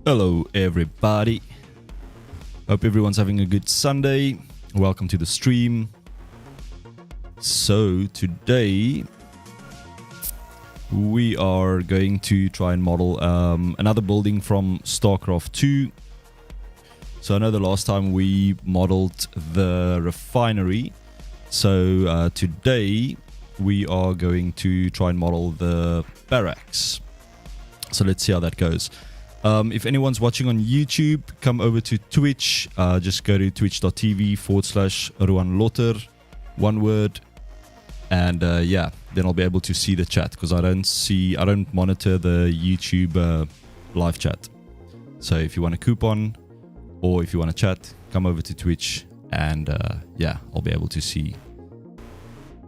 Hello everybody, hope everyone's having a good Sunday. Welcome to the stream. So today we are going to try and model another building from StarCraft 2. So I know the last time we modeled the refinery, so today we are going to try and model the barracks. So let's see how that goes. If anyone's watching on YouTube, come over to Twitch. Just go to twitch.tv/RuanLotter, one word, and yeah, then I'll be able to see the chat because I don't monitor the YouTube live chat. So if you want a coupon or if you want to chat, come over to Twitch, and yeah, I'll be able to see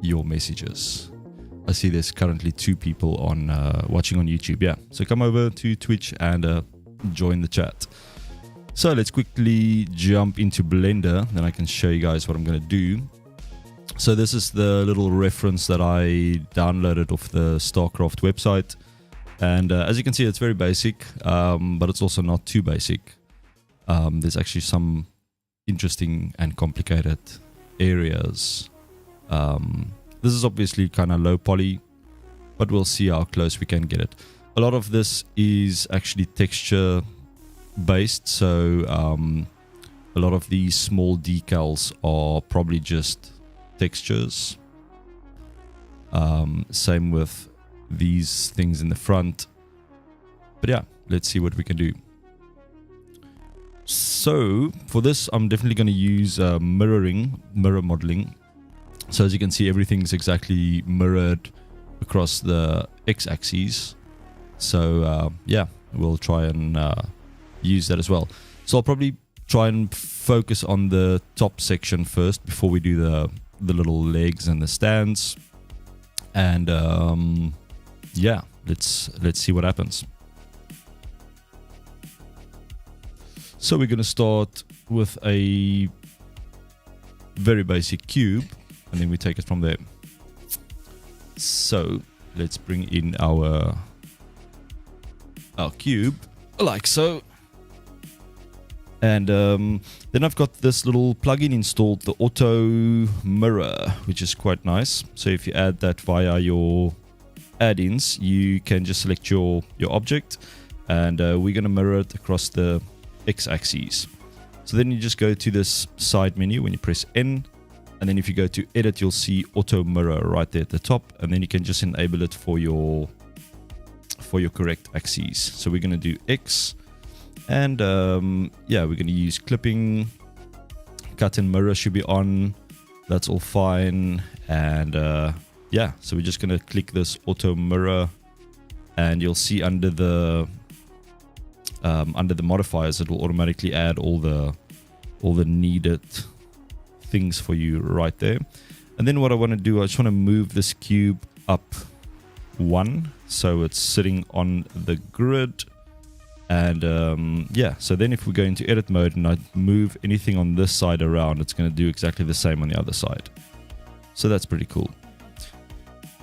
your messages. I see there's currently 2 people on watching on YouTube. Yeah, so come over to Twitch and join the chat. So let's quickly jump into Blender, then I can show you guys what I'm going to do. So this is the little reference that I downloaded off the StarCraft website, and as you can see, it's very basic, but it's also not too basic. There's actually some interesting and complicated areas. This is obviously kind of low poly, but we'll see how close we can get it. A lot of this is actually texture based, so a lot of these small decals are probably just textures. Same with these things in the front. But yeah, let's see what we can do. So for this, I'm definitely going to use mirror modeling. So as you can see, everything's exactly mirrored across the x-axis. So yeah, we'll try and use that as well. So I'll probably try and focus on the top section first before we do the little legs and the stands. And yeah, let's see what happens. So we're going to start with a very basic cube, and then we take it from there. So let's bring in our cube like so, and then I've got this little plugin installed, the auto mirror, which is quite nice. So if you add that via your add-ins, you can just select your object, and we're going to mirror it across the x-axis. So then you just go to this side menu when you press N, and then if you go to edit, you'll see auto mirror right there at the top, and then you can just enable it for your correct axes. So we're going to do X, and yeah, we're going to use clipping. Cut and mirror should be on. That's all fine. And yeah, so we're just going to click this auto mirror, and you'll see under the modifiers, it will automatically add all the needed things for you right there. And then what I want to do, I just want to move this cube up 1, so it's sitting on the grid. And yeah, so then if we go into edit mode and I move anything on this side around, it's going to do exactly the same on the other side. So that's pretty cool.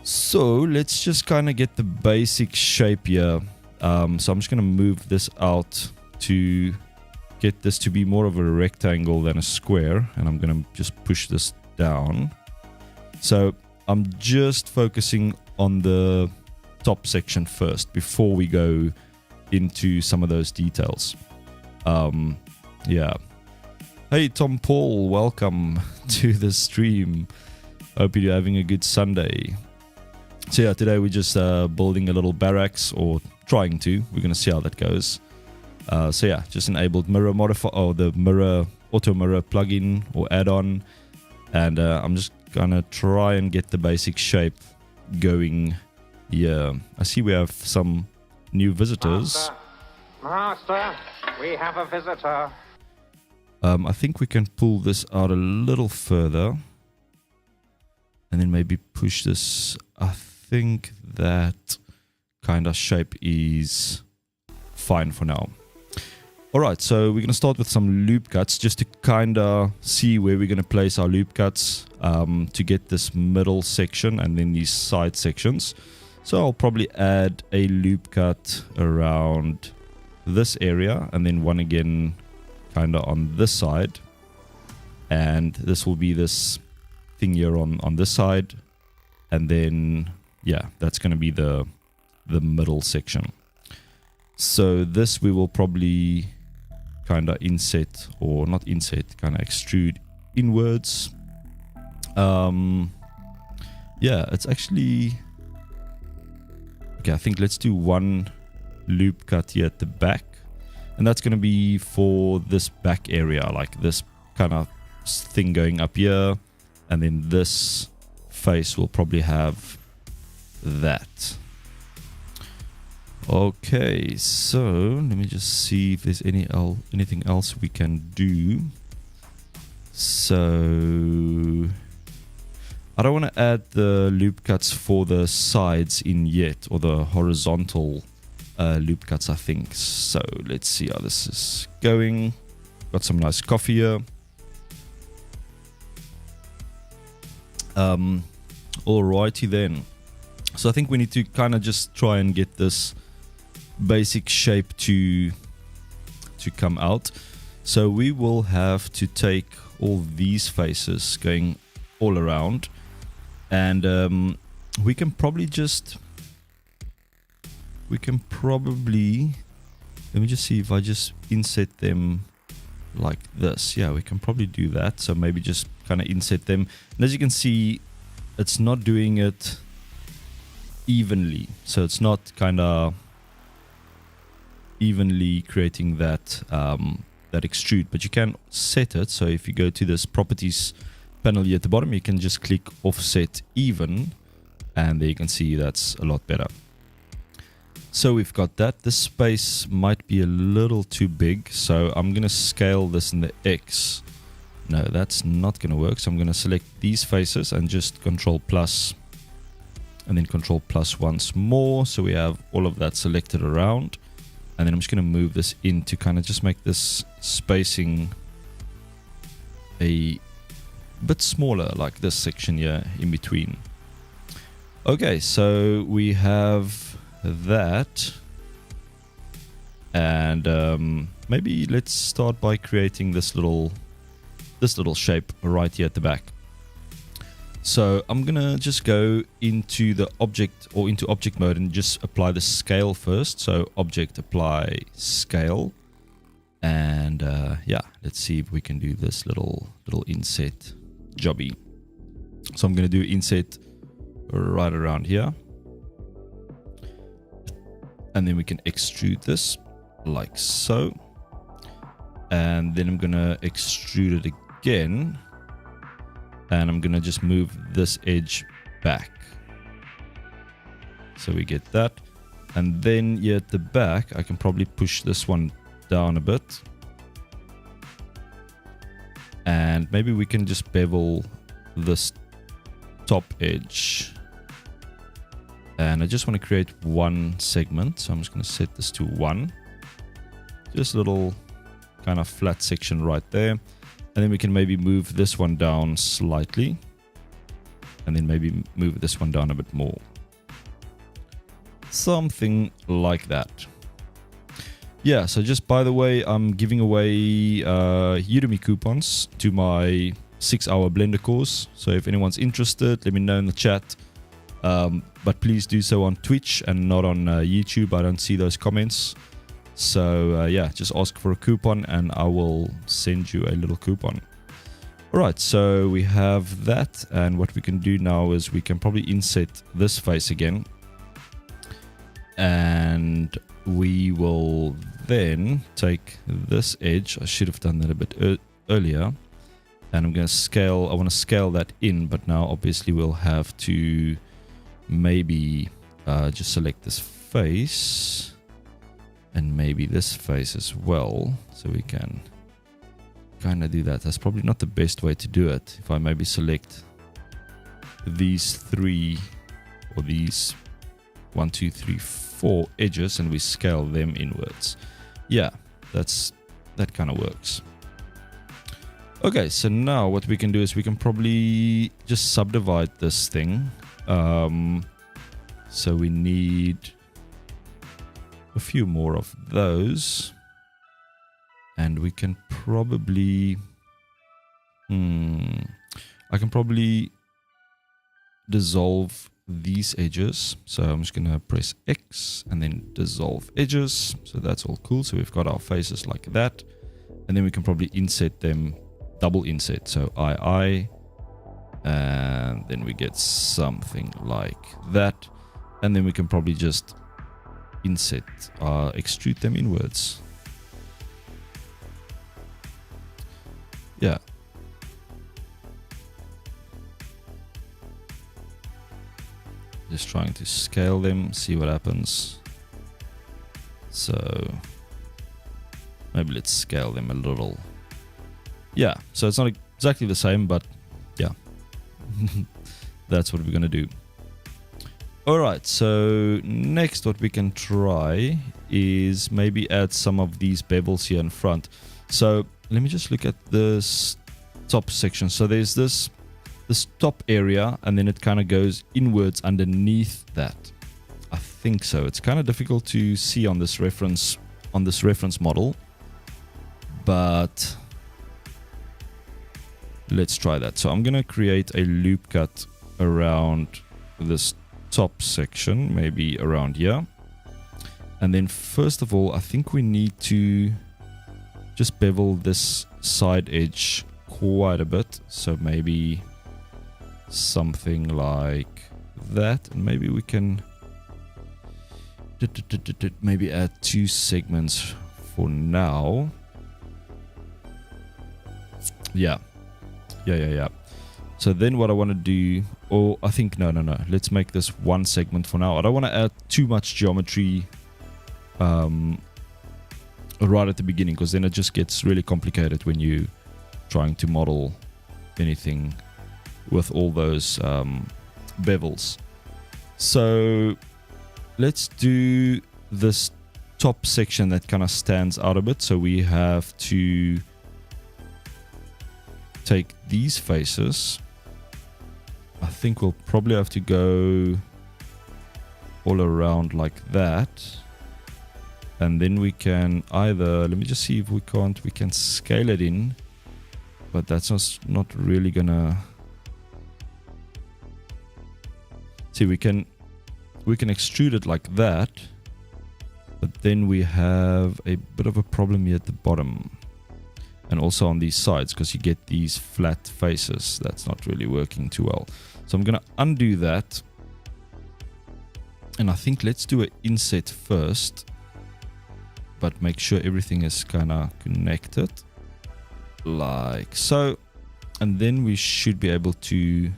So let's just kind of get the basic shape here. So I'm just going to move this out to get this to be more of a rectangle than a square, and I'm going to just push this down. So I'm just focusing on the top section first before we go into some of those details. Yeah. Hey Tom Paul, welcome to the stream. Hope you're having a good Sunday. So yeah, today we're just building a little barracks, or trying to. We're going to see how that goes. So yeah, just enabled mirror modifier, or the mirror auto mirror plugin or add-on, and I'm just gonna try and get the basic shape going here. I see we have some new visitors. Master, we have a visitor. I think we can pull this out a little further, and then maybe push this. I think that kind of shape is fine for now. Alright, so we're going to start with some loop cuts just to kind of see where we're going to place our loop cuts to get this middle section and then these side sections. So I'll probably add a loop cut around this area, and then one again kind of on this side, and this will be this thing here on this side, and then yeah, that's going to be the middle section. So this we will probably kind of inset, or not inset, kind of extrude inwards. Yeah, it's actually okay. I think let's do one loop cut here at the back, and that's going to be for this back area, like this kind of thing going up here, and then this face will probably have that. Okay, so let me just see if there's anything else we can do. So I don't want to add the loop cuts for the sides in yet, or the horizontal loop cuts, I think. So let's see how this is going. Got some nice coffee here. Alrighty then. So I think we need to kind of just try and get this basic shape to come out. So we will have to take all these faces going all around, and we can probably let me just see if I just inset them like this. Yeah, we can probably do that. So maybe just kind of inset them, and as you can see, it's not doing it evenly, so it's not kind of evenly creating that that extrude, but you can set it. So if you go to this properties panel here at the bottom, you can just click offset even, and there you can see that's a lot better. So we've got that. This space might be a little too big, so I'm going to scale this in the X. No, that's not going to work. So I'm going to select these faces and just Control plus, and then Control plus once more. So we have all of that selected around. And then I'm just going to move this in to kind of just make this spacing a bit smaller, like this section here in between. Okay, so we have that. And maybe let's start by creating this little shape right here at the back. So I'm gonna just go into the object, or into object mode, and just apply the scale first. So object, apply scale, and yeah, let's see if we can do this little inset jobby. So I'm gonna do inset right around here, and then we can extrude this like so, and then I'm gonna extrude it again. And I'm going to just move this edge back. So we get that. And then here at the back, I can probably push this one down a bit. And maybe we can just bevel this top edge. And I just want to create one segment. So I'm just going to set this to 1. Just a little kind of flat section right there. And then we can maybe move this one down slightly. And then maybe move this one down a bit more. Something like that. Yeah, so just by the way, I'm giving away Udemy coupons to my 6-hour Blender course. So if anyone's interested, let me know in the chat. But please do so on Twitch and not on YouTube. I don't see those comments. So yeah, just ask for a coupon and I will send you a little coupon. Alright, so we have that, and what we can do now is we can probably inset this face again. And we will then take this edge. I should have done that a bit earlier. And I'm going to scale, I want to scale that in, but now obviously we'll have to maybe just select this face. And maybe this face as well, so we can kind of do that. That's probably not the best way to do it. If I maybe select these 3, or these 1, 2, 3, 4 edges, and we scale them inwards. Yeah, that kind of works. Okay, so now what we can do is we can probably just subdivide this thing. So we need a few more of those. And we can probably... I can probably dissolve these edges. So I'm just going to press X and then dissolve edges. So that's all cool. So we've got our faces like that. And then we can probably inset them, double inset. So II. And then we get something like that. And then we can probably just inset, extrude them inwards. Yeah. Just trying to scale them, see what happens. So maybe let's scale them a little. Yeah, so it's not exactly the same, but yeah. That's what we're going to do. Alright, so next what we can try is maybe add some of these bevels here in front. So let me just look at this top section. So there's this top area, and then it kind of goes inwards underneath that. I think so. It's kind of difficult to see on this reference model, but let's try that. So I'm going to create a loop cut around this top section, maybe around here. And then first of all, I think we need to just bevel this side edge quite a bit. So maybe something like that. And maybe we can maybe add 2 segments for now. Yeah. So then what I want to do, or I think, no. Let's make this 1 segment for now. I don't want to add too much geometry right at the beginning, because then it just gets really complicated when you're trying to model anything with all those bevels. So let's do this top section that kind of stands out a bit. So we have to take these faces. I think we'll probably have to go all around like that. And then we can either, let me just see if we can scale it in, but that's not really gonna, see, we can extrude it like that, but then we have a bit of a problem here at the bottom and also on these sides, because you get these flat faces. That's not really working too well. So I'm gonna undo that, and I think let's do an inset first, but make sure everything is kind of connected like so, and then we should be able to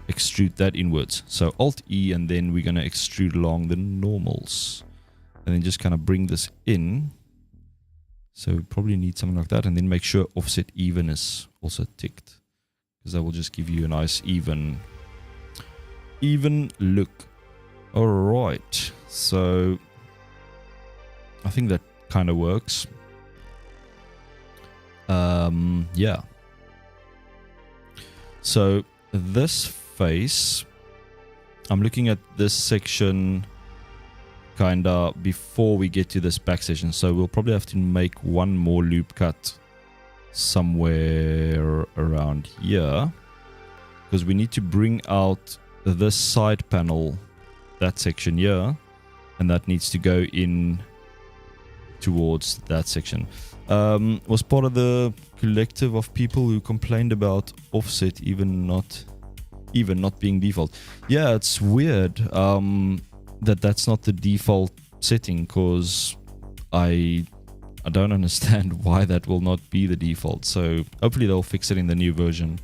extrude that inwards. So Alt E, and then we're going to extrude along the normals, and then just kind of bring this in. So we probably need something like that, and then make sure offset even is also ticked, because that will just give you a nice even look. All right, so I think that kind of works. Yeah. So this face, I'm looking at this section kind of before we get to this back section. So we'll probably have to make one more loop cut somewhere around here, because we need to bring out this side panel, that section here, and that needs to go in towards that section. Was part of the collective of people who complained about offset even not being default. Yeah, it's weird that's not the default setting, because I don't understand why that will not be the default. So hopefully they'll fix it in the new version.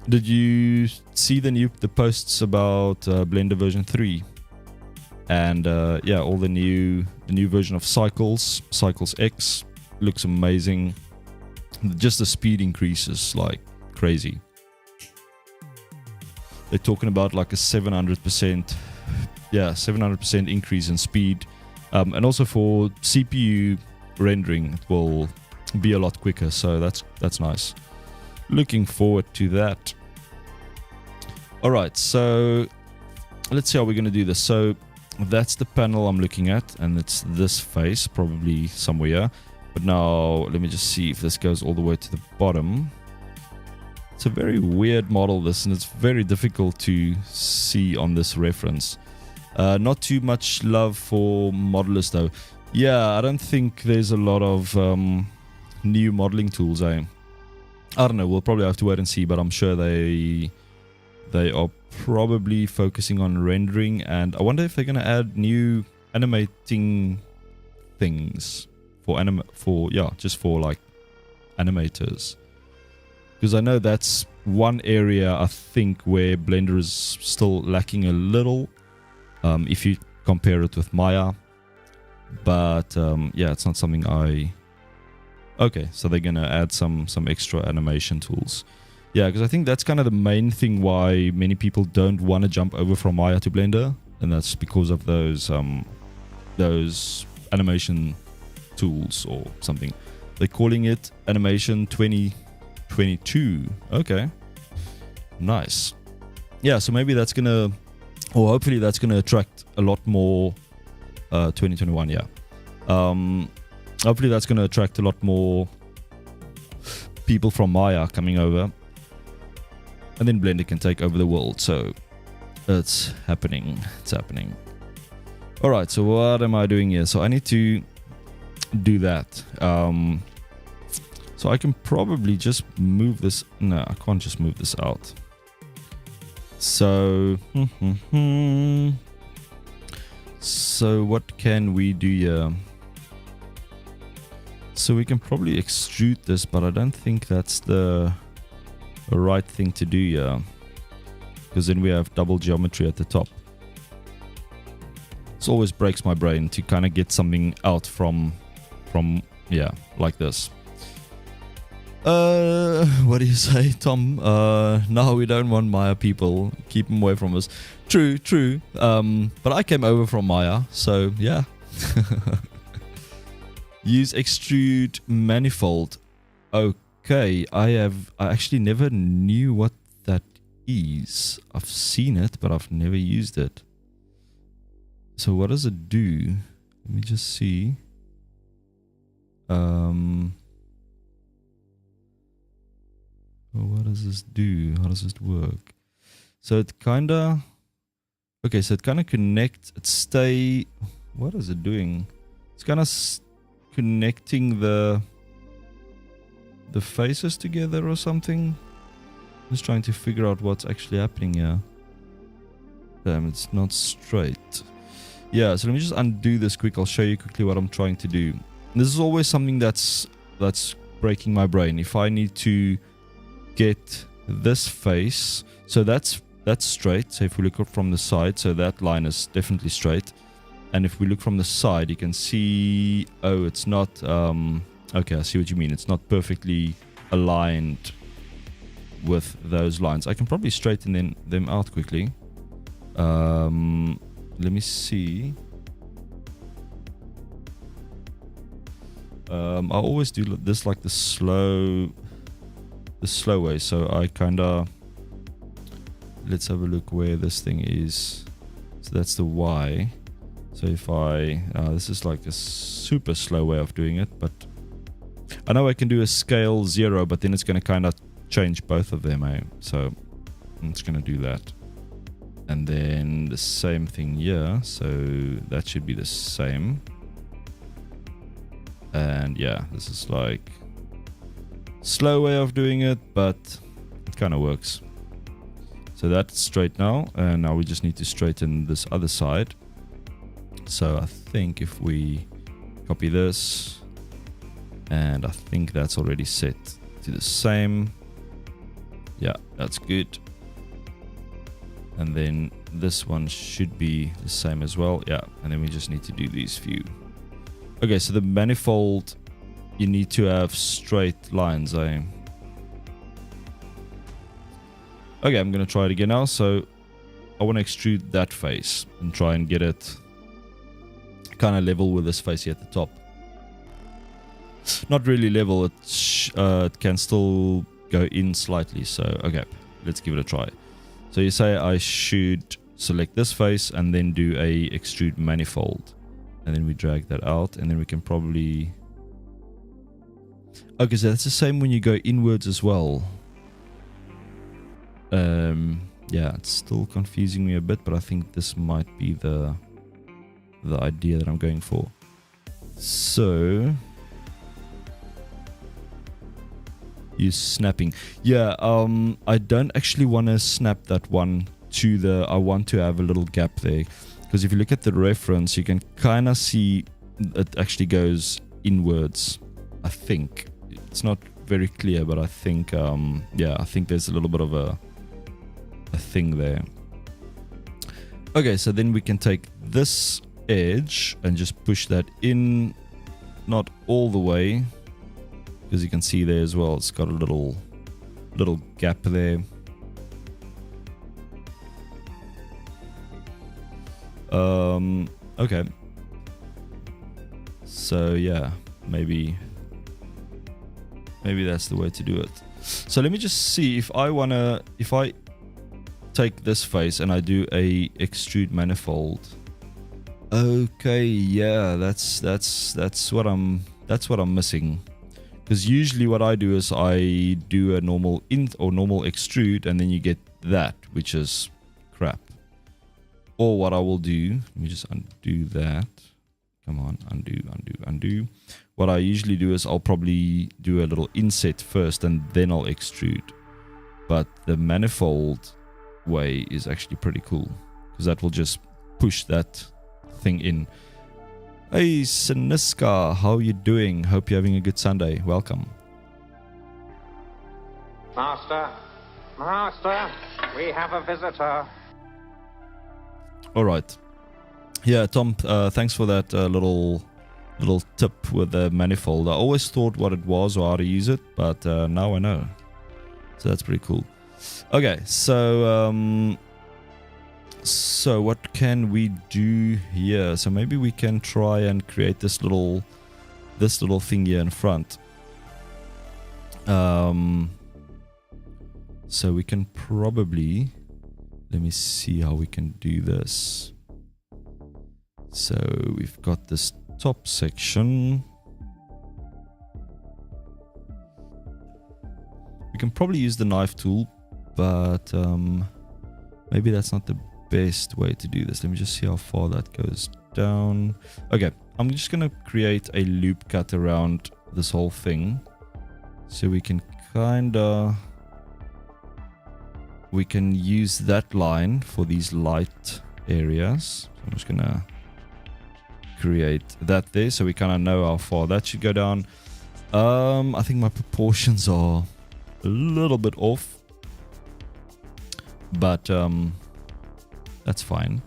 Did you see the posts about Blender version 3? And yeah, all the new version of Cycles X looks amazing. Just the speed increases like crazy. They're talking about like a 700%, 700% increase in speed, and also for CPU rendering, it will be a lot quicker. So that's nice. Looking forward to that. All right, so let's see how we're going to do this. So that's the panel I'm looking at, and it's this face, probably somewhere here. But now, let me just see if this goes all the way to the bottom. It's a very weird model, this, and it's very difficult to see on this reference. Not too much love for modelers, though. Yeah, I don't think there's a lot of new modeling tools. I don't know, we'll probably have to wait and see, but I'm sure they are probably focusing on rendering, and I wonder if they're going to add new animating things for just for like animators, because I know that's one area I think where Blender is still lacking a little, if you compare it with Maya. But yeah, it's not something okay, so they're gonna add some extra animation tools. Yeah, because I think that's kind of the main thing why many people don't want to jump over from Maya to Blender, and that's because of those animation tools or something. They're calling it Animation 2022. Okay, nice. Yeah, so maybe that's gonna, or hopefully that's gonna attract a lot more 2021. Yeah, hopefully that's gonna attract a lot more people from Maya coming over, and then Blender can take over the world. So it's happening. It's happening. All right, so what am I doing here? So I need to do that. So I can probably just move this. No, I can't just move this out. So so what can we do here? So we can probably extrude this, but I don't think that's the right thing to do here, because then we have double geometry at the top. It always breaks my brain to kind of get something out from yeah, like this. What do you say, Tom? No, we don't want Maya people. Keep them away from us. True. But I came over from Maya, so yeah. Use extrude manifold. Okay, I actually never knew what that is. I've seen it, but I've never used it. So what does it do? Let me just see. What does this do? How does this work? So it kinda, okay, so it kinda connects, what is it doing? It's kinda connecting the faces together or something. Just trying to figure out what's actually happening here. Damn, it's not straight. Yeah, so let me just undo this quick. I'll show you quickly what I'm trying to do. This is always something that's breaking my brain. If I need to get this face, so that's straight. So if we look up from the side, so that line is definitely straight. And if we look from the side, you can see, oh, it's not, okay, I see what you mean. It's not perfectly aligned with those lines. I can probably straighten them out quickly. Let me see. I always do this like the slow way. So I kinda, let's have a look where this thing is. So that's the Y. So if I, this is like a super slow way of doing it, but I know I can do a scale 0, but then it's going to kind of change both of them, so I'm just going to do that. And then the same thing here, so that should be the same. And yeah, this is like slow way of doing it, but it kind of works. So that's straight now, and now we just need to straighten this other side. So I think if we copy this, and I think that's already set to the same. Yeah, that's good. And then this one should be the same as well. Yeah, and then we just need to do these few. Okay, so the manifold, you need to have straight lines. Okay, I'm going to try it again now. So I want to extrude that face and try and get it kind of level with this face here at the top. Not really level, it can still go in slightly. So okay, let's give it a try. So you say I should select this face and then do a extrude manifold, and then we drag that out, and then we can probably, okay, so that's the same when you go inwards as well. Yeah, it's still confusing me a bit, but I think this might be the idea that I'm going for. So use snapping. Yeah, I don't actually want to snap that one to the, I want to have a little gap there, because if you look at the reference, you can kind of see it actually goes inwards. I think it's not very clear, but I think yeah, I think there's a little bit of a thing there. Okay, so then we can take this edge and just push that in, not all the way, because you can see there as well, it's got a little gap there. Okay, so yeah, maybe that's the way to do it. So let me just see if I take this face and I do a extrude manifold. Okay, yeah, that's what I'm missing. Because usually what I do is I do a normal normal extrude, and then you get that, which is crap. Or what I will do, let me just undo that. Come on, undo. What I usually do is I'll probably do a little inset first and then I'll extrude. But the manifold way is actually pretty cool, because that will just push that thing in. Hey Siniska, how you doing? Hope you're having a good Sunday. Welcome. Master, we have a visitor. All right. Yeah, Tom, thanks for that little tip with the manifold. I always thought what it was or how to use it, but now I know. So that's pretty cool. Okay, so what can we do here? So maybe we can try and create this little thing here in front. So we can probably, let me see how we can do this. So we've got this top section. We can probably use the knife tool, but maybe that's not the best way to do this. Let me just see how far that goes down. Okay, I'm just gonna create a loop cut around this whole thing, so we can use that line for these light areas. So I'm just gonna create that there, so we kind of know how far that should go down. I think my proportions are a little bit off, but that's fine.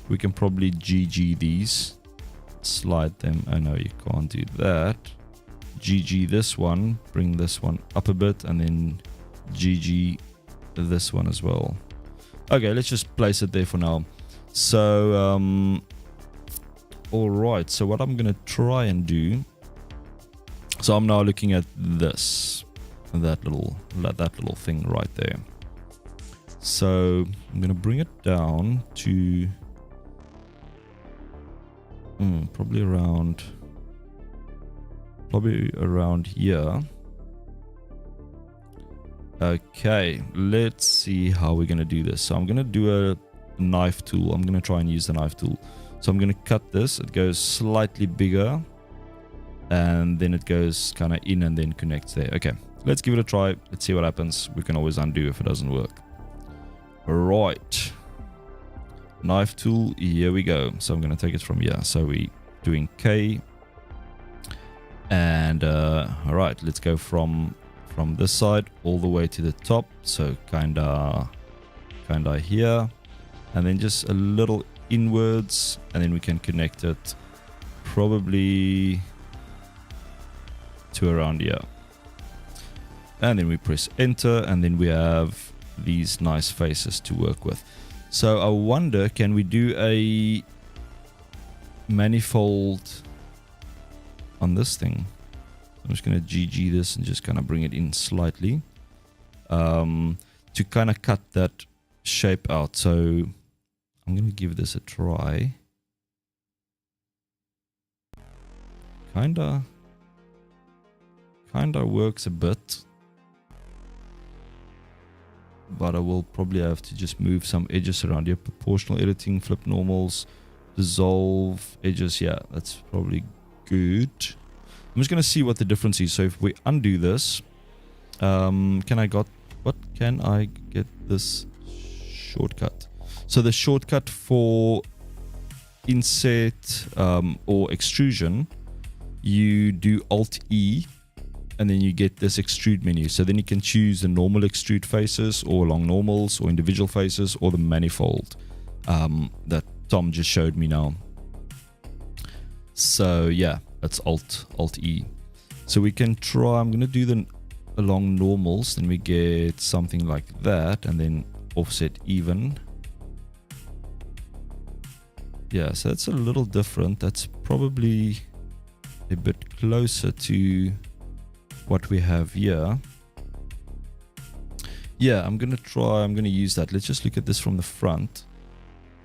We can probably GG these, slide them. Oh no, you can't do that. GG this one, bring this one up a bit, and then GG this one as well. Okay, let's just place it there for now. So all right, so what I'm gonna try and do, so I'm now looking at this, that little thing right there. So I'm gonna bring it down to probably around here. Okay, let's see how we're gonna do this. So I'm gonna do a knife tool. I'm gonna try and use the knife tool. So I'm gonna cut this. It goes slightly bigger, and then it goes kind of in and then connects there. Okay, let's give it a try. Let's see what happens. We can always undo if it doesn't work. Right, knife tool, here we go. So I'm gonna take it from here. So we doing K, and all right, let's go from this side all the way to the top. So kinda here, and then just a little inwards, and then we can connect it probably to around here, and then we press enter, and then we have these nice faces to work with. So I wonder, can we do a manifold on this thing? I'm just going to GG this and just kind of bring it in slightly to kind of cut that shape out. So I'm going to give this a try. Kinda works a bit. But I will probably have to just move some edges around here. Proportional editing, flip normals, dissolve edges. Yeah, that's probably good. I'm just going to see what the difference is. So if we undo this, can I get this shortcut? So the shortcut for inset or extrusion, you do Alt E, and then you get this extrude menu. So then you can choose the normal extrude faces, or long normals, or individual faces, or the manifold that Tom just showed me now. So yeah, that's Alt E. So we can try. I'm going to do the along normals, then we get something like that, and then offset even. Yeah, so that's a little different. That's probably a bit closer to what we have here. Yeah, I'm going to use that. Let's just look at this from the front,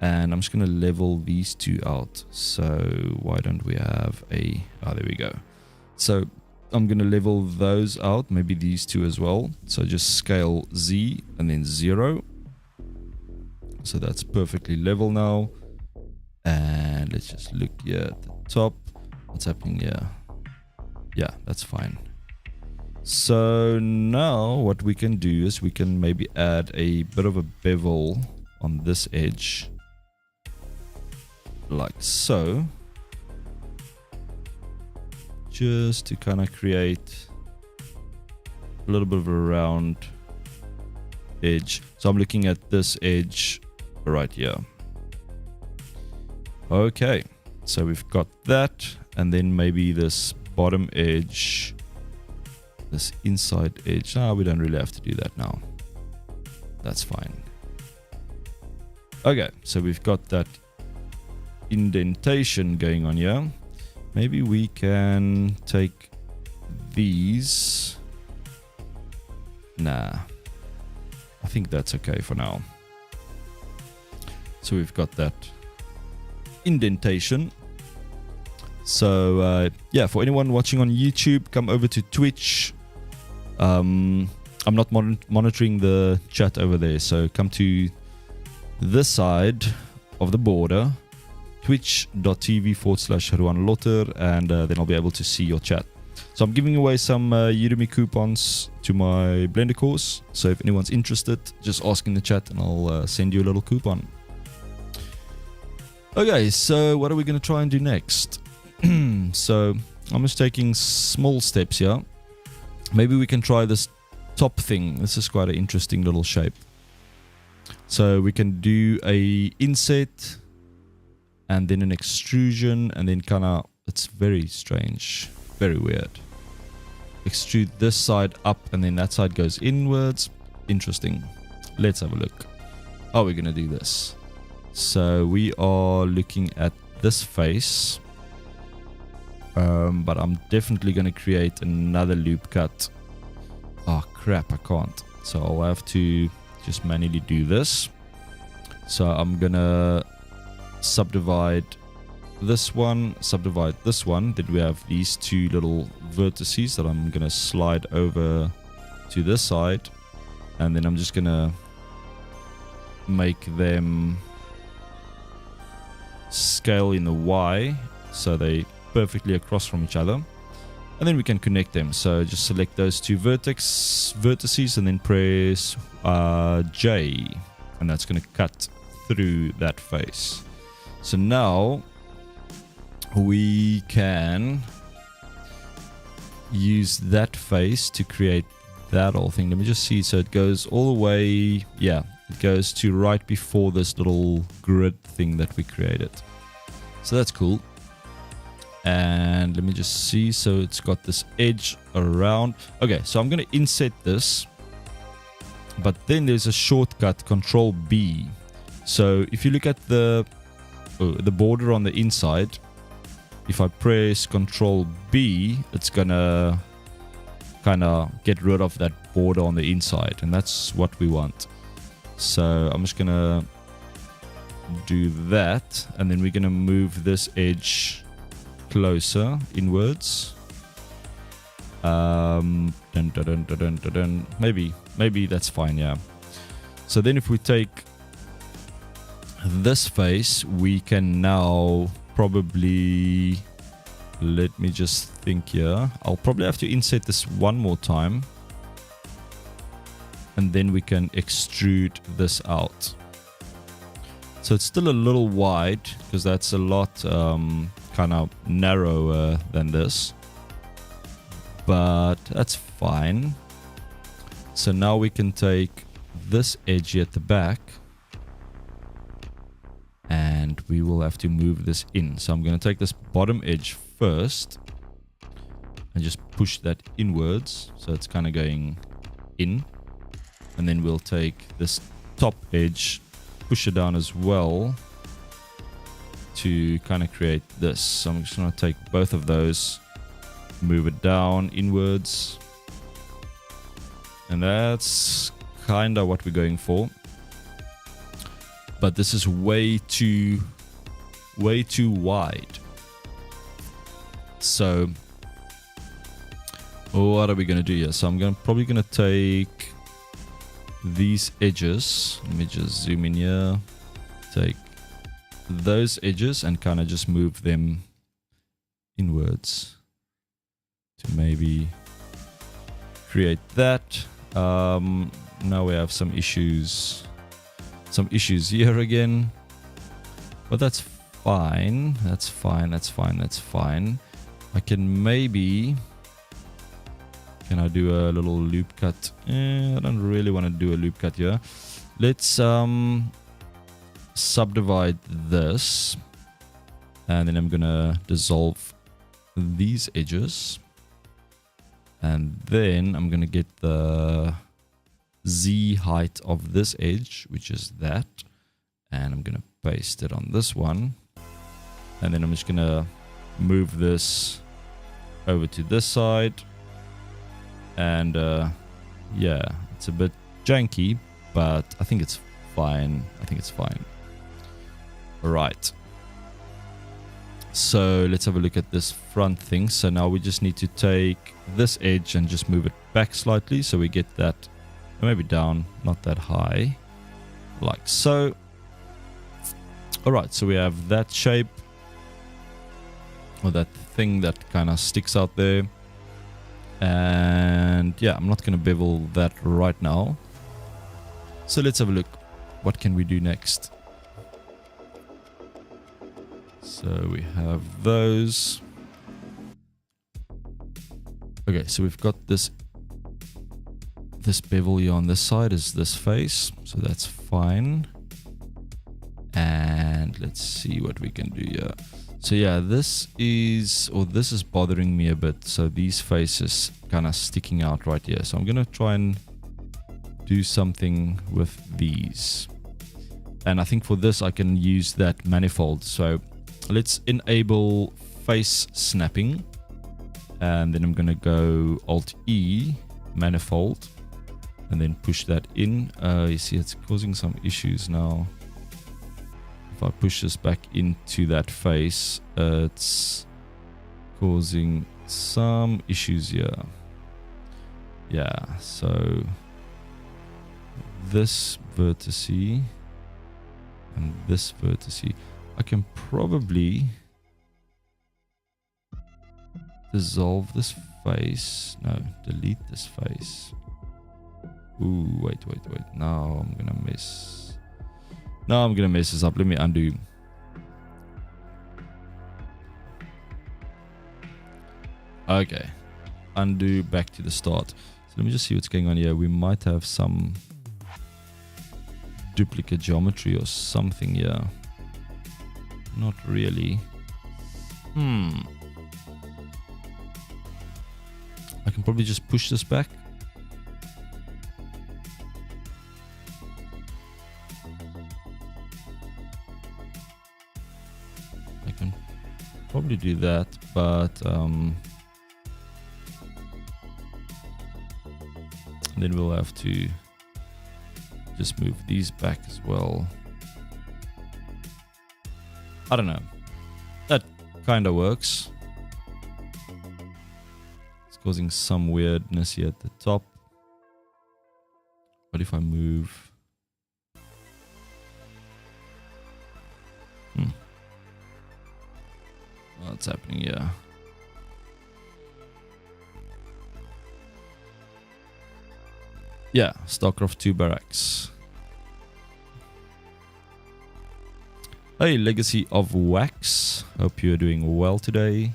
and I'm just going to level these two out. So why don't we have there we go. So I'm going to level those out, maybe these two as well. So just scale Z and then 0. So that's perfectly level now. And let's just look here at the top. What's happening here? Yeah, that's fine. So now what we can do is we can maybe add a bit of a bevel on this edge. Like so. Just to kind of create a little bit of a round edge. So I'm looking at this edge right here. Okay, so we've got that, and then maybe this bottom edge, this inside edge. We don't really have to do that now. That's fine. Okay, so we've got that indentation going on here. Maybe we can take these. Nah, I think that's okay for now. So we've got that indentation. So yeah, for anyone watching on YouTube, come over to Twitch. I'm not monitoring the chat over there, so come to this side of the border, twitch.tv/RuanLotter, and then I'll be able to see your chat. So I'm giving away some Udemy coupons to my Blender course, so if anyone's interested, just ask in the chat and I'll send you a little coupon. Okay, so what are we going to try and do next? So I'm just taking small steps here. Maybe we can try this top thing. This is quite an interesting little shape. So we can do a inset and then an extrusion, and then kind of, it's very strange, very weird. Extrude this side up, and then that side goes inwards. Interesting. Let's have a look. How are we going to do this? So we are looking at this face, but I'm definitely going to create another loop cut. Oh crap, I can't. So I'll have to just manually do this. So I'm going to subdivide this one, subdivide this one. Then we have these two little vertices that I'm going to slide over to this side. And then I'm just going to make them scale in the Y, so they perfectly across from each other, and then we can connect them. So just select those two vertices and then press J, and that's going to cut through that face. So now we can use that face to create that whole thing. Let me just see. So it goes all the way, yeah, it goes to right before this little grid thing that we created. So that's cool. And let me just see. So it's got this edge around. Okay, so I'm going to inset this. But then there's a shortcut, Control B. So if you look at the border on the inside, if I press Control B, it's going to kind of get rid of that border on the inside. And that's what we want. So I'm just going to do that, and then we're going to move this edge closer inwards. Dun, dun, dun, dun, dun, dun, dun. Maybe that's fine, yeah. So then if we take this face, we can now probably, let me just think here. I'll probably have to inset this one more time, and then we can extrude this out. So it's still a little wide because that's a lot kind of narrower than this, but that's fine. So now we can take this edge here at the back, and we will have to move this in. So I'm going to take this bottom edge first and just push that inwards, so it's kind of going in, and then we'll take this top edge, push it down as well to kind of create this. So I'm just going to take both of those, move it down inwards, and that's kind of what we're going for. But this is way too wide. So what are we going to do here? So I'm probably going to take these edges. Let me just zoom in here. Take those edges and kind of just move them inwards to maybe create that. Now we have some issues here again, but that's fine. That's fine. I can maybe, can I do a little loop cut? I don't really want to do a loop cut here. Let's subdivide this, and then I'm gonna dissolve these edges, and then I'm gonna get the Z height of this edge, which is that, and I'm gonna paste it on this one, and then I'm just gonna move this over to this side. And yeah, it's a bit janky, but I think it's fine. All right, so let's have a look at this front thing. So now we just need to take this edge and just move it back slightly, so we get that maybe down, not that high, like so. All right, so we have that shape, or that thing that kind of sticks out there. And yeah, I'm not going to bevel that right now. So let's have a look. What can we do next? So we have those. Okay, so we've got this bevel here on this side is this face, so that's fine. And let's see what we can do here. So yeah, this is bothering me a bit. So these faces kind of sticking out right here. So I'm going to try and do something with these. And I think for this, I can use that manifold. So let's enable face snapping. And then I'm going to go Alt-E, manifold, and then push that in. You see, it's causing some issues now. If I push this back into that face, it's causing some issues here. Yeah, so this vertice and this vertice, I can probably dissolve this face. No, delete this face. Ooh, wait. Now I'm gonna mess this up. Let me undo. Okay, undo, back to the start. So let me just see what's going on here. We might have some duplicate geometry or something here. Not really. I can probably just push this back. I can probably do that, but then we'll have to just move these back as well. I don't know. That kind of works. It's causing some weirdness here at the top. What if I move? What's happening here? Yeah, StarCraft 2 Barracks. Hey, Legacy of Wax. Hope you're doing well today.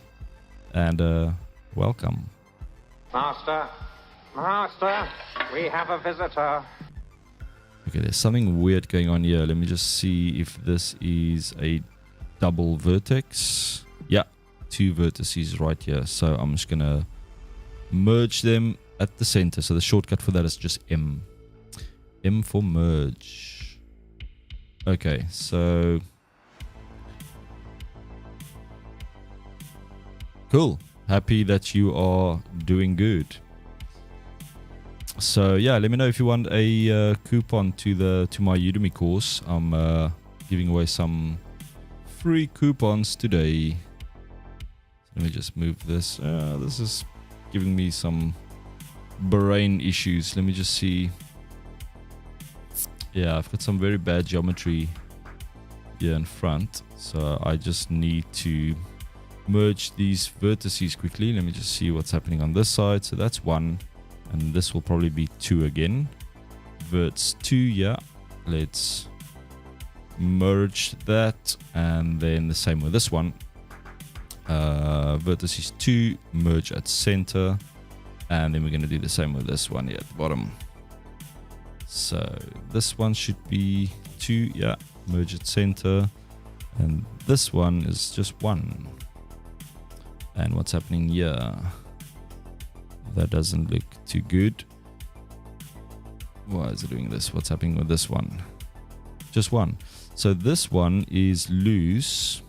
And welcome. Master, Master, we have a visitor. Okay, there's something weird going on here. Let me just see if this is a double vertex. Yeah, 2 vertices right here. So I'm just gonna merge them at the center. So the shortcut for that is just M. M for merge. Okay, so cool. Happy that you are doing good. So yeah, let me know if you want a coupon to my Udemy course. I'm giving away some free coupons today. Let me just move this. This is giving me some brain issues. Let me just see. Yeah, I've got some very bad geometry here in front, so I just need to merge these vertices quickly. Let me just see what's happening on this side. So that's 1, and this will probably be 2 again. Verts 2, yeah. Let's merge that, and then the same with this one. Vertices 2, merge at center, and then we're going to do the same with this one here at the bottom. So this one should be 2, yeah, merge at center, and this one is just 1. And what's happening here? That doesn't look too good. Why is it doing this? What's happening with this one? Just 1. So this one is loose,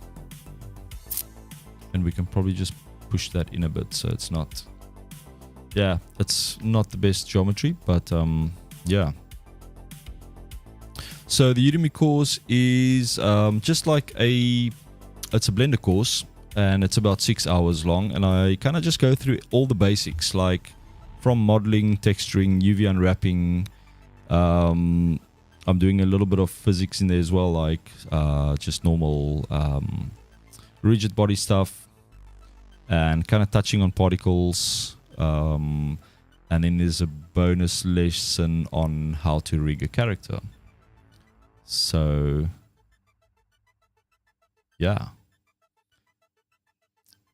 and we can probably just push that in a bit so it's not, yeah, it's not the best geometry, but yeah. So the Udemy course is just like it's a Blender course, and it's about 6 hours long, and I kind of just go through all the basics, like from modeling, texturing, UV unwrapping. I'm doing a little bit of physics in there as well, like just normal rigid body stuff, and kind of touching on particles. And then there's a bonus lesson on how to rig a character. So yeah,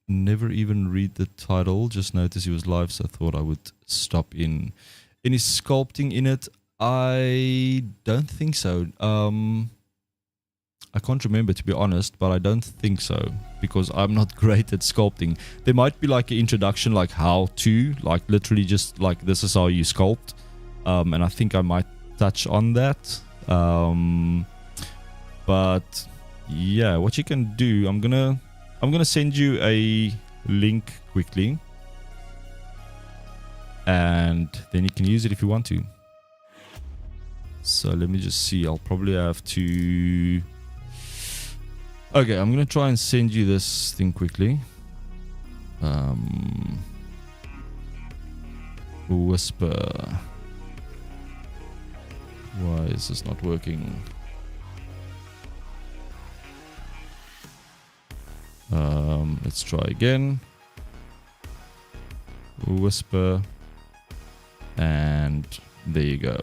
never even read the title, just noticed he was live, so I thought I would stop in. Any sculpting in it? I don't think so. I can't remember, to be honest, but I don't think so, because I'm not great at sculpting. There might be like an introduction, like how to, like literally just like this is how you sculpt, and I think I might touch on that. But yeah, what you can do, I'm gonna send you a link quickly, and then you can use it if you want to. So let me just see. I'll probably have to. Okay, I'm gonna try and send you this thing quickly. Whisper. Why is this not working? Let's try again. Whisper. And there you go.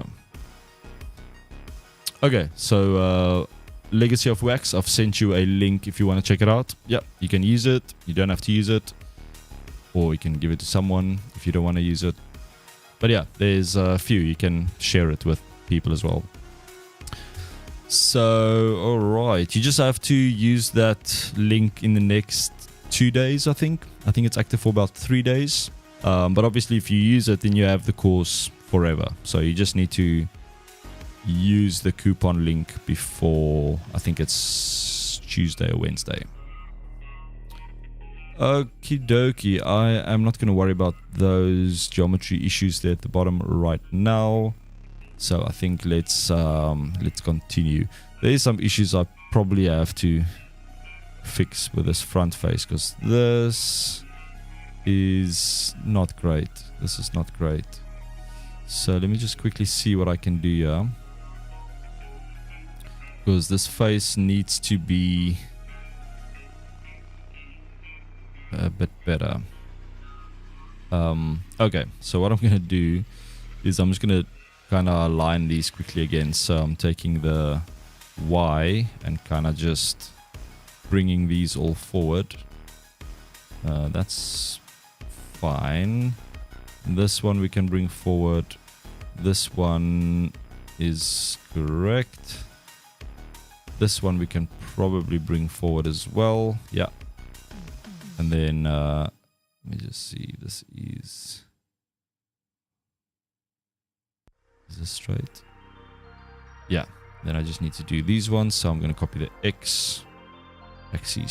Okay, so Legacy of Wax, I've sent you a link if you want to check it out. Yeah, you can use it. You don't have to use it. Or you can give it to someone if you don't want to use it. But yeah, there's a few. You can share it with people as well. So, alright. You just have to use that link in the next 2 days, I think. I think it's active for about 3 days. But obviously, if you use it, then you have the course forever. So you just need to use the coupon link before, I think it's Tuesday or Wednesday. Okie dokie. I am not going to worry about those geometry issues there at the bottom right now. So I think let's continue. There's some issues I probably have to fix with this front face, because this is not great. This is not great. So let me just quickly see what I can do here, because this face needs to be a bit better. Okay, so what I'm gonna do is I'm just gonna kind of align these quickly again. So I'm taking the Y and kind of just bringing these all forward. That's fine. This one we can bring forward. This one is correct. This one we can probably bring forward as well. Yeah. And then let me just see. This is this straight? Yeah. Then I just need to do these ones. So I'm going to copy the axes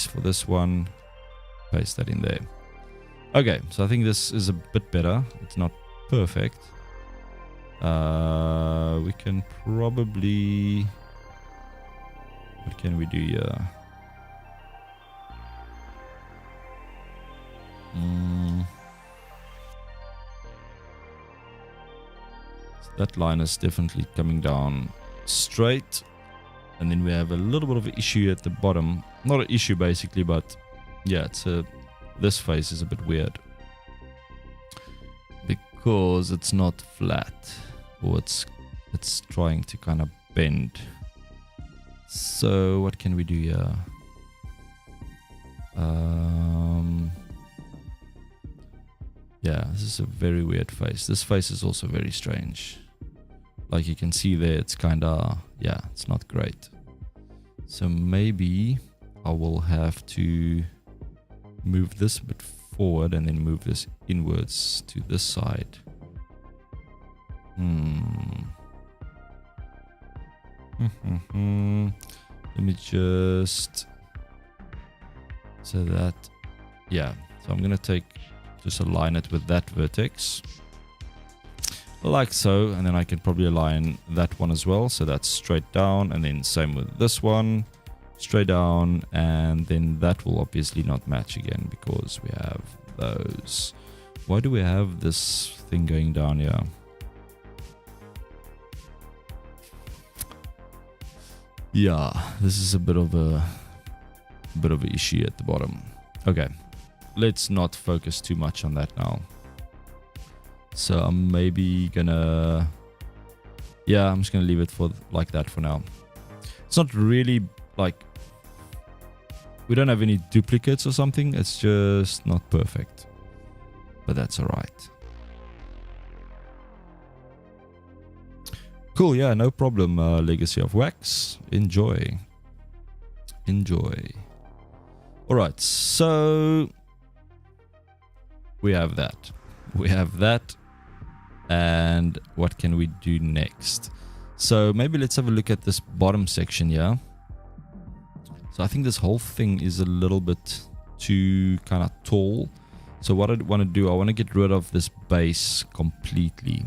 for this one. Paste that in there. Okay, so I think this is a bit better. It's not perfect. We can probably... What can we do here? So that line is definitely coming down straight. And then we have a little bit of an issue at the bottom. Not an issue basically, but yeah, it's a... This face is a bit weird because it's not flat, or it's trying to kind of bend. So what can we do here? Yeah, this is a very weird face. This face is also very strange. Like you can see there, it's kind of, yeah, it's not great. So maybe I will have to move this a bit forward and then move this inwards to this side. Let me just... So that... Yeah, so I'm going to take... Just align it with that vertex. Like so, and then I can probably align that one as well. So that's straight down, and then same with this one. Straight down, and then that will obviously not match again because we have those. Why do we have this thing going down here? Yeah, this is a bit of an issue at the bottom. Okay, let's not focus too much on that now. So I'm maybe gonna... Yeah, I'm just gonna leave it for like that for now. It's not really like... We don't have any duplicates or something. It's just not perfect. But that's alright. Cool, yeah, no problem. Legacy of Wax. Enjoy. Enjoy. Alright, so... We have that. We have that. And what can we do next? So maybe let's have a look at this bottom section here. So I think this whole thing is a little bit too kind of tall. So what I want to do, I want to get rid of this base completely.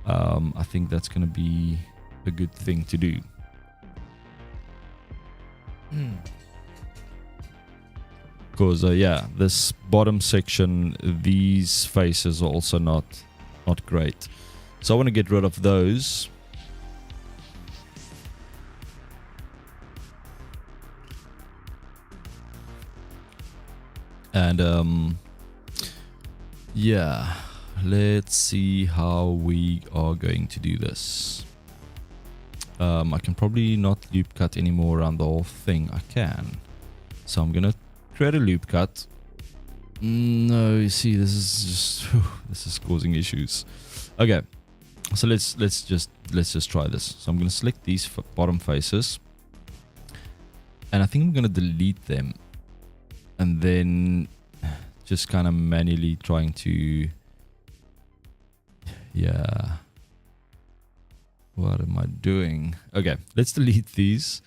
I think that's going to be a good thing to do. Because yeah, this bottom section, these faces are also not great. So I want to get rid of those. And yeah, let's see how we are going to do this. I can probably not loop cut anymore around the whole thing. I can. So I'm gonna create a loop cut. No, you see, this is just this is causing issues. Okay, so let's just try this. So I'm gonna select these bottom faces, and I think I'm gonna delete them, and then just kind of manually trying to, yeah. What am I doing? Okay, let's delete these.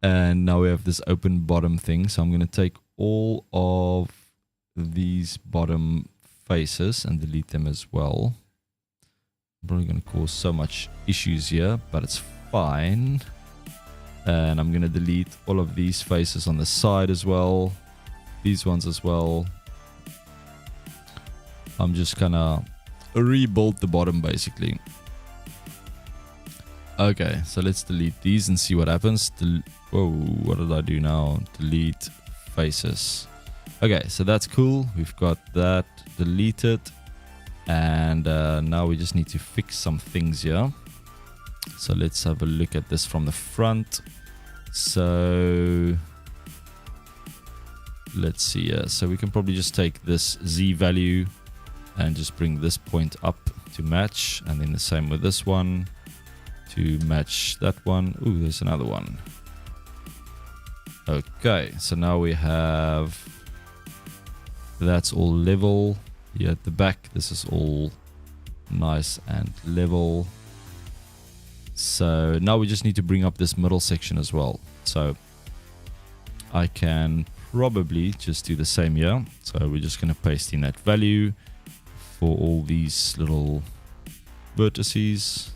And now we have this open bottom thing. So I'm going to take all of these bottom faces and delete them as well. I'm probably going to cause so much issues here, but it's fine. And I'm going to delete all of these faces on the side as well. These ones as well. I'm just gonna rebuild the bottom basically. Okay, so let's delete these and see what happens. Whoa, what did I do now? Delete faces. Okay, so that's cool. We've got that deleted. And now we just need to fix some things here. So let's have a look at this from the front. So let's see here. So we can probably just take this Z value and just bring this point up to match. And then the same with this one to match that one. Ooh, there's another one. Okay, so now we have, that's all level. Here at the back, this is all nice and level. So now we just need to bring up this middle section as well. So I can probably just do the same here. So we're just going to paste in that value for all these little vertices.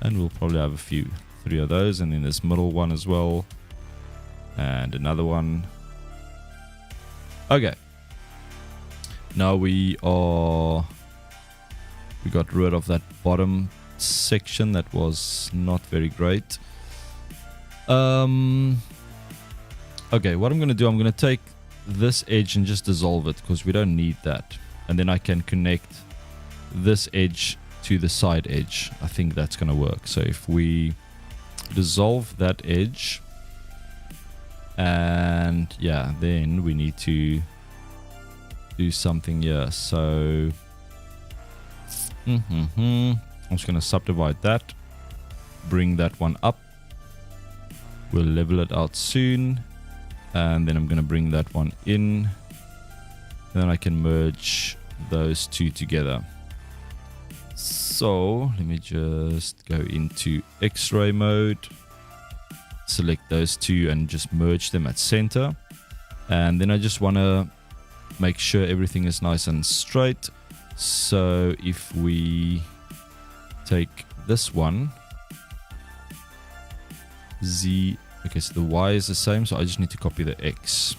And we'll probably have three of those. And then this middle one as well. And another one. Okay. Now we got rid of that bottom section that was not very great. Okay, what I'm going to do, I'm going to take this edge and just dissolve it because we don't need that. And then I can connect this edge to the side edge. I think that's going to work. So if we dissolve that edge, and yeah, then we need to do something here. So I'm just going to subdivide that, bring that one up. We'll level it out soon. And then I'm going to bring that one in. Then I can merge those two together. So let me just go into X-ray mode. Select those two and just merge them at center. And then I just want to make sure everything is nice and straight. So if we take this one, Z, okay, so the Y is the same, so I just need to copy the X.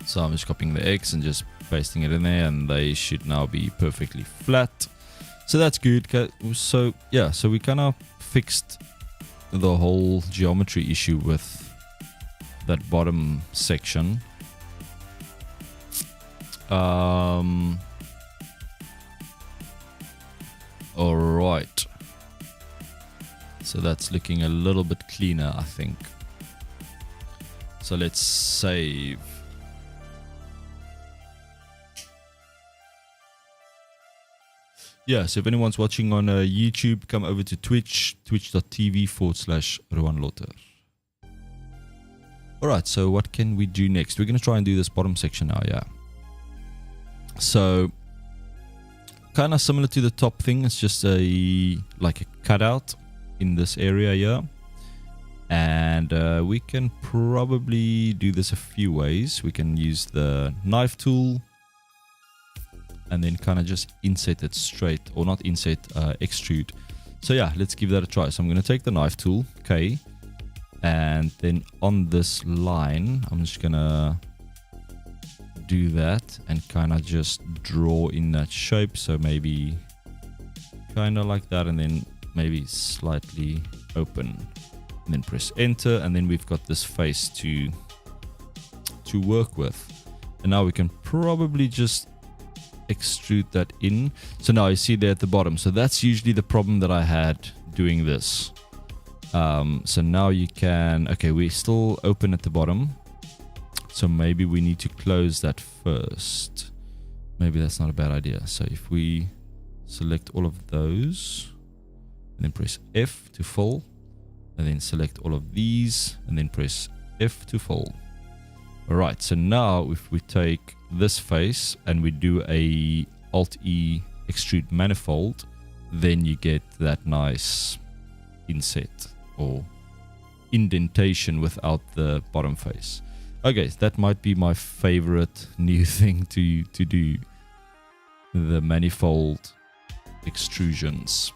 So I'm just copying the X and just pasting it in there, and they should now be perfectly flat. So that's good. So yeah, so we kind of fixed the whole geometry issue with that bottom section. All right. So that's looking a little bit cleaner, I think. So let's save. Yeah, so if anyone's watching on YouTube, come over to Twitch, twitch.tv/RowanLotter. Alright, so what can we do next? We're going to try and do this bottom section now, yeah. So, kind of similar to the top thing, it's just like a cutout in this area here. And we can probably do this a few ways. We can use the knife tool and then kind of just inset it straight, or not inset, extrude. So yeah, let's give that a try. So I'm going to take the knife tool, okay, and then on this line, I'm just going to do that and kind of just draw in that shape. So maybe kind of like that, and then maybe slightly open, and then press enter, and then we've got this face to work with. And now we can probably just extrude that in. So now you see there at the bottom. So that's usually the problem that I had doing this. So now you can, okay, we're still open at the bottom. So maybe we need to close that first. Maybe that's not a bad idea. So if we select all of those and then press F to fill, and then select all of these and then press F to fill. Alright, so now if we take this face and we do a Alt-E extrude manifold, then you get that nice inset or indentation without the bottom face. Okay, so that might be my favorite new thing to do, the manifold extrusions.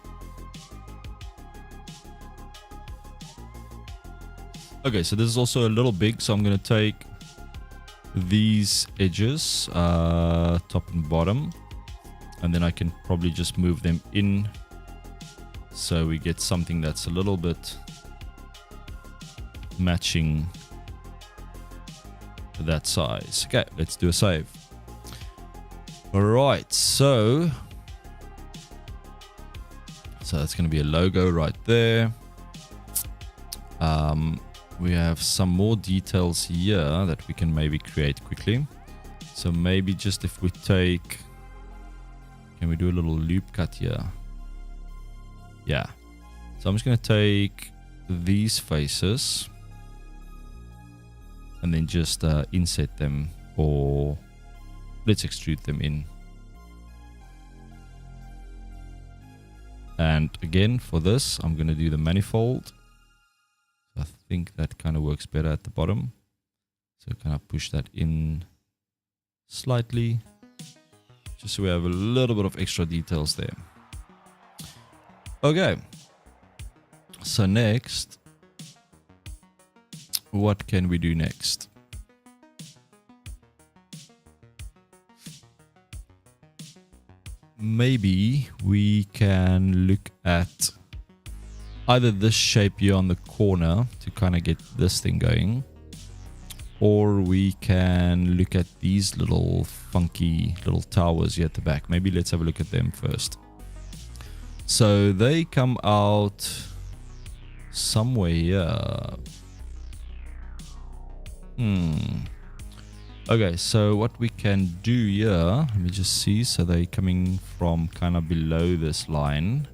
Okay, so this is also a little big, so I'm going to take these edges, top and bottom, and then I can probably just move them in so we get something that's a little bit matching that size. Okay, let's do a save. Alright, so that's going to be a logo right there. We have some more details here that we can maybe create quickly. So maybe just if we take, can we do a little loop cut here? Yeah. So I'm just going to take these faces and then just inset them, or let's extrude them in. And again, for this, I'm going to do the manifold. I think that kind of works better at the bottom. So kind of push that in slightly, just so we have a little bit of extra details there. Okay. So next, what can we do next? Maybe we can look at either this shape here on the corner to kind of get this thing going, or we can look at these little funky little towers here at the back. Maybe let's have a look at them first. So they come out somewhere here. Okay, so what we can do here, let me just see. So they're coming from kind of below this line.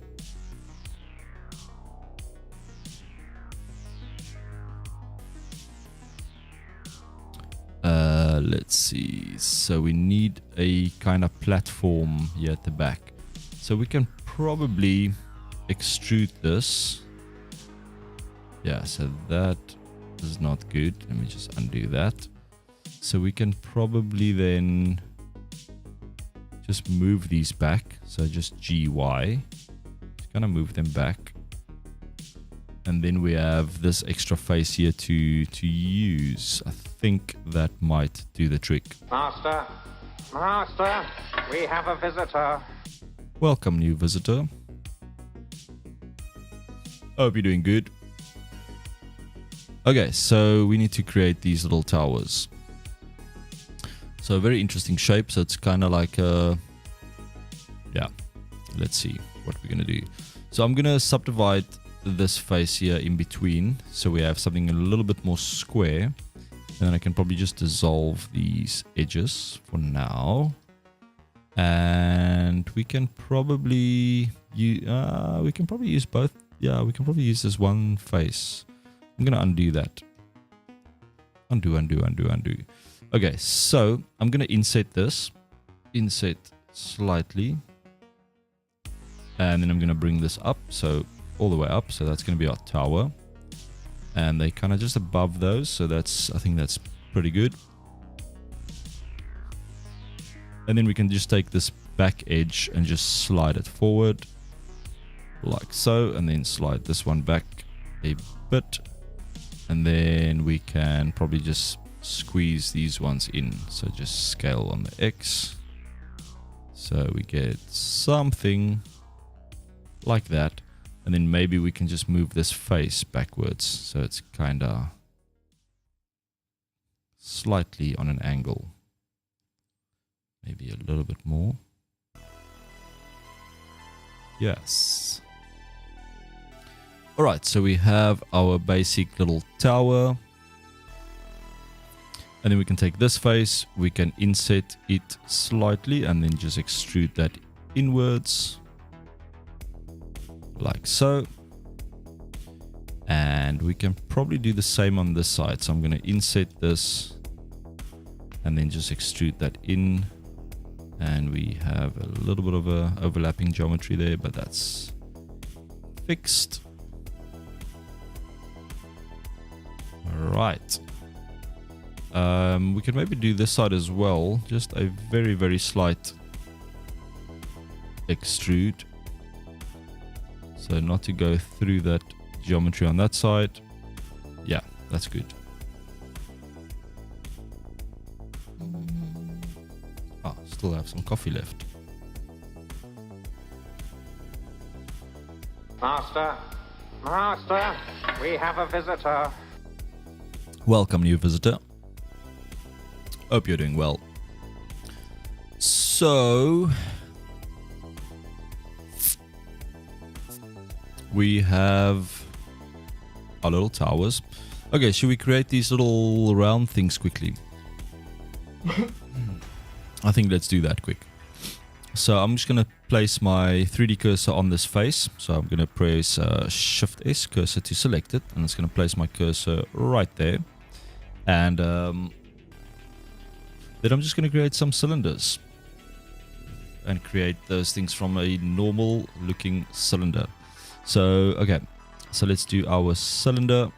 Let's see. So we need a kind of platform here at the back. So we can probably extrude this. Yeah, so that is not good. Let me just undo that. So we can probably then just move these back. So just GY. Just kind of move them back. And then we have this extra face here to use. I think that might do the trick. Master, Master, we have a visitor. Welcome, new visitor. Hope you're doing good. Okay, so we need to create these little towers. So a very interesting shape. So it's kind of like a, yeah, let's see what we're going to do. So I'm going to subdivide this face here in between, so we have something a little bit more square, and then I can probably just dissolve these edges for now, and we can probably use both. Yeah, we can probably use this one face. I'm gonna undo that. Undo. Okay, so I'm gonna inset slightly, and then I'm gonna bring this up, so all the way up. So that's going to be our tower, and they kind of just above those. So that's, I think that's pretty good. And then we can just take this back edge and just slide it forward like so, and then slide this one back a bit, and then we can probably just squeeze these ones in. So just scale on the X, so we get something like that. And then maybe we can just move this face backwards, so it's kind of slightly on an angle. Maybe a little bit more. Yes. Alright, so we have our basic little tower. And then we can take this face, we can inset it slightly, and then just extrude that inwards. Like so. And we can probably do the same on this side. So I'm going to inset this and then just extrude that in. And we have a little bit of a overlapping geometry there, but that's fixed. All right. We can maybe do this side as well. Just a very, very slight extrude. So not to go through that geometry on that side. Yeah, That's good. Ah, still have some coffee left. Master, Master, we have a visitor. Welcome, new visitor. Hope you're doing well. So, we have our little towers. Okay, should we create these little round things quickly? I think let's do that quick. So I'm just going to place my 3D cursor on this face. So I'm going to press Shift S cursor to select it. And it's going to place my cursor right there. And then I'm just going to create some cylinders. And create those things from a normal looking cylinder. So, okay. So let's do our cylinder.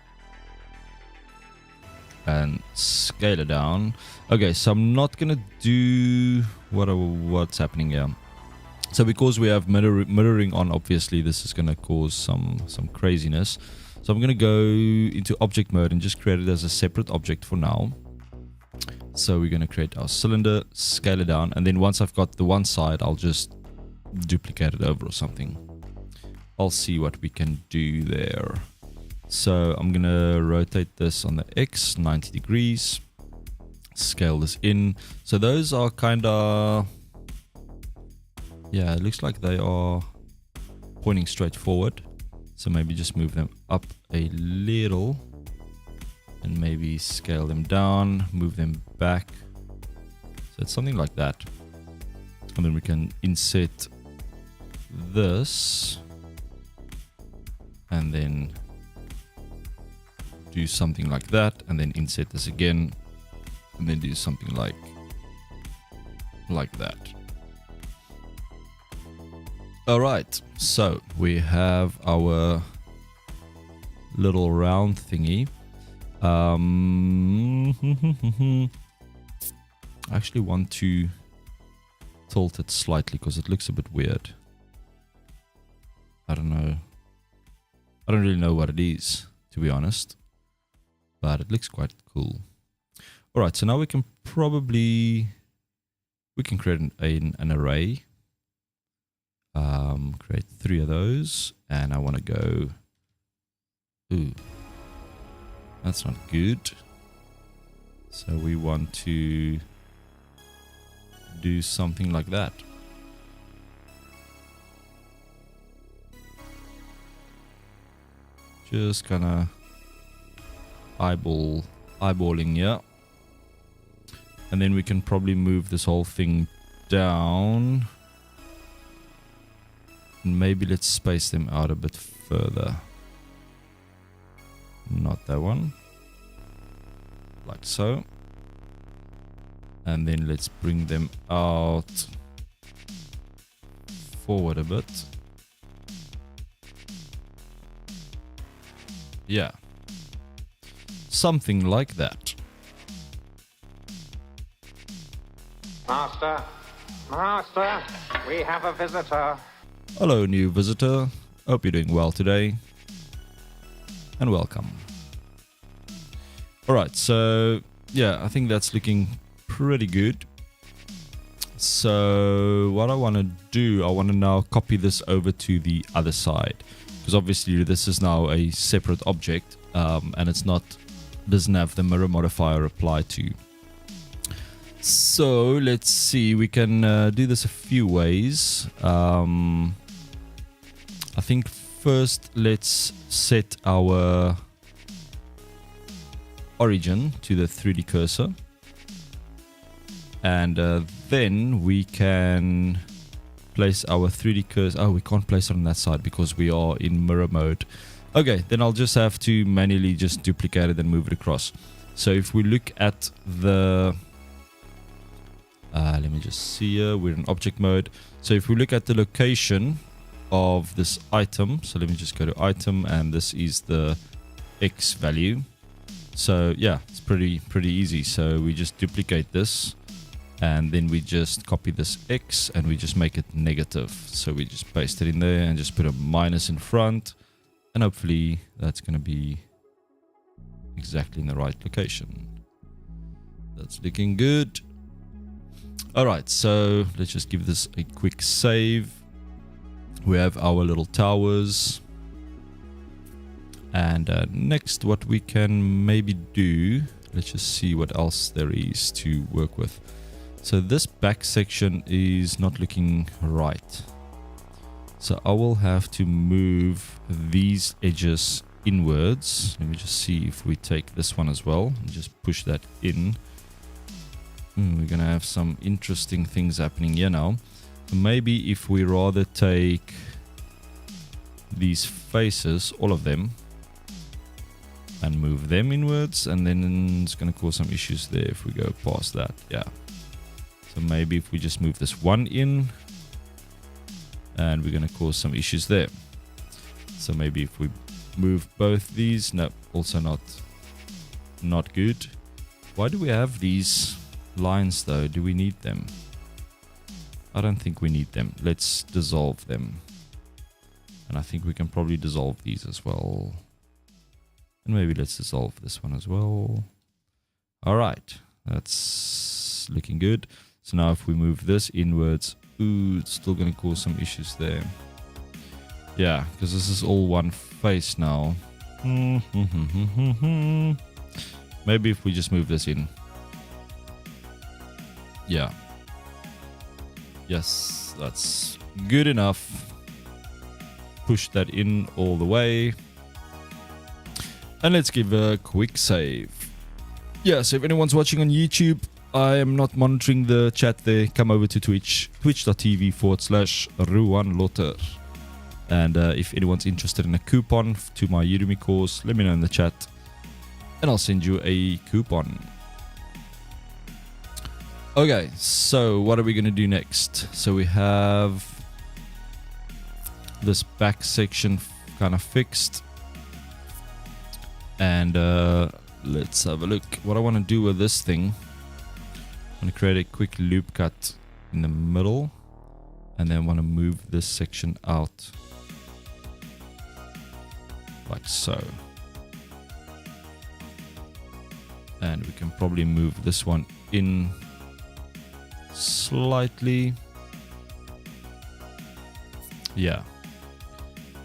And scale it down. Okay, so I'm not gonna do what's happening here. So because we have mirroring on, obviously this is gonna cause some craziness. So I'm gonna go into object mode and just create it as a separate object for now. So we're gonna create our cylinder, scale it down, and then once I've got the one side, I'll just duplicate it over or something. I'll see what we can do there. So I'm going to rotate this on the X 90 degrees, scale this in. So those are kind of, yeah, it looks like they are pointing straight forward. So maybe just move them up a little and maybe scale them down, move them back. So it's something like that. And then we can insert this and then do something like that, and then insert this again, and then do something like that. All right, so we have our little round thingy. I actually want to tilt it slightly because it looks a bit weird. I don't know. I don't really know what it is, to be honest. But it looks quite cool. All right, so now we can create an array. Create 3 of those, and I want to go. Ooh, that's not good. So we want to do something like that. Just kind of eyeballing here, and then we can probably move this whole thing down, and maybe let's space them out a bit further. Not that one, like so, and then let's bring them out forward a bit. Yeah, something like that. Master, Master, we have a visitor. Hello, new visitor. Hope you're doing well today. And welcome. Alright, so yeah, I think that's looking pretty good. So what I want to do, I want to now copy this over to the other side. Because obviously this is now a separate object, and it's not, doesn't have the mirror modifier applied to. So let's see, we can do this a few ways. I think first let's set our origin to the 3D cursor, and then we can place our 3D cursor. Oh, we can't place it on that side because we are in mirror mode. Okay, then I'll just have to manually just duplicate it and move it across. So if we look at the let me just see here, we're in object mode. So if we look at the location of this item, so let me just go to item, and this is the X value. So yeah, it's pretty easy. So we just duplicate this, and then we just copy this X and we just make it negative. So we just paste it in there and just put a minus in front, and hopefully that's going to be exactly in the right location. That's looking good. Alright, so let's just give this a quick save. We have our little towers. And next, what we can maybe do, let's just see what else there is to work with. So this back section is not looking right. So I will have to move these edges inwards. Let me just see if we take this one as well and just push that in. We're gonna have some interesting things happening here now. So maybe if we rather take these faces, all of them, and move them inwards, and then it's gonna cause some issues there if we go past that. Yeah. So maybe if we just move this one in, and we're gonna cause some issues there. So maybe if we move both these, no, also not good. Why do we have these lines though? Do we need them? I don't think we need them. Let's dissolve them. And I think we can probably dissolve these as well. And maybe let's dissolve this one as well. Alright, that's looking good. So now if we move this inwards, ooh, it's still going to cause some issues there. Yeah, because this is all one face now. Maybe if we just move this in. Yeah. Yes, that's good enough. Push that in all the way. And let's give a quick save. Yeah, so if anyone's watching on YouTube, I am not monitoring the chat there. Come over to Twitch, twitch.tv/RuanLotter. And if anyone's interested in a coupon to my Udemy course, let me know in the chat. And I'll send you a coupon. Okay, so what are we going to do next? So we have this back section kind of fixed. And let's have a look. What I want to do with this thing, I'm going to create a quick loop cut in the middle. And then I want to move this section out. Like so. And we can probably move this one in slightly. Yeah.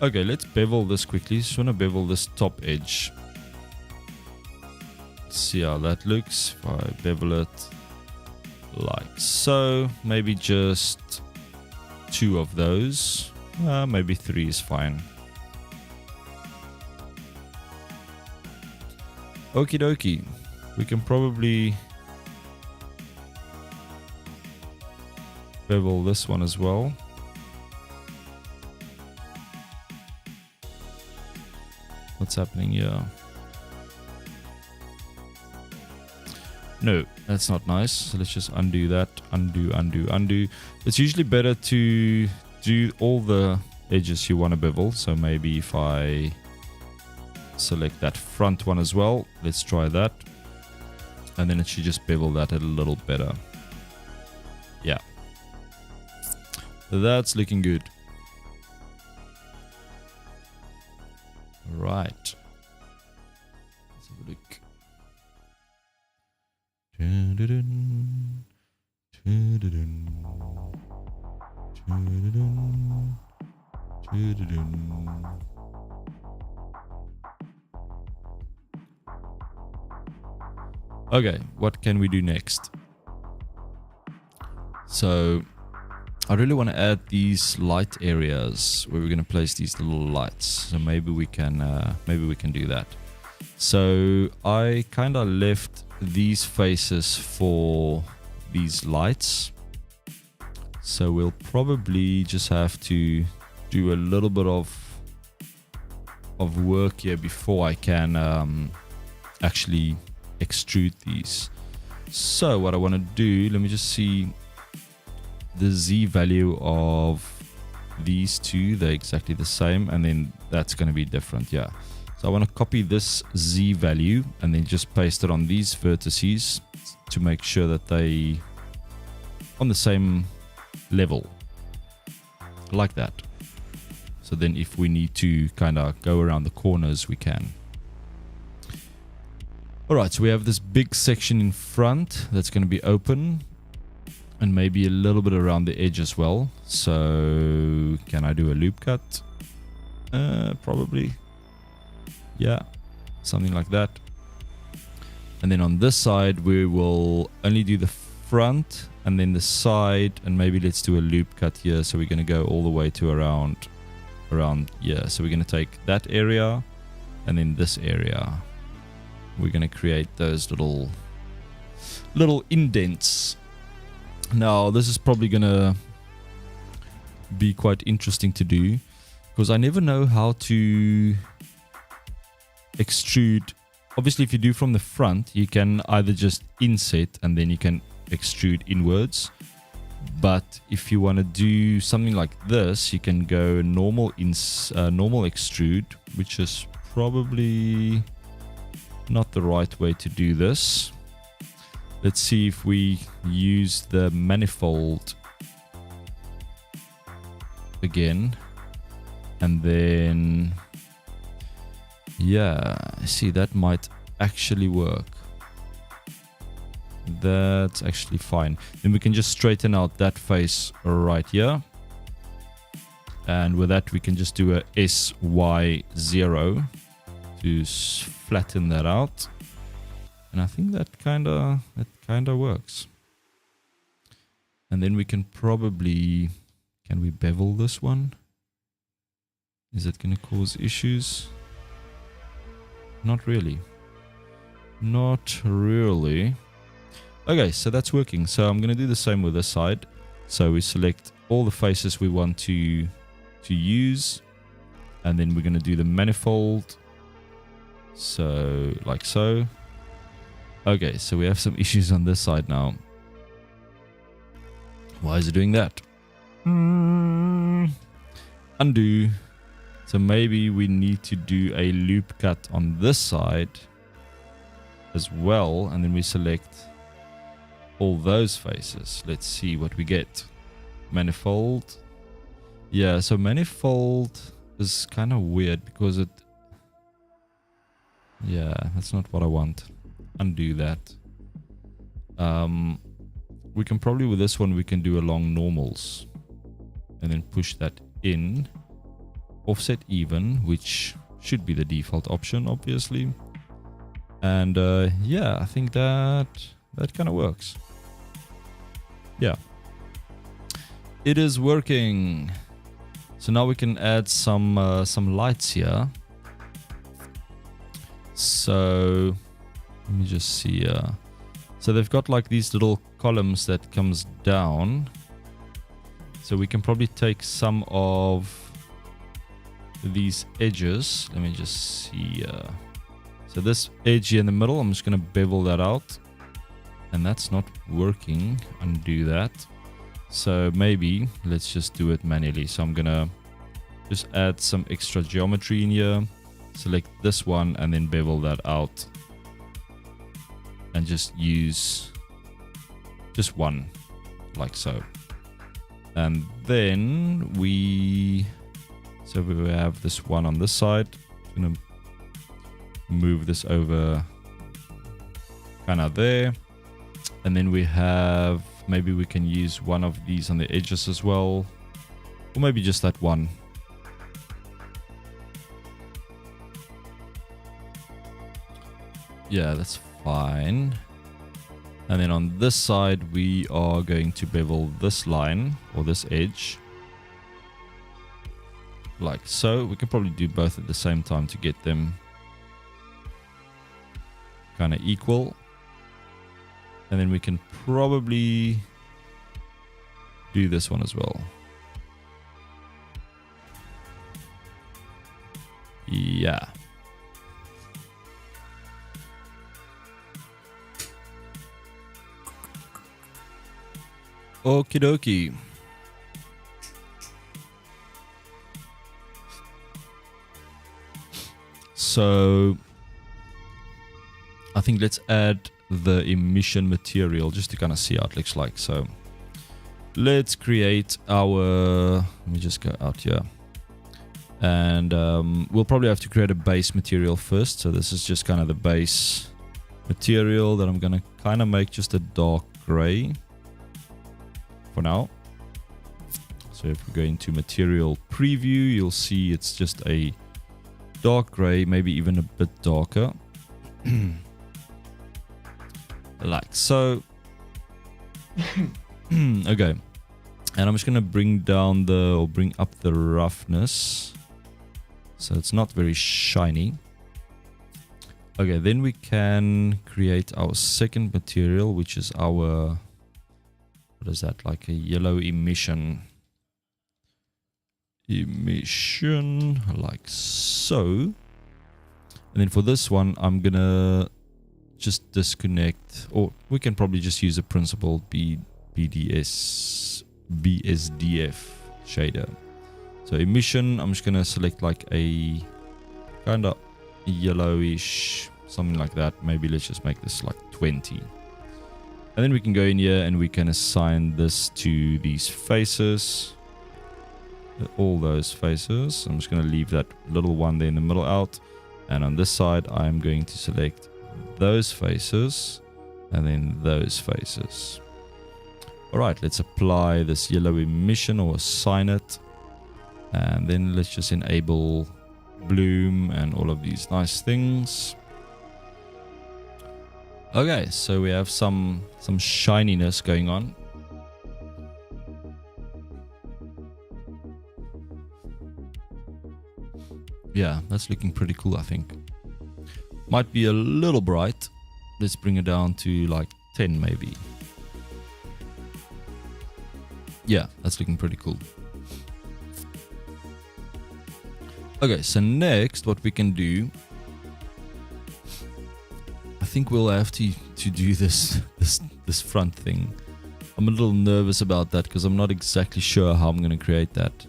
Okay, let's bevel this quickly. Just want to bevel this top edge. Let's see how that looks. If I bevel it like so, maybe just 2 of those. Maybe 3 is fine. Okie dokie. We can probably bevel this one as well. What's happening here? No, that's not nice. So let's just undo that. Undo. It's usually better to do all the edges you want to bevel. So maybe if I select that front one as well, let's try that. And then it should just bevel that a little better. Yeah. That's looking good. Right. Let's have a look. Okay, what can we do next? So I really want to add these light areas where we're going to place these little lights. So maybe we can do that. So I kind of left these faces for these lights. So we'll probably just have to do a little bit of work here before I can actually extrude these. So what I want to do, let me just see the Z value of these two. They're exactly the same, and then that's going to be different. Yeah, so I want to copy this Z value and then just paste it on these vertices to make sure that they on the same level, like that. So then if we need to kind of go around the corners, we can. All right, so we have this big section in front that's going to be open, and maybe a little bit around the edge as well. So can I do a loop cut? Probably. Yeah, something like that. And then on this side, we will only do the front and then the side, and maybe let's do a loop cut here. So we're going to go all the way to around here. So we're going to take that area and then this area. We're going to create those little indents. Now, this is probably going to be quite interesting to do, because I never know how to extrude. Obviously, if you do from the front, you can either just inset and then you can extrude inwards. But if you want to do something like this, you can go normal extrude, which is probably not the right way to do this. Let's see if we use the manifold again, and then yeah, see, that might actually work. That's actually fine. Then we can just straighten out that face right here, and with that we can just do a SY0 to flatten that out, and I think that kind of works. And then we can probably, can we bevel this one? Is it going to cause issues? Not really. Not really. Okay, so that's working. So I'm going to do the same with this side. So we select all the faces we want to use, and then we're going to do the manifold. So like so. Okay, so we have some issues on this side now. Why is it doing that? Undo. So maybe we need to do a loop cut on this side as well, and then we select all those faces. Let's see what we get. Manifold. Yeah, so manifold is kind of weird because it... yeah, that's not what I want. Undo that. We can probably, with this one, we can do along normals and then push that in. Offset even, which should be the default option, obviously. And yeah, I think that kind of works. Yeah, it is working. So now we can add some lights here. So let me just see. So they've got like these little columns that comes down. So we can probably take some of these edges. Let me just see. So this edge here in the middle, I'm just going to bevel that out. And that's not working. Undo that. So maybe let's just do it manually. So I'm going to just add some extra geometry in here. Select this one and then bevel that out. And just use just one, like so. And then we have this one on this side. I'm going to move this over kind of there. And then we have, maybe we can use one of these on the edges as well. Or maybe just that one. Yeah, that's fine. And then on this side, we are going to bevel this line or this edge. Like so. We can probably do both at the same time to get them kind of equal. And then we can probably do this one as well. Yeah. Okie dokie. So I think let's add the emission material just to kind of see how it looks like. So let's create our, let me just go out here, and we'll probably have to create a base material first. So this is just kind of the base material that I'm gonna kind of make just a dark gray for now. So if we go into material preview, you'll see it's just a dark gray, maybe even a bit darker. Like so. Okay. And I'm just gonna bring up the roughness. So it's not very shiny. Okay, then we can create our second material, which is our, what is that, like a yellow emission. Emission, like so. And then for this one, I'm gonna just disconnect, or we can probably just use a principled BSDF shader. So emission, I'm just gonna select like a kind of yellowish, something like that. Maybe let's just make this like 20. And then we can go in here and we can assign this to these faces. All those faces. I'm just going to leave that little one there in the middle out. And on this side, I'm going to select those faces and then those faces. All right, let's apply this yellow emission or assign it. And then let's just enable bloom and all of these nice things. Okay, so we have some shininess going on. Yeah, that's looking pretty cool, I think. Might be a little bright. Let's bring it down to like 10 maybe. Yeah, that's looking pretty cool. Okay, so next what we can do, I think we'll have to do this front thing. I'm a little nervous about that because I'm not exactly sure how I'm going to create that.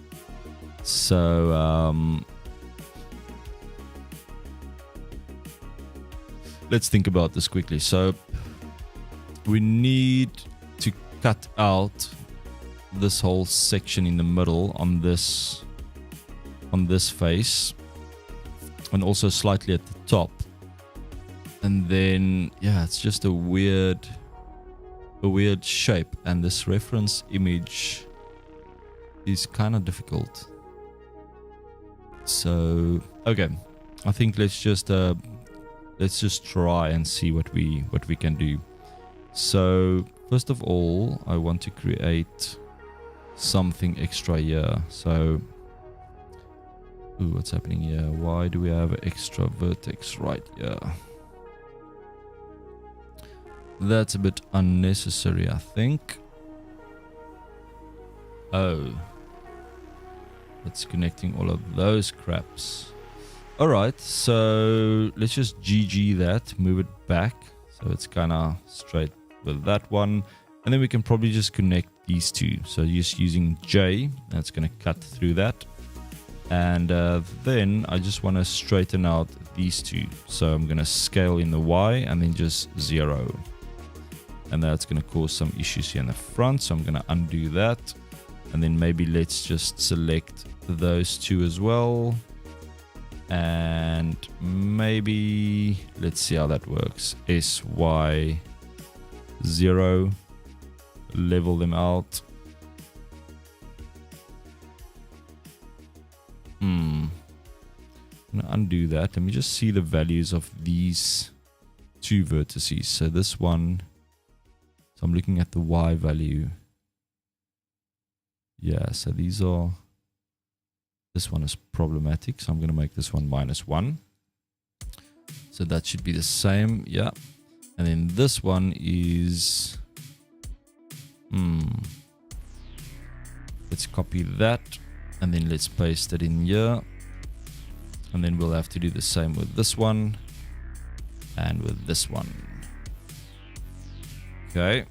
So let's think about this quickly. So we need to cut out this whole section in the middle on this face, and also slightly at the top. And then yeah, it's just a weird shape, and this reference image is kind of difficult. So okay, I think let's just try and see what we can do. So first of all, I want to create something extra here. So ooh, what's happening here? Why do we have an extra vertex right here? That's a bit unnecessary, I think. Oh, that's connecting all of those craps. Alright, so let's just GG that, move it back so it's kind of straight with that one. And then we can probably just connect these two. So just using J, that's going to cut through that. And then I just want to straighten out these two. So I'm going to scale in the Y and then just 0. And that's going to cause some issues here in the front. So I'm going to undo that. And then maybe let's just select those two as well. And maybe let's see how that works. SY 0, level them out. I'm gonna undo that. Let me just see the values of these two vertices. So this one, so I'm looking at the Y value. Yeah, so these are, this one is problematic, so I'm going to make this one -1. So that should be the same, yeah. And then this one is, let's copy that, and then let's paste it in here. And then we'll have to do the same with this one, and with this one. Okay.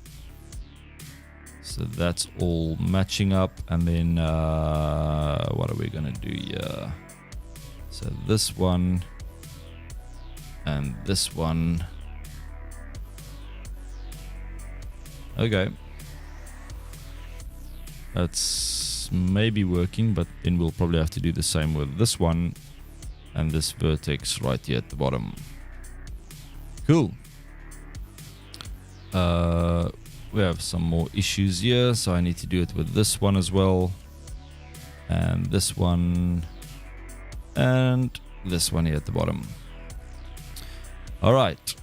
So that's all matching up, and then what are we gonna do here? So this one and this one. Okay, that's maybe working, but then we'll probably have to do the same with this one and this vertex right here at the bottom. Cool. We have some more issues here, so I need to do it with this one as well, and this one, and this one here at the bottom. All right,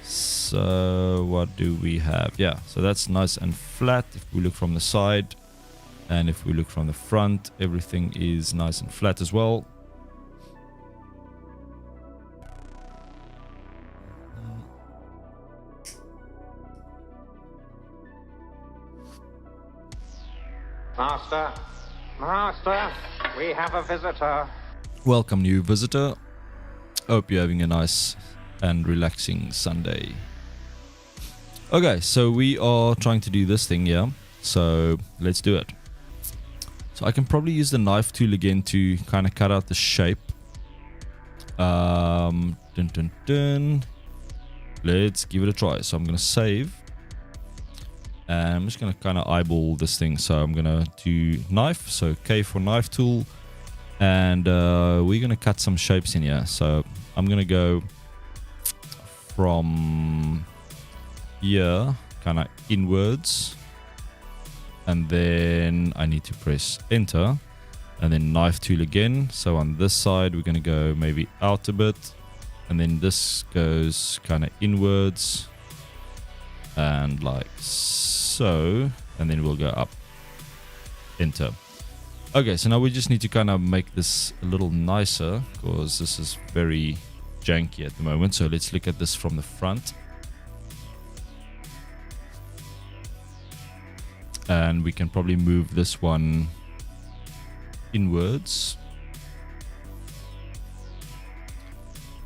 so what do we have? Yeah, so that's nice and flat if we look from the side, and if we look from the front, everything is nice and flat as well. Master, Master, we have a visitor. Welcome, new visitor. Hope you're having a nice and relaxing Sunday. Okay, so we are trying to do this thing here. So let's do it. So I can probably use the knife tool again to kind of cut out the shape. Dun, dun, dun. Let's give it a try. So I'm going to save. And I'm just going to kind of eyeball this thing. So I'm going to do knife. So K for knife tool. And we're going to cut some shapes in here. So I'm going to go from here, kind of inwards. And then I need to press enter. And then knife tool again. So on this side, we're going to go maybe out a bit. And then this goes kind of inwards. And like so, and then we'll go up, enter. Okay, so now we just need to kind of make this a little nicer because this is very janky at the moment. So let's look at this from the front. And we can probably move this one inwards.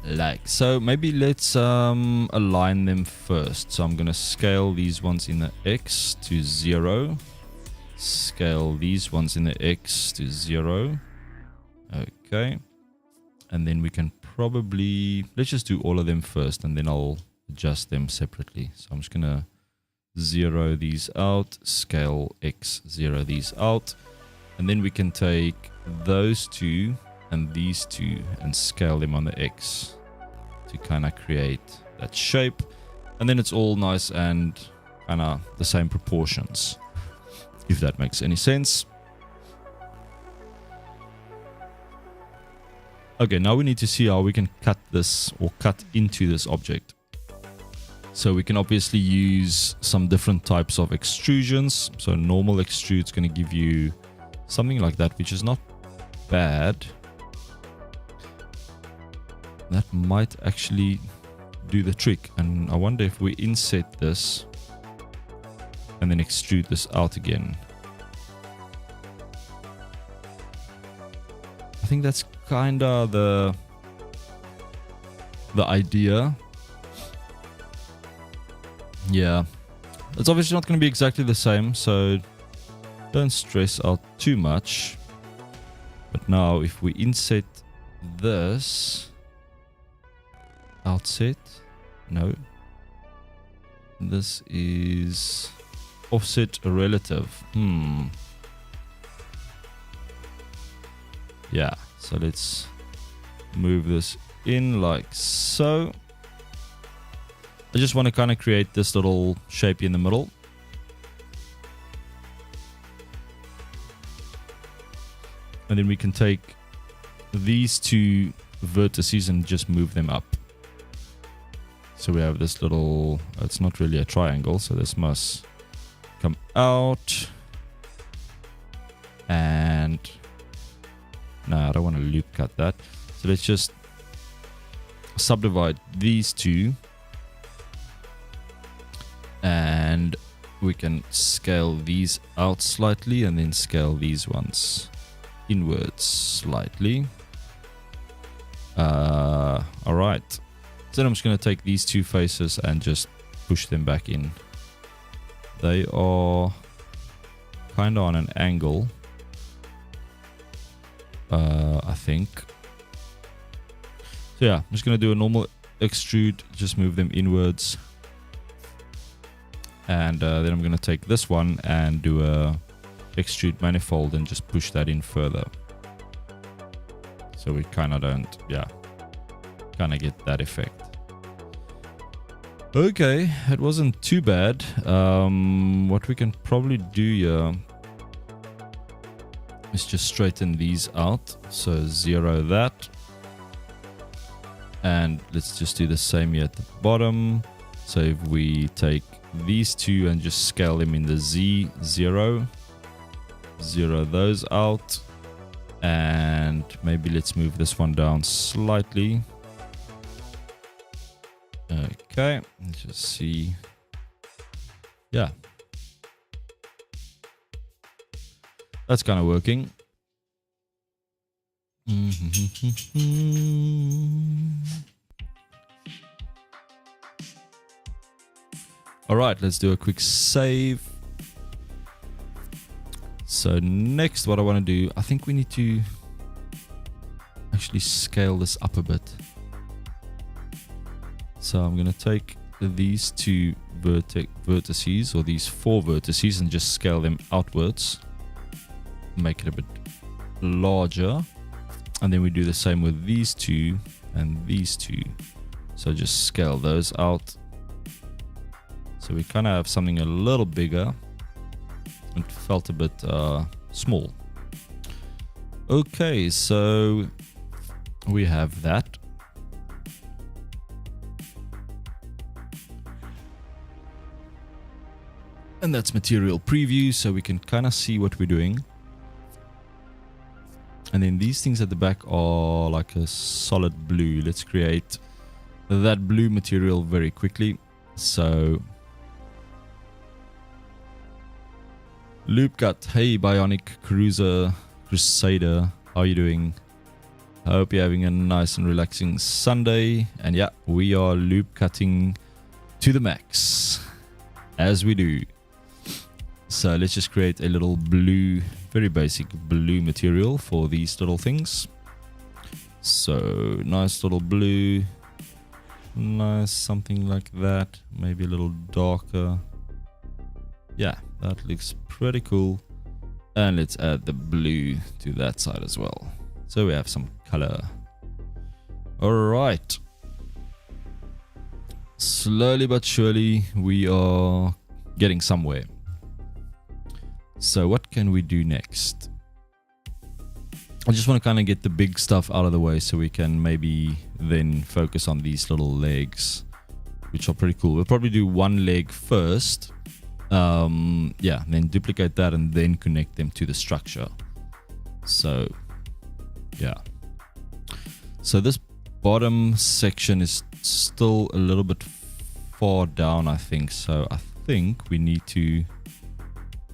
Like so. Maybe let's align them first. So I'm gonna scale these ones in the X to 0, scale these ones in the X to 0. Okay, and then we can probably, let's just do all of them first and then I'll adjust them separately. So I'm just gonna 0 these out, scale X, 0 these out, and then we can take those two and these two and scale them on the X to kind of create that shape, and then it's all nice and kind of the same proportions, if that makes any sense. Okay, now we need to see how we can cut this or cut into this object. So we can obviously use some different types of extrusions. So normal extrude is going to give you something like that, which is not bad. That might actually do the trick. And I wonder if we inset this and then extrude this out again. I think that's kind of the idea. Yeah, it's obviously not going to be exactly the same, so don't stress out too much. But now if we inset this, outset, no, this is offset relative. Yeah, so let's move this in like so. I just want to kind of create this little shape in the middle. And then we can take these two vertices and just move them up. So we have this little, it's not really a triangle, so this must come out. And no, I don't want to loop cut that. So let's just subdivide these two. And we can scale these out slightly and then scale these ones inwards slightly. All right. Then I'm just going to take these two faces and just push them back in. They are kind of on an angle, I think. So yeah, I'm just going to do a normal extrude, just move them inwards. And then I'm going to take this one and do a extrude manifold and just push that in further. So we kind of don't, yeah, kind of get that effect. Okay, it wasn't too bad. What we can probably do here is just straighten these out. So 0 that. And let's just do the same here at the bottom. So if we take these two and just scale them in the Z, 0 those out. And maybe let's move this one down slightly. Okay, let's just see. Yeah. That's kind of working. All right, let's do a quick save. So next, what I want to do, I think we need to actually scale this up a bit. So I'm going to take these two vertices, or these 4 vertices, and just scale them outwards. Make it a bit larger. And then we do the same with these two and these two. So just scale those out. So we kind of have something a little bigger. It felt a bit small. Okay, so we have that. And that's material preview, so we can kind of see what we're doing. And then these things at the back are like a solid blue. Let's create that blue material very quickly. So loop cut. Hey Bionic Crusader, how are you doing? I hope you're having a nice and relaxing Sunday. And yeah, we are loop cutting to the max, as we do. So let's just create a little blue, very basic blue material for these little things. So nice little blue, nice something like that, maybe a little darker. Yeah, that looks pretty cool. And let's add the blue to that side as well. So we have some color. All right. Slowly but surely we are getting somewhere. So what can we do next? I just want to kind of get the big stuff out of the way so we can maybe then focus on these little legs, which are pretty cool. We'll probably do one leg first. Yeah, then duplicate that and then connect them to the structure. So, yeah. So this bottom section is still a little bit far down, I think. So I think we need to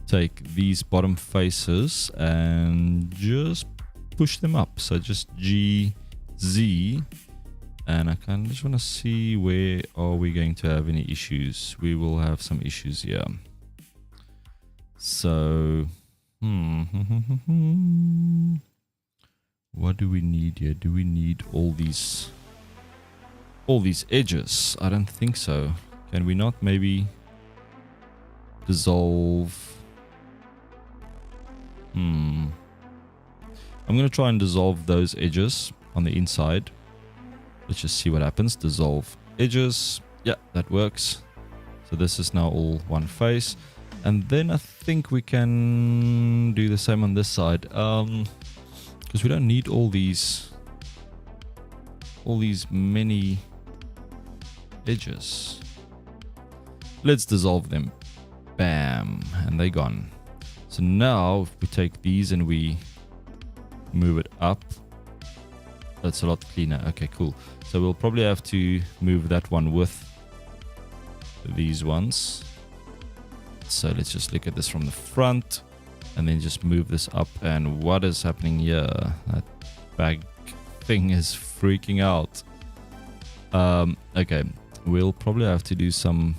take these bottom faces and just push them up. So just G, Z, and I just want to see where are we going to have any issues. We will have some issues here. So, what do we need here? Do we need all these edges? I don't think so. Can we not maybe dissolve? I'm going to try and dissolve those edges on the inside. Let's just see what happens. Dissolve edges. Yeah, that works. So this is now all one face. And then I think we can do the same on this side. Because we don't need all these many edges. Let's dissolve them. Bam. And they're gone. So now if we take these and we move it up, that's a lot cleaner. Okay, cool. So we'll probably have to move that one with these ones. So let's just look at this from the front and then just move this up. And what is happening here? That bag thing is freaking out. Okay, we'll probably have to do some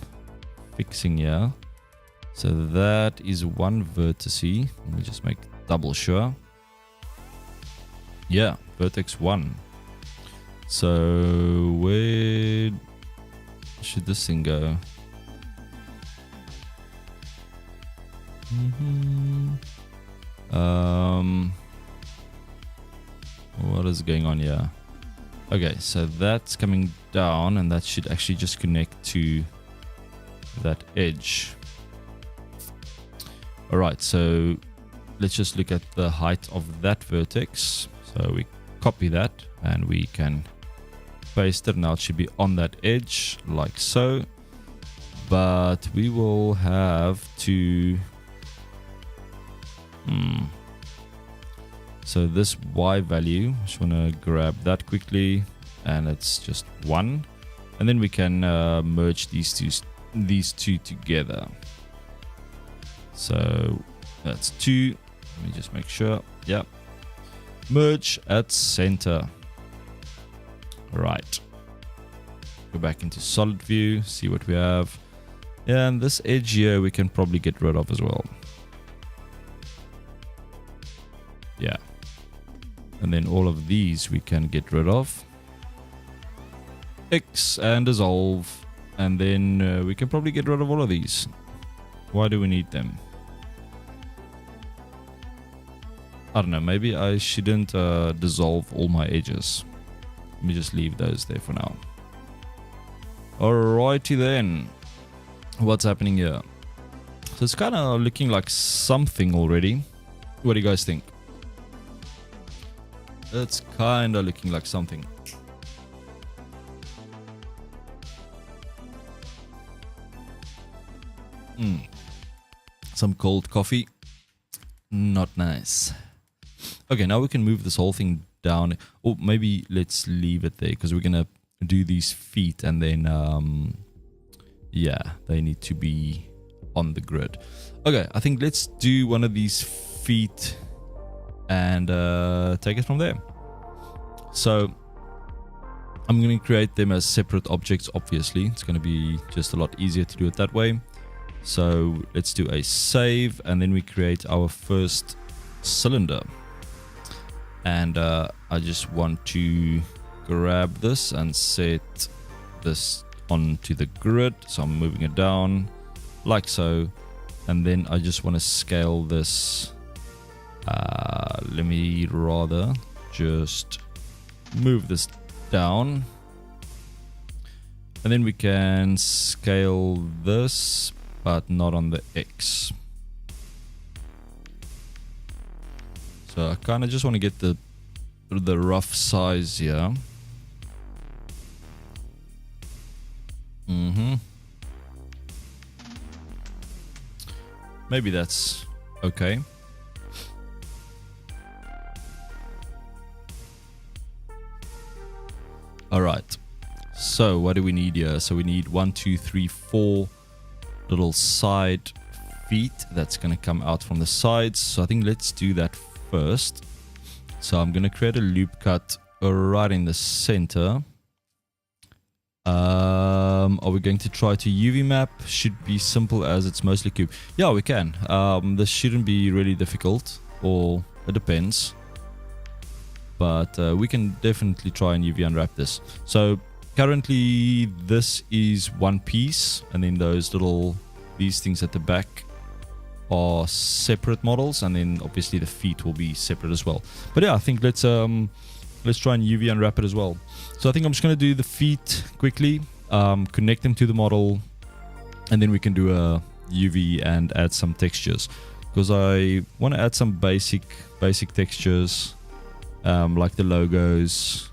fixing here. So that is one vertex. Let me just make double sure. Yeah, vertex 1. So where should this thing go? What is going on here? Okay, so that's coming down, and that should actually just connect to that edge. All right, so let's just look at the height of that vertex. So we copy that and we can paste it. Now it should be on that edge like so, but we will have to so this Y value, I just want to grab that quickly, and it's just 1, and then we can merge these two together. So that's 2. Let me just make sure. Yeah, merge at center. Right, go back into solid view, see what we have. And this edge here we can probably get rid of as well. Yeah, and then all of these we can get rid of. X and dissolve, and then we can probably get rid of all of these. Why do we need them? I don't know, maybe I shouldn't dissolve all my edges. Let me just leave those there for now. Alrighty then, what's happening here? So it's kind of looking like something already. What do you guys think? It's kind of looking like something. Some cold coffee. Not nice. Okay, now we can move this whole thing down. Or maybe let's leave it there, because we're going to do these feet, and then, yeah, they need to be on the grid. Okay, I think let's do one of these feet and take it from there. So I'm going to create them as separate objects. Obviously, it's going to be just a lot easier to do it that way. So let's do a save, and then we create our first cylinder. And I just want to grab this and set this onto the grid. So I'm moving it down like so, and then I just want to scale this. Let me rather just move this down, and then we can scale this, but not on the X. So I kind of just want to get the rough size here. Maybe that's okay. All right. So what do we need here? So we need 1, 2, 3, 4 little side feet that's going to come out from the sides. So I think let's do that first. So I'm going to create a loop cut right in the center. Are we going to try to UV map? Should be simple as it's mostly cube. Yeah, we can. This shouldn't be really difficult, or it depends. But we can definitely try and UV unwrap this. So currently this is one piece, and then these things at the back are separate models, and then obviously the feet will be separate as well. But yeah, I think let's try and UV unwrap it as well. So I think I'm just going to do the feet quickly, connect them to the model, and then we can do a UV and add some textures, because I want to add some basic textures, like the logos,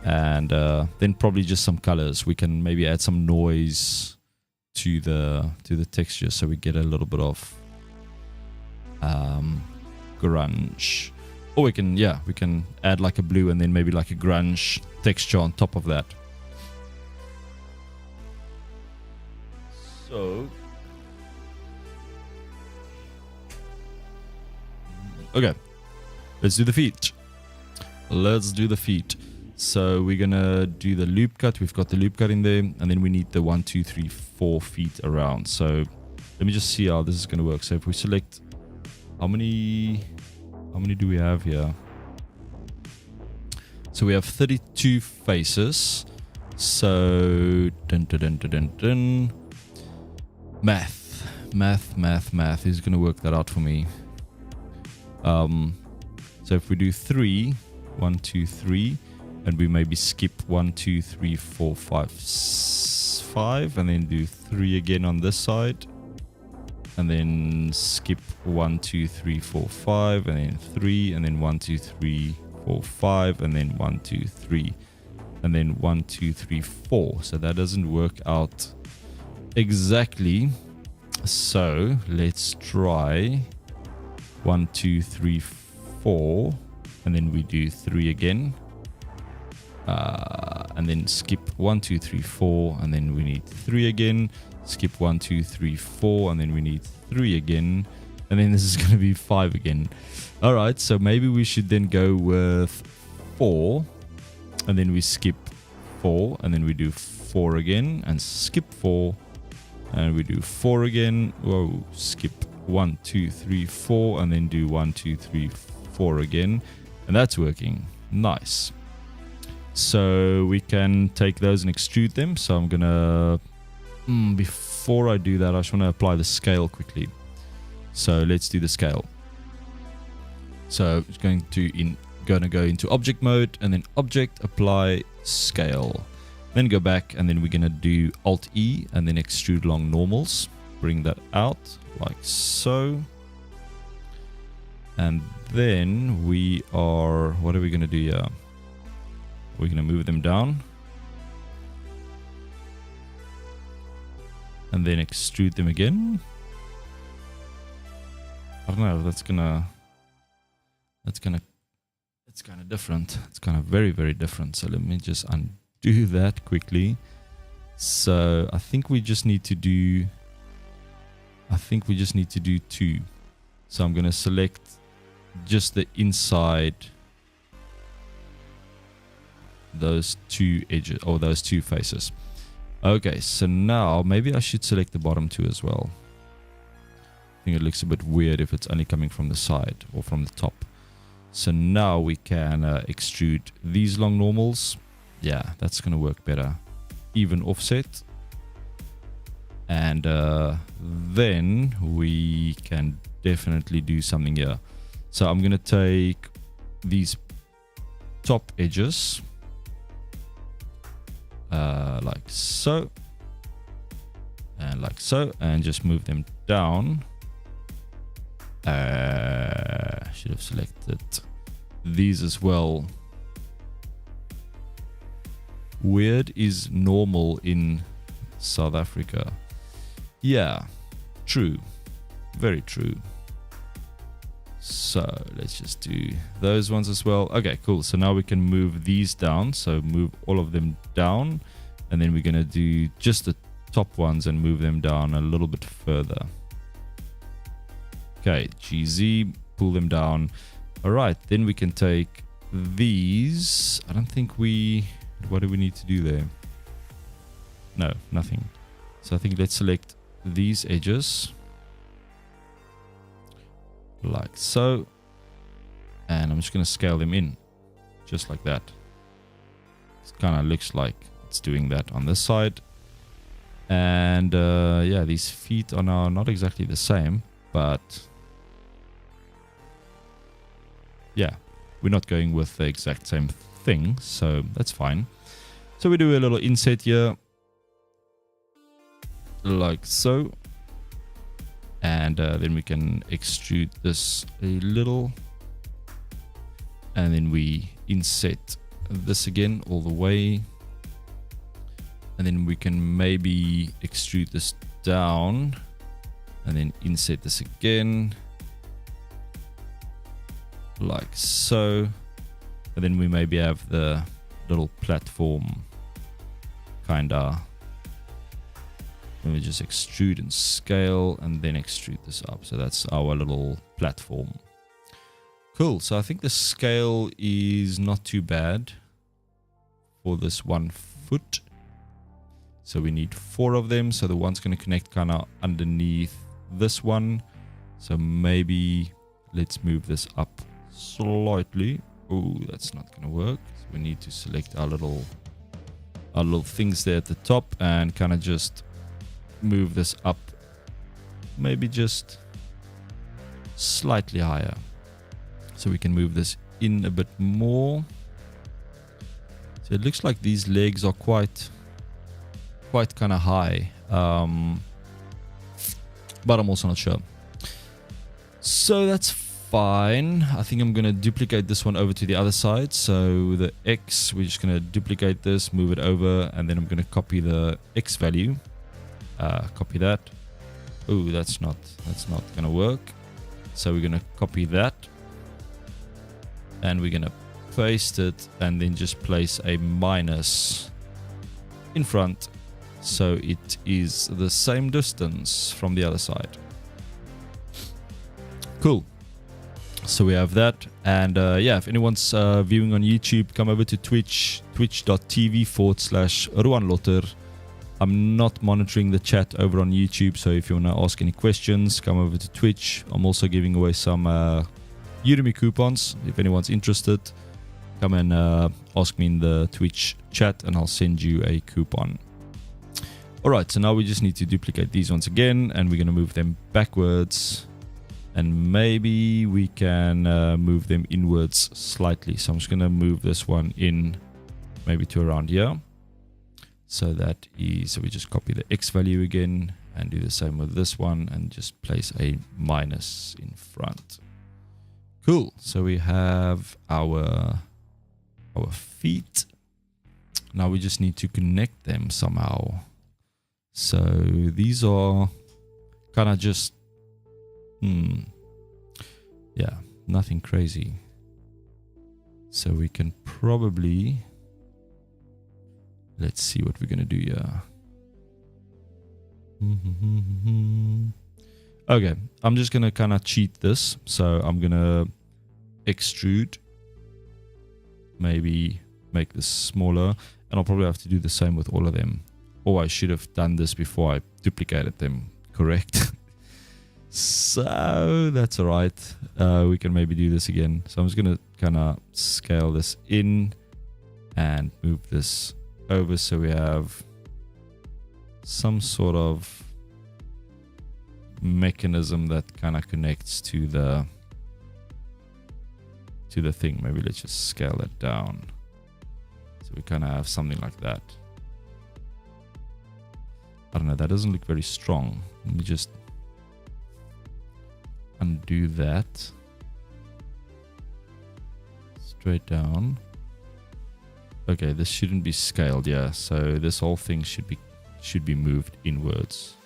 and then probably just some colors. We can maybe add some noise to the texture, so we get a little bit of grunge. Or we can add like a blue and then maybe like a grunge texture on top of that. So okay, let's do the feet. So we're gonna do the loop cut. We've got the loop cut in there, and then we need the 1, 2, 3, 4 feet around. So let me just see how this is gonna work. So if we select, how many do we have here? So we have 32 faces. So math is gonna work that out for me. So if we do 3, 1, 2, 3, and we maybe skip 1, 2, 3, 4, 5, 5, and then do 3 again on this side, and then skip 1, 2, 3, 4, 5, and then 3, and then 1, 2, 3, 4, 5, and then 1, 2, 3, and then 1, 2, 3, 4. So that doesn't work out exactly. So let's try 1, 2, 3, 4, and then we do 3 again, and then skip 1, 2, 3, 4, and then we need 3 again, skip 1, 2, 3, 4, and then we need 3 again, and then this is going to be 5 again. All right, so maybe we should then go with 4, and then we skip 4, and then we do 4 again, and skip 4, and we do 4 again. Whoa, skip 1, 2, 3, 4, and then do 1, 2, 3, 4 again, and that's working. Nice. So we can take those and extrude them. So I'm gonna before I do that, I just want to apply the scale quickly. So let's do the scale. So it's going to go into object mode, and then object, apply scale, then go back, and then we're gonna do Alt E and then extrude along normals. Bring that out like so, and then we are, what are we gonna do here? We're gonna move them down and then extrude them again. I don't know, it's kind of different. It's kind of very, very different. So let me just undo that quickly. So I think we just need to do 2. So I'm going to select just the inside, those 2 edges, or those 2 faces. Okay, so now maybe I should select the bottom 2 as well. I think it looks a bit weird if it's only coming from the side or from the top. So now we can extrude these long normals. Yeah, that's going to work better. Even offset. And then we can definitely do something here. So I'm going to take these top edges like so, and like so, and just move them down. Should have selected these as well. Weird is normal in South Africa. Yeah, true. Very true. So let's just do those ones as well. Okay, cool. So now we can move these down. So move all of them down. And then we're going to do just the top ones and move them down a little bit further. Okay, GZ, pull them down. All right, then we can take these. I don't think what do we need to do there? No, nothing. So I think let's select these edges like so, and I'm just going to scale them in just like that. It kind of looks like it's doing that on this side. And yeah, these feet are now not exactly the same, but yeah, we're not going with the exact same thing, so that's fine. So we do a little inset here like so, and then we can extrude this a little, and then we inset this again all the way, and then we can maybe extrude this down and then inset this again like so, and then we maybe have the little platform kinda. Then we just extrude and scale and then extrude this up. So that's our little platform. Cool. So I think the scale is not too bad for this 1 foot. So we need 4 of them. So the one's going to connect kind of underneath this one. So maybe let's move this up slightly. Oh, that's not going to work. So we need to select our little things there at the top and kind of just move this up, maybe just slightly higher, so we can move this in a bit more. So it looks like these legs are quite kind of high, but I'm also not sure. So that's fine. I think I'm going to duplicate this one over to the other side. So the X, we're just going to duplicate this, move it over, and then I'm going to copy the X value. Copy that. Oh, that's not going to work. So we're going to copy that, and we're going to paste it, and then just place a minus in front, so it is the same distance from the other side. Cool. So we have that, and yeah, if anyone's viewing on YouTube, come over to Twitch, twitch.tv/RuanLotter. I'm not monitoring the chat over on YouTube, so if you want to ask any questions, come over to Twitch. I'm also giving away some Udemy coupons. If anyone's interested, come and ask me in the Twitch chat, and I'll send you a coupon. Alright, so now we just need to duplicate these ones again, and we're going to move them backwards. And maybe we can move them inwards slightly. So I'm just going to move this one in maybe to around here. So that is, so we just copy the X value again and do the same with this one and just place a minus in front. Cool. So we have our feet. Now we just need to connect them somehow. So these are kind of just, yeah, nothing crazy. So we can probably, let's see what we're going to do here. Okay, I'm just going to kind of cheat this. So I'm going to extrude, maybe make this smaller, and I'll probably have to do the same with all of them. Or I should have done this before I duplicated them, correct? So that's all right. We can maybe do this again. So I'm just going to kind of scale this in and move this over so we have some sort of mechanism that kind of connects to the thing. Maybe let's just scale it down so we kind of have something like that. I don't know, that doesn't look very strong. Let me just undo that. Straight down. Okay, this shouldn't be scaled, yeah. So this whole thing should be moved inwards.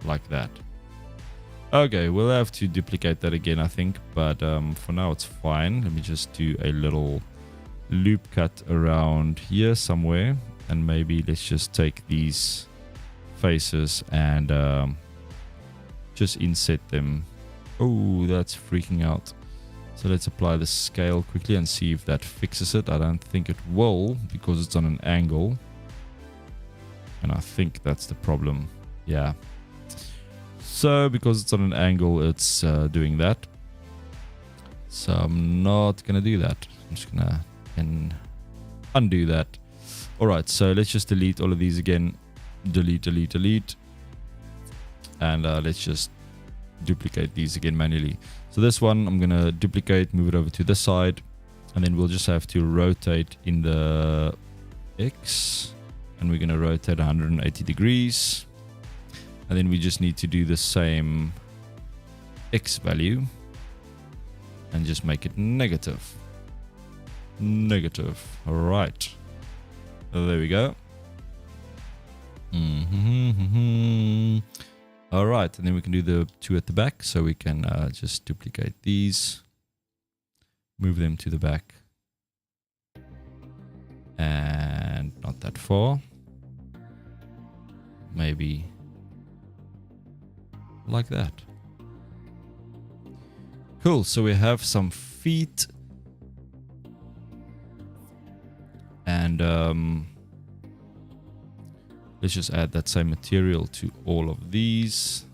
Like that. Okay, we'll have to duplicate that again, I think. But for now, it's fine. Let me just do a little loop cut around here somewhere. And maybe let's just take these faces and just inset them. Oh, that's freaking out. So let's apply the scale quickly and see if that fixes it. I don't think it will because it's on an angle. And I think that's the problem. Yeah. So because it's on an angle, it's doing that. So I'm not going to do that. I'm just going to undo that. Alright, so let's just delete all of these again. Delete. And let's just duplicate these again manually. So this one I'm going to duplicate, move it over to this side. And then we'll just have to rotate in the X. And we're going to rotate 180 degrees. And then we just need to do the same X value. And just make it negative. Alright. So there we go. Alright, and then we can do the two at the back. So we can just duplicate these. Move them to the back. And not that far. Maybe like that. Cool, so we have some feet. And let's just add that same material to all of these.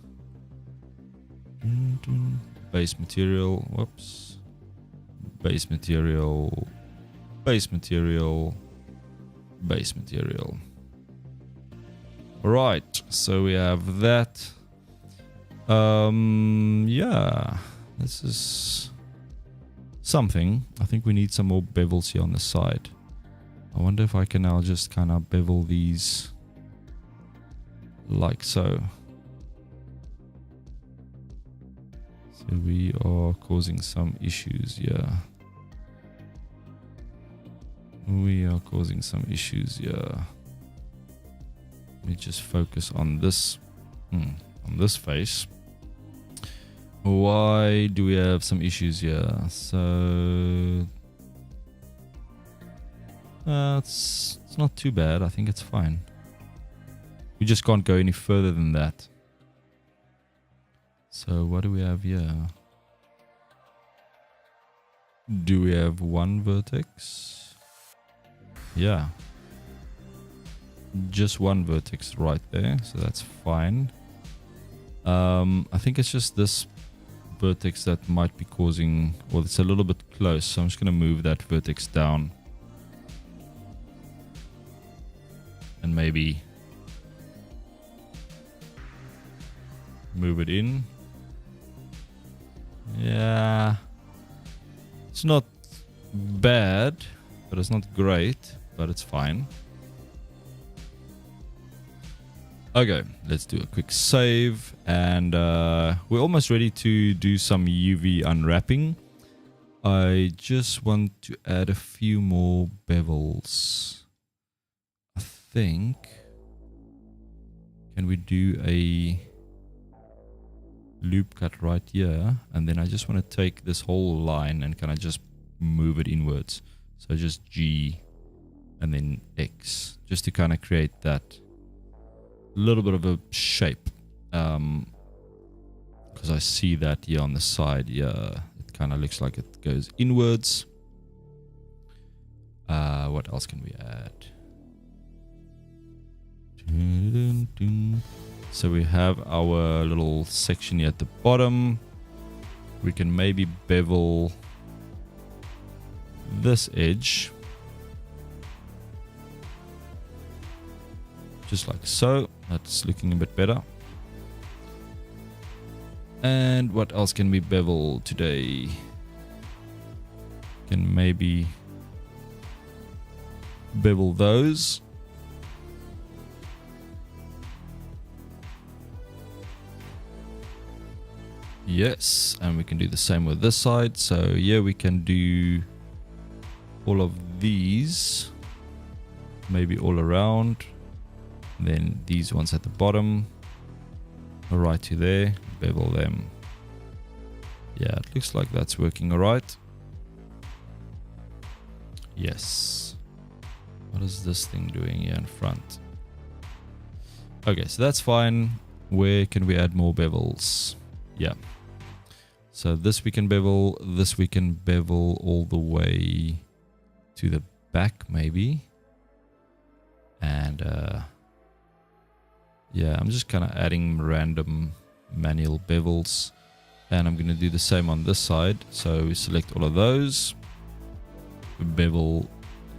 Base material, whoops. Base material. Alright, so we have that. Yeah, this is something. I think we need some more bevels here on the side. I wonder if I can now just kind of bevel these like so. So we are causing some issues here. We are causing some issues here. Let me just focus on this, on this face. Why do we have some issues here? So it's not too bad. I think it's fine. We just can't go any further than that. So what do we have here? Do we have one vertex? Yeah. Just one vertex right there. So that's fine. I think it's just this vertex that might be causing, well, it's a little bit close. So I'm just going to move that vertex down. And maybe move it in. Yeah. It's not bad, but it's not great, but it's fine. Okay, let's do a quick save, and we're almost ready to do some UV unwrapping. I just want to add a few more bevels. I think, can we do a loop cut right here, and then I just want to take this whole line and kind of just move it inwards. So just G and then X, just to kind of create that little bit of a shape, because I see that here on the side. Yeah, it kind of looks like it goes inwards. What else can we add? So we have our little section here at the bottom. We can maybe bevel this edge, just like so. That's looking a bit better. And what else can we bevel today? Can maybe bevel those. Yes, and we can do the same with this side. So yeah, we can do all of these, maybe all around. Then these ones at the bottom, right to there, bevel them. Yeah, it looks like that's working all right. Yes. What is this thing doing here in front? Okay, so that's fine. Where can we add more bevels? Yeah. So this we can bevel, this we can bevel all the way to the back maybe. And yeah, I'm just kind of adding random manual bevels, and I'm going to do the same on this side. So we select all of those, bevel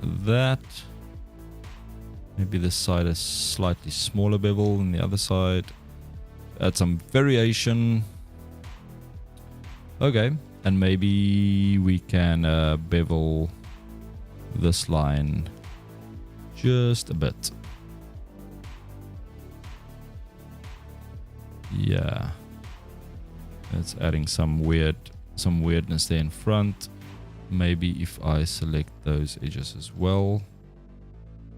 that. Maybe this side is slightly smaller bevel than the other side. Add some variation. Okay, and maybe we can bevel this line just a bit. Yeah, that's adding some weirdness there in front. Maybe if I select those edges as well.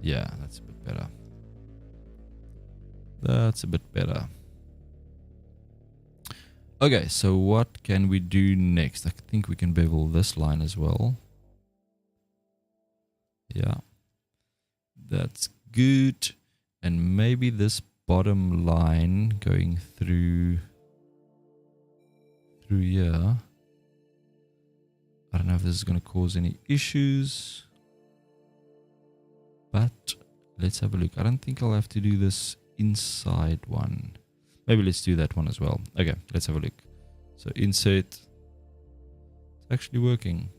Yeah, that's a bit better. That's a bit better. Okay, so what can we do next? I think we can bevel this line as well. Yeah, that's good. And maybe this bottom line going through here. I don't know if this is going to cause any issues, but let's have a look. I don't think I'll have to do this inside one. Maybe let's do that one as well. Okay, let's have a look. So insert. It's actually working.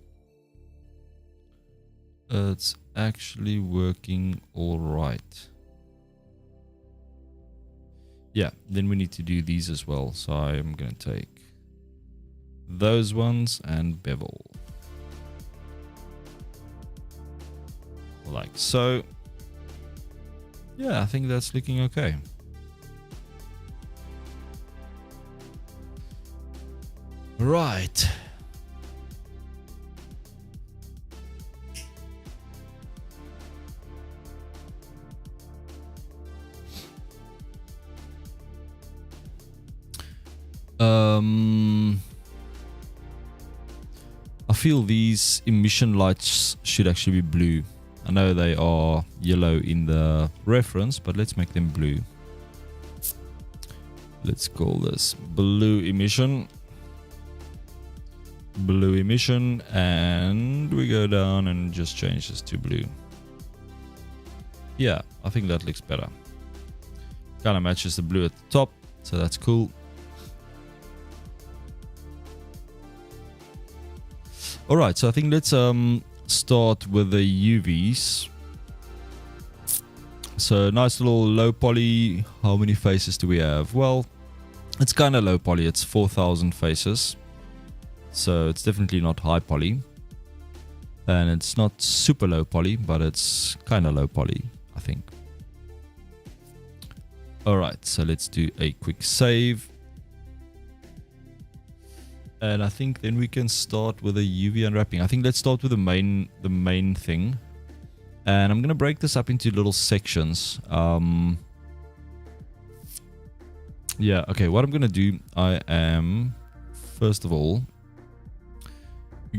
It's actually working all right. Yeah, then we need to do these as well. So I'm going to take those ones and bevel. like so. Yeah, I think that's looking okay. Right. I feel these emission lights should actually be blue. I know they are yellow in the reference, but let's make them blue. Let's call this blue emission. Blue emission, and we go down and just change this to blue. Yeah, I think that looks better. Kind of matches the blue at the top, so that's cool. Alright, so I think let's start with the UVs. So nice little low poly. How many faces do we have? Well, it's kind of low poly. It's 4,000 faces. So it's definitely not high poly. And it's not super low poly, but it's kind of low poly, I think. Alright, so let's do a quick save. And I think then we can start with a UV unwrapping. I think let's start with the main thing. And I'm going to break this up into little sections. Yeah, okay, what I'm going to do, I am, first of all,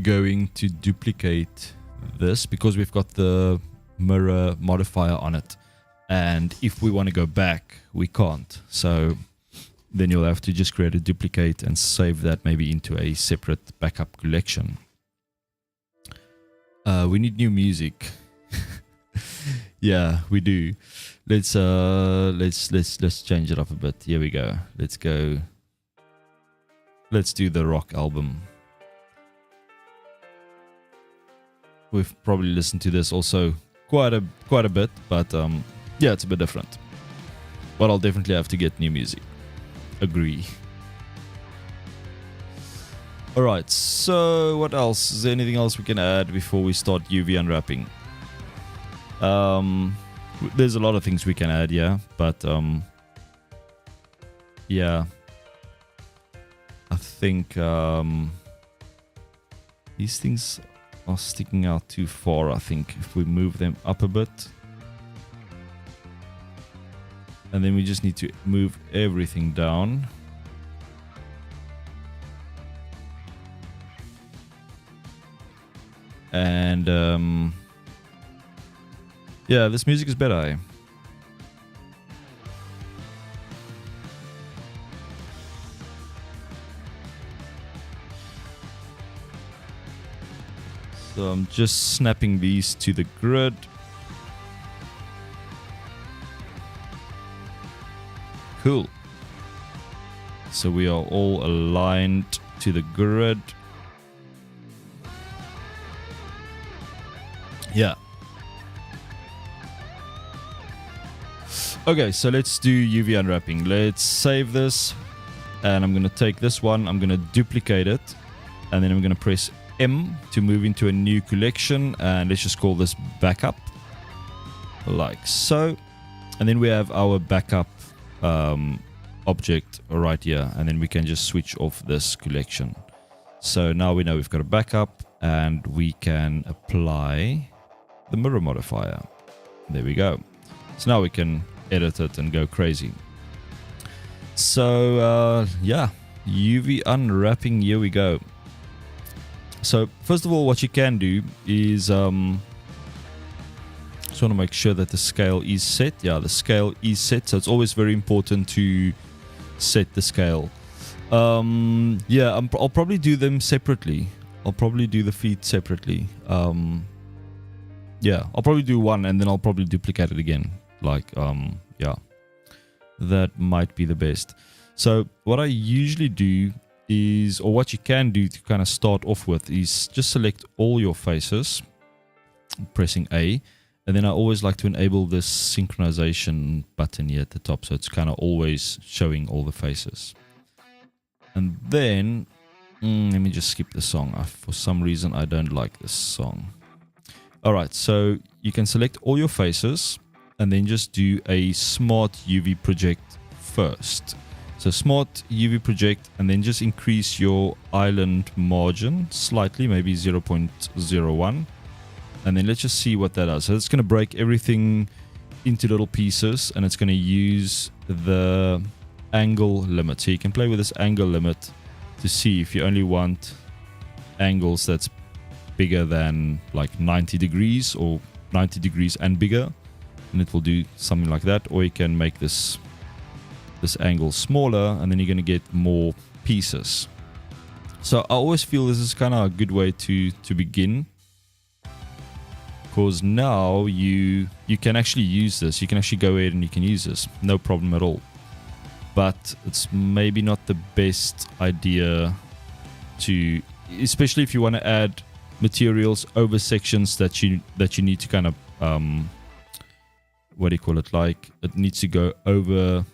going to duplicate this because we've got the mirror modifier on it. And if we want to go back, we can't. So then you'll have to just create a duplicate and save that maybe into a separate backup collection. We need new music. Yeah, we do. Let's change it up a bit. Here we go. Let's go. Let's do the rock album. We've probably listened to this also quite a bit, but yeah, it's a bit different. But I'll definitely have to get new music. Agree. Alright, so what else? Is there anything else we can add before we start UV unwrapping? There's a lot of things we can add, yeah, but yeah, I think these things are sticking out too far. I think if we move them up a bit, and then we just need to move everything down. And yeah, this music is better, eh? So I'm just snapping these to the grid. Cool. So we are all aligned to the grid. Yeah. Okay, so let's do UV unwrapping. Let's save this. And I'm going to take this one. I'm going to duplicate it. And then I'm going to press M to move into a new collection. And let's just call this backup. Like so. And then we have our backup object right here. And then we can just switch off this collection. So now we know we've got a backup. And we can apply the mirror modifier. There we go. So now we can edit it and go crazy. So yeah, UV unwrapping, here we go. So first of all, what you can do is just want to make sure that the scale is set. Yeah, the scale is set, so it's always very important to set the scale. Yeah, I'll probably do them separately. I'll probably do the feet separately. Yeah, I'll probably do one and then I'll probably duplicate it again. Like, yeah, that might be the best. So what I usually do is, or what you can do to kind of start off with, is just select all your faces, pressing A, and then I always like to enable this synchronization button here at the top, so it's kind of always showing all the faces. And then, let me just skip the song. For some reason, I don't like this song. All right, so you can select all your faces and then just do a smart UV project first. So smart UV project, and then just increase your island margin slightly, maybe 0.01. And then let's just see what that does. So it's going to break everything into little pieces, and it's going to use the angle limit. So you can play with this angle limit to see if you only want angles that's bigger than like 90 degrees or 90 degrees and bigger, and it will do something like that. Or you can make this angle smaller, and then you're going to get more pieces. So I always feel this is kind of a good way to begin, because now you can actually use this. You can actually go ahead and you can use this, no problem at all. But it's maybe not the best idea to, especially if you want to add materials over sections that you need to kind of what do you call it, like it needs to go over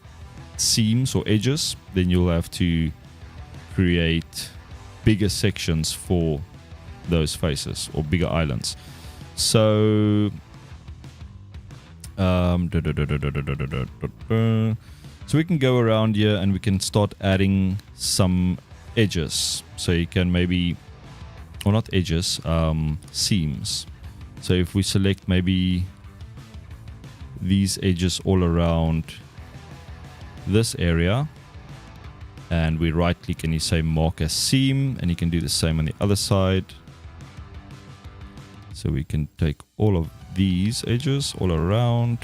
seams or edges. Then you'll have to create bigger sections for those faces or bigger islands. So so we can go around here and we can start adding some edges. So you can maybe, or not edges, seams. So if we select maybe these edges all around this area, and we right click and you say mark as seam, and you can do the same on the other side. So we can take all of these edges all around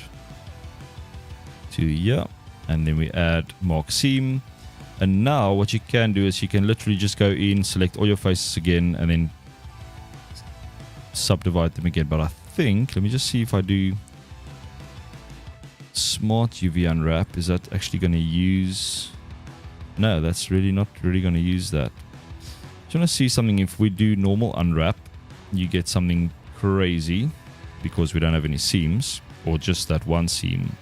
to here, and then we add mark seam. And now what you can do is you can literally just go in, select all your faces again, and then subdivide them again. But I think, let me just see if I do smart UV unwrap, is that actually going to use, no, that's really not really going to use that. Just want to see something. If we do normal unwrap, you get something crazy because we don't have any seams, or just that one seam.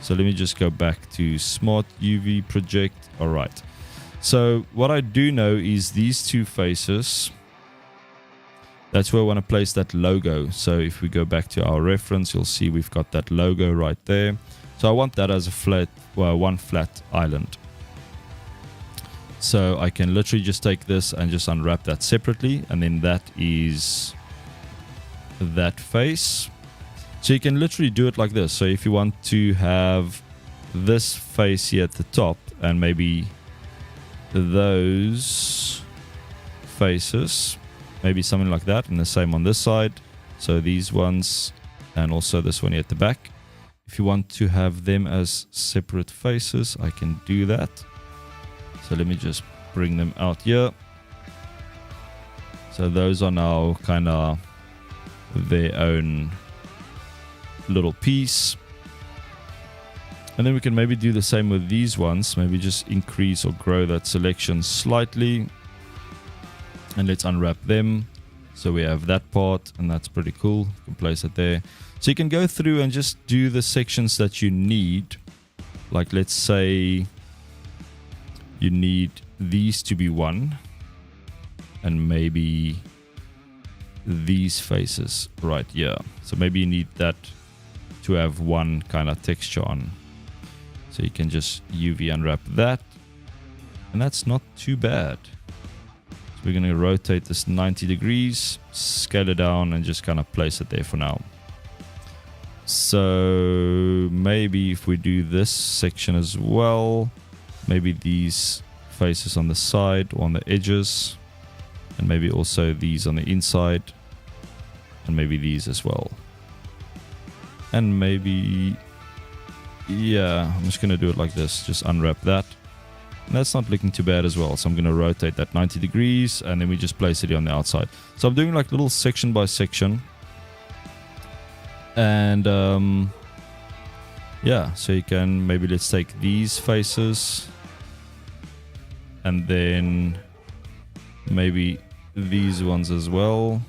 So let me just go back to smart UV project. All right, so what I do know is these two faces, that's where I want to place that logo. So if we go back to our reference, you'll see we've got that logo right there. So I want that as a flat, well, one flat island. So I can literally just take this and just unwrap that separately, and then that is that face. So you can literally do it like this. So if you want to have this face here at the top, and maybe those faces, maybe something like that, and the same on this side. So these ones, and also this one here at the back. If you want to have them as separate faces, I can do that. So let me just bring them out here. So those are now kind of their own little piece. And then we can maybe do the same with these ones. Maybe just increase or grow that selection slightly. And let's unwrap them. So we have that part, and that's pretty cool. You can place it there. So you can go through and just do the sections that you need. Like let's say you need these to be one, and maybe these faces right here. So maybe you need that to have one kind of texture on. So you can just UV unwrap that, and that's not too bad. So we're going to rotate this 90 degrees, scale it down, and just kind of place it there for now. So maybe if we do this section as well, maybe these faces on the side or on the edges, and maybe also these on the inside, and maybe these as well. And maybe, yeah, I'm just going to do it like this, just unwrap that. And that's not looking too bad as well. So I'm going to rotate that 90 degrees, and then we just place it on the outside. So I'm doing like little section by section. And yeah, so you can, maybe let's take these faces, and then maybe these ones as well,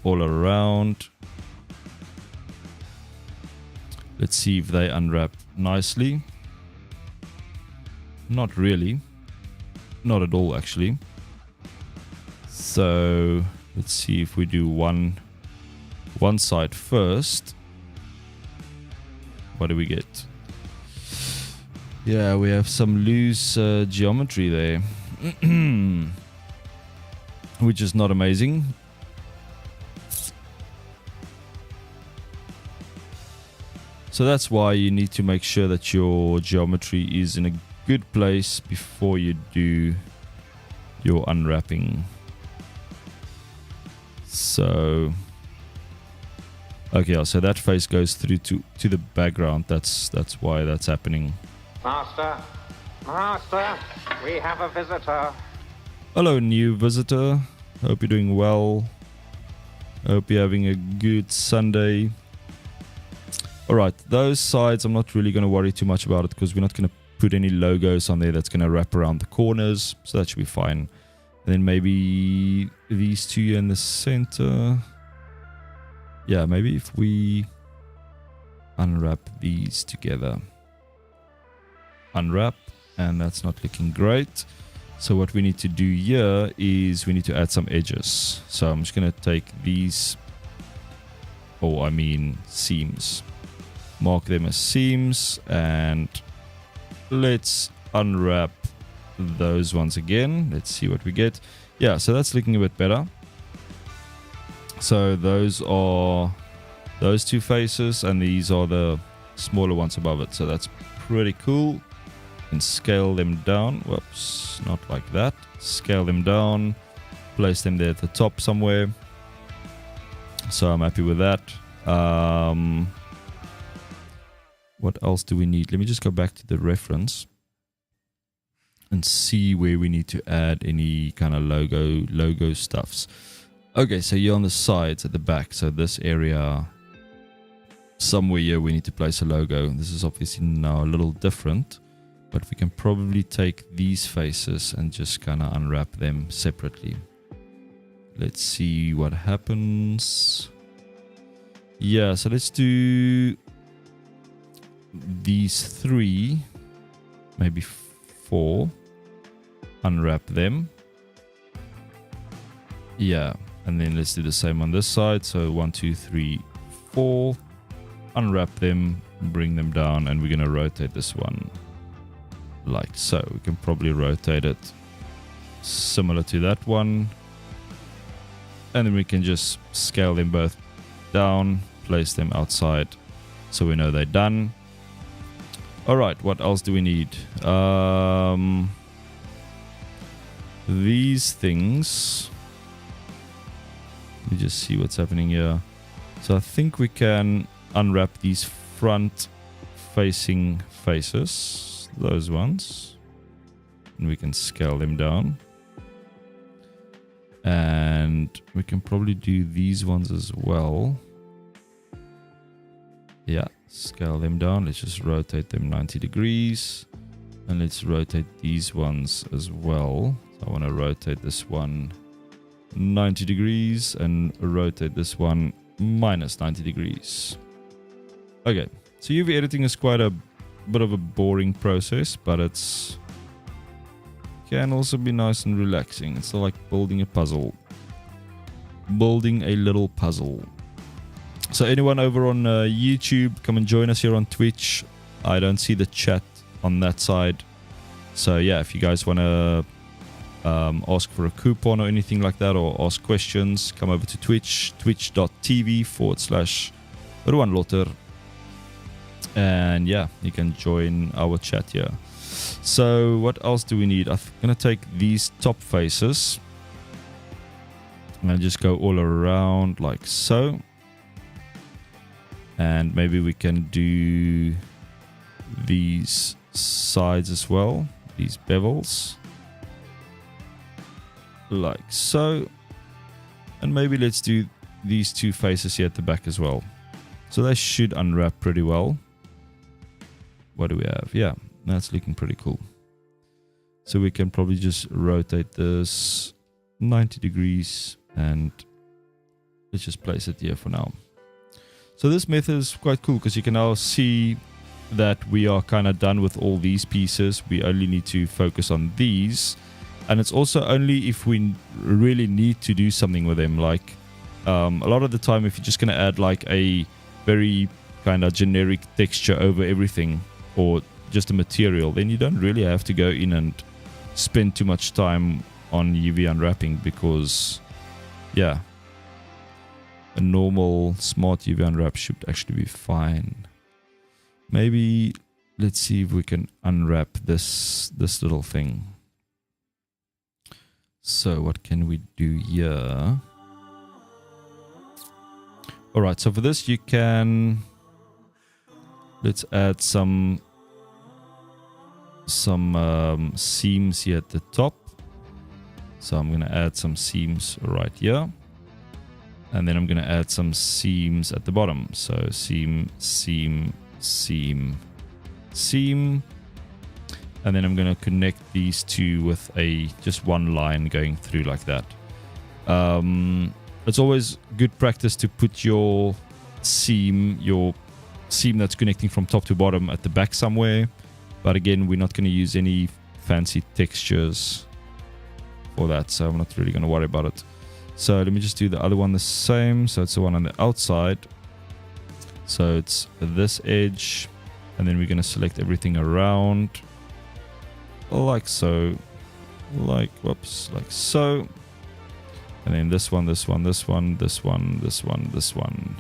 all around. Let's see if they unwrap nicely. Not really. Not at all, actually. So let's see if we do one one side first. What do we get? Yeah, we have some loose geometry there, which is not amazing. So that's why you need to make sure that your geometry is in a good place before you do your unwrapping. So, okay, so that face goes through to the background. That's why that's happening. Master, we have a visitor. Hello, new visitor. Hope you're doing well. Hope you're having a good Sunday. Alright, those sides I'm not really going to worry too much about it because we're not going to put any logos on there that's going to wrap around the corners, so that should be fine. And then maybe these two in the center. Yeah, maybe if we unwrap these together. Unwrap, and that's not looking great. So what we need to do here is we need to add some edges. So I'm just going to take these, seams. Mark them as seams, and let's unwrap those ones again. Let's see what we get. Yeah, so that's looking a bit better. So those are those two faces, and these are the smaller ones above it. So that's pretty cool. And scale them down. Whoops, not like that. Scale them down. Place them there at the top somewhere. So I'm happy with that. What else do we need? Let me just go back to the reference and see where we need to add any kind of logo stuffs. Okay, so you're on the sides at the back. So this area, somewhere here we need to place a logo. This is obviously now a little different, but we can probably take these faces and just kind of unwrap them separately. Let's see what happens. Yeah, so let's do these three, maybe four. Unwrap them. Yeah, and then let's do the same on this side. So 1, 2, 3, 4. Unwrap them, bring them down, and we're going to rotate this one like so. We can probably rotate it similar to that one. And then we can just scale them both down, place them outside so we know they're done. Alright, what else do we need? These things. Let me just see what's happening here. So I think we can unwrap these front facing faces. Those ones. And we can scale them down. And we can probably do these ones as well. Yeah, scale them down. Let's just rotate them 90 degrees. And let's rotate these ones as well. So I want to rotate this one 90 degrees and rotate this one minus 90 degrees. Okay, so UV editing is quite a bit of a boring process, but it's can also be nice and relaxing. It's like building a puzzle. Building a little puzzle. So anyone over on YouTube, come and join us here on Twitch. I don't see the chat on that side. So yeah, if you guys want to ask for a coupon or anything like that, or ask questions, come over to Twitch, twitch.tv/RoanLotter. And yeah, you can join our chat here. So what else do we need? I'm going to take these top faces and just go all around like so. And maybe we can do these sides as well, these bevels like so. And maybe let's do these two faces here at the back as well. So they should unwrap pretty well. What do we have? Yeah, that's looking pretty cool. So we can probably just rotate this 90 degrees and let's just place it here for now. So this method is quite cool because you can now see that we are kind of done with all these pieces. We only need to focus on these. And it's also only if we really need to do something with them, like A lot of the time, if you're just going to add like a very kind of generic texture over everything, or just a material, then you don't really have to go in and spend too much time on UV unwrapping, because yeah, a normal smart UV unwrap should actually be fine. Maybe let's see if we can unwrap this little thing. So what can we do here? Alright, so for this you can, let's add some seams here at the top. So I'm going to add some seams right here. And then I'm going to add some seams at the bottom. So seam, seam, seam, seam. And then I'm going to connect these two with just one line going through like that. It's always good practice to put your seam that's connecting from top to bottom at the back somewhere. But again, we're not going to use any fancy textures for that, so I'm not really going to worry about it. So let me just do the other one the same. So it's the one on the outside. So it's this edge, and then we're going to select everything around like so, like so. And then this one, this one, this one, this one, this one, this one.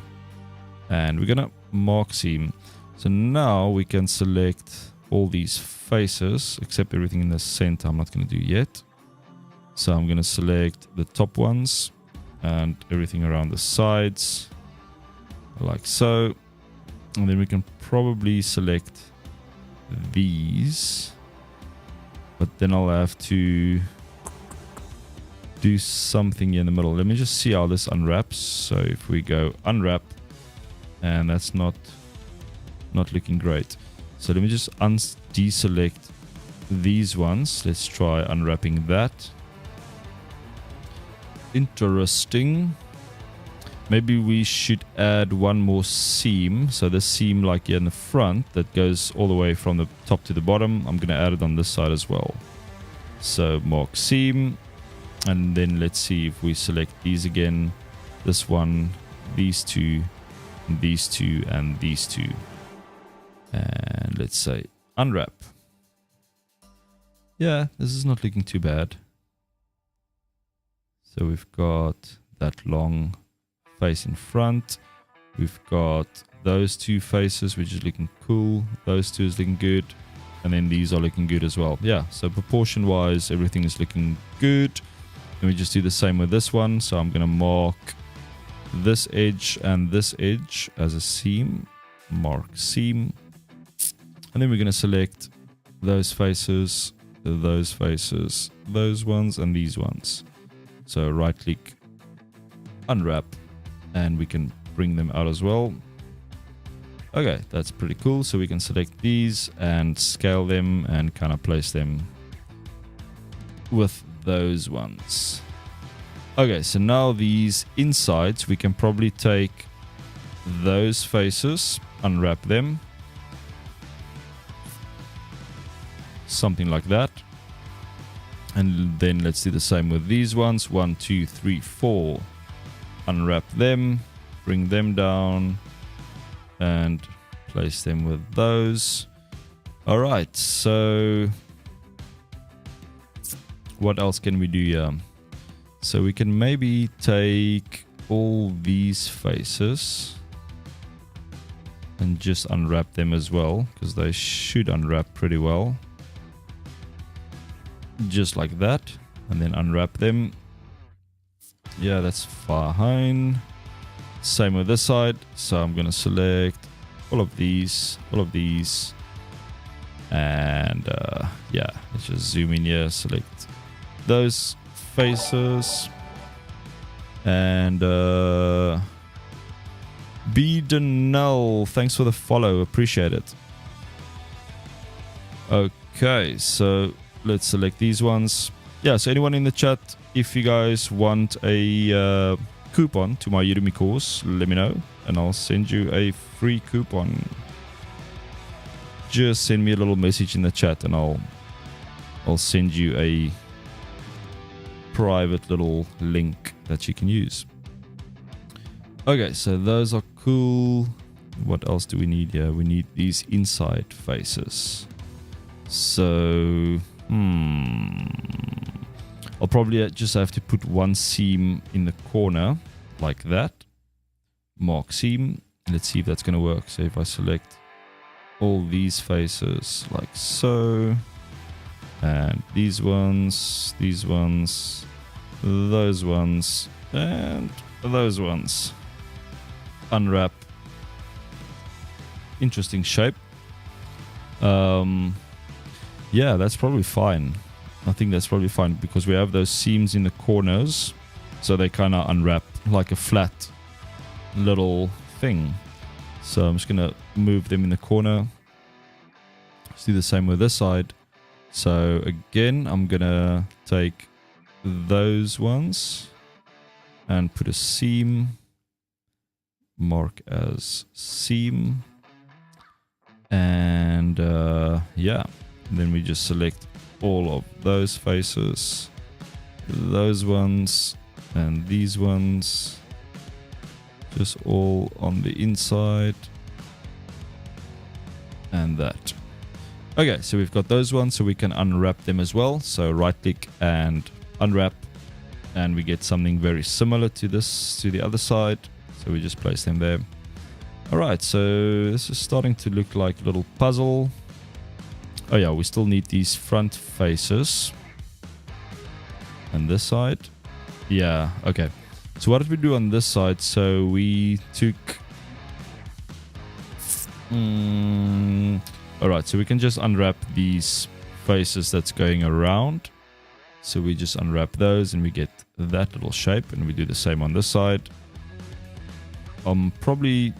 And we're going to mark seam. So now we can select all these faces, except everything in the center I'm not going to do yet. So I'm going to select the top ones and everything around the sides, like so. And then we can probably select these. But then I'll have to do something here in the middle. Let me just see how this unwraps. So if we go unwrap, and that's not looking great. So let me just deselect these ones. Let's try unwrapping that. Interesting. Maybe we should add one more seam. So the seam like here in the front that goes all the way from the top to the bottom, I'm going to add it on this side as well. So mark seam. And then let's see if we select these again. This one, these two, and these two, and these two. And let's say unwrap. Yeah, this is not looking too bad. So we've got that long face in front. We've got those two faces, which is looking cool. Those two is looking good. And then these are looking good as well. Yeah, so proportion wise, everything is looking good. And we just do the same with this one. So I'm going to mark this edge and this edge as a seam. Mark seam. And then we're going to select those faces, those ones, and these ones. So right click, unwrap, and we can bring them out as well. Okay, that's pretty cool. So we can select these and scale them and kind of place them with those ones. Okay, so now these insides, we can probably take those faces, unwrap them, something like that. And then let's do the same with these ones. 1, 2, 3, 4. Unwrap them, bring them down, and place them with those. All right, so what else can we do here? So we can maybe take all these faces and just unwrap them as well, because they should unwrap pretty well. Just like that, and then unwrap them. Yeah, that's fine. Same with this side. So I'm going to select all of these, and yeah, let's just zoom in here, select those faces, and B Denell, thanks for the follow, appreciate it. Okay, so let's select these ones. Yeah, so anyone in the chat, if you guys want a coupon to my Udemy course, let me know and I'll send you a free coupon. Just send me a little message in the chat and I'll send you a private little link that you can use. Okay, so those are cool. What else do we need here? We need these inside faces. So, I'll probably just have to put one seam in the corner like that. Mark seam. Let's see if that's going to work. So if I select all these faces like so, and these ones, those ones, and those ones. Unwrap. Interesting shape. Yeah, that's probably fine. I think that's probably fine because we have those seams in the corners, so they kind of unwrap like a flat little thing. So I'm just gonna move them in the corner. Let's do the same with this side. So again, I'm gonna take those ones and put a seam, mark as seam, and yeah, then we just select all of those faces, those ones, and these ones, just all on the inside, and that. Okay, so we've got those ones, so we can unwrap them as well. So right click and unwrap, and we get something very similar to this, to the other side. So we just place them there. Alright, so this is starting to look like a little puzzle. Oh yeah, we still need these front faces. And this side. Yeah, okay. So what did we do on this side? So we took... Alright, so we can just unwrap these faces that's going around. So we just unwrap those and we get that little shape. And we do the same on this side. I'm probably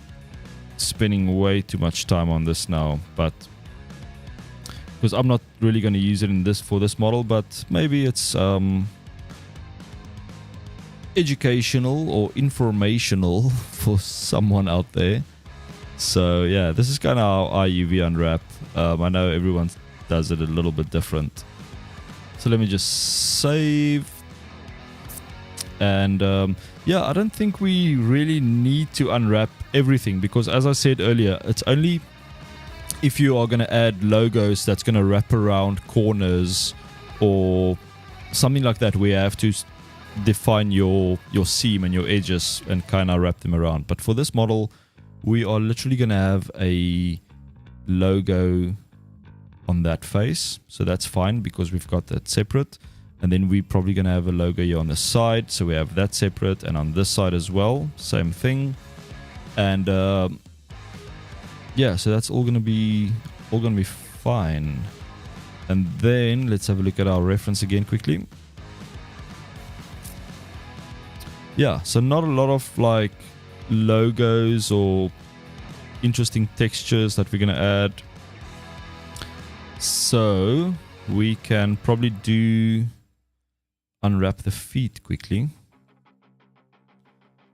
spending way too much time on this now, but because I'm not really going to use it in this for this model, but maybe it's educational or informational for someone out there. So yeah, this is kind of how I UV unwrap. I know everyone does it a little bit different. So let me just save. And yeah, I don't think we really need to unwrap everything because, as I said earlier, it's only if you are going to add logos that's going to wrap around corners or something like that where you have to define your seam and your edges and kind of wrap them around. But for this model, we are literally going to have a logo on that face. So that's fine because we've got that separate. And then we're probably going to have a logo here on the side. So we have that separate, and on this side as well. Same thing. And yeah, so that's all going to be fine. And then let's have a look at our reference again quickly. Yeah, so not a lot of like logos or interesting textures that we're going to add. So we can probably unwrap the feet quickly.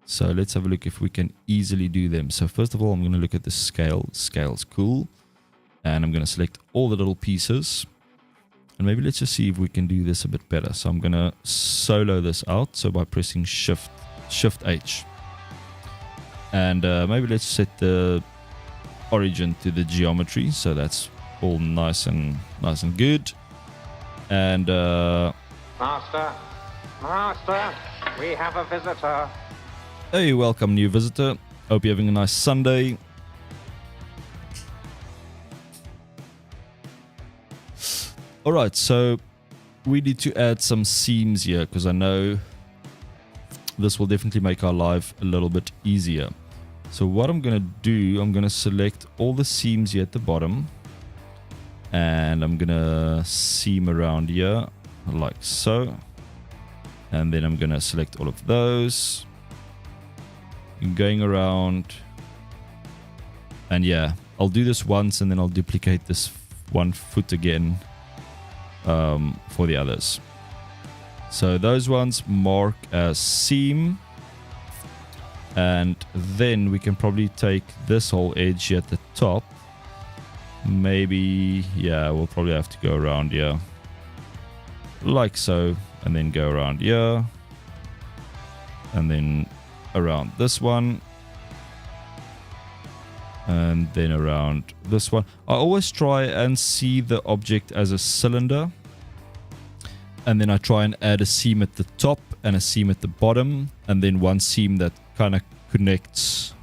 So let's have a look if we can easily do them. So first of all, I'm going to look at the scale. Scale's cool. And I'm going to select all the little pieces. And maybe let's just see if we can do this a bit better. So I'm going to solo this out. So by pressing Shift H. And maybe let's set the origin to the geometry. So that's all nice and good. And Master, we have a visitor. hey, welcome new visitor. Hope you're having a nice Sunday. Alright, so we need to add some seams here because I know this will definitely make our life a little bit easier. So what I'm going to do, I'm going to select all the seams here at the bottom. And I'm going to seam around here like so. And then I'm going to select all of those. Going around. And yeah, I'll do this once and then I'll duplicate this one foot again for the others. So those ones mark as seam. And then we can probably take this whole edge here at the top. Maybe, yeah, we'll probably have to go around here. Like so. And then go around here. And then around this one, and then around this one. I always try and see the object as a cylinder, and then I try and add a seam at the top and a seam at the bottom, and then one seam that kind of connects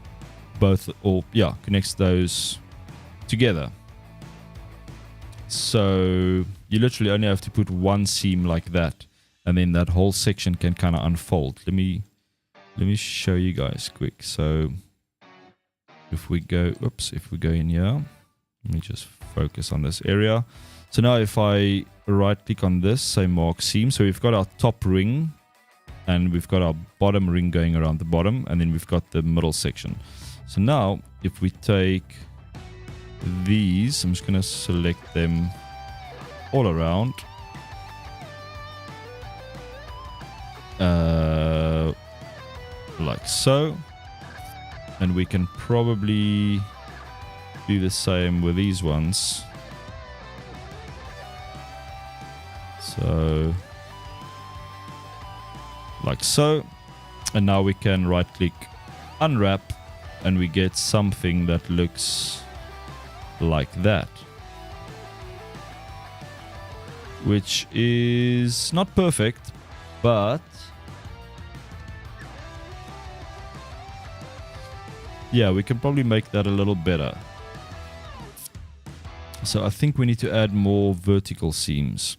both, or yeah, connects those together. So you literally only have to put one seam like that, and then that whole section can kind of unfold. Let me show you guys quick. So if we go, if we go in here, let me just focus on this area. So now if I right click on this, say mark seam, so we've got our top ring and we've got our bottom ring going around the bottom, and then we've got the middle section. So now if we take these, I'm just going to select them all around. Like so. And we can probably do the same with these ones. So, like so. And now we can right click, unwrap, and we get something that looks like that. Which is not perfect, but yeah, we can probably make that a little better. So I think we need to add more vertical seams.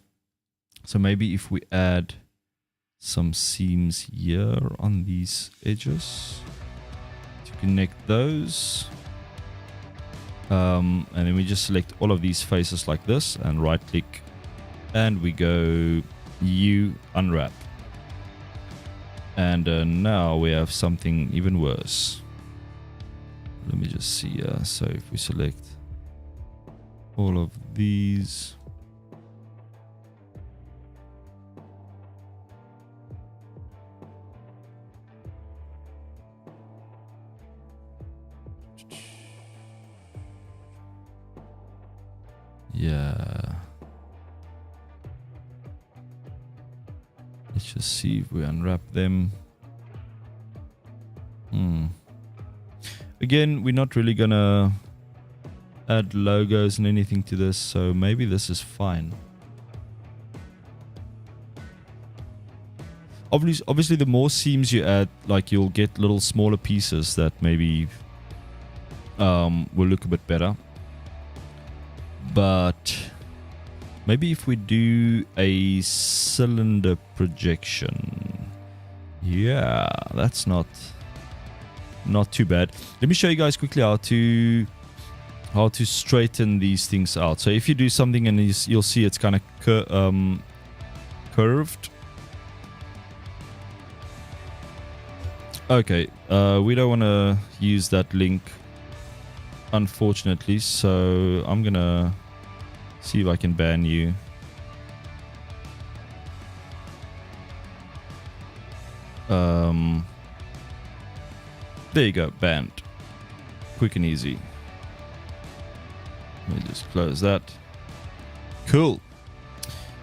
So maybe if we add some seams here on these edges to connect those. And then we just select all of these faces like this and right click, and we go U unwrap. And now we have something even worse. Let me just see. So if we select all of these, yeah, let's just see if we unwrap them. Again, we're not really gonna add logos and anything to this, so maybe this is fine. Obviously, the more seams you add, like, you'll get little smaller pieces that maybe will look a bit better. But maybe if we do a cylinder projection, yeah, that's not too bad. Let me show you guys quickly how to straighten these things out. So if you do something and you'll see it's kind of curved. Okay, we don't want to use that link, unfortunately, so I'm gonna see if I can ban you. There you go, banned. Quick and easy. Let me just close that. Cool.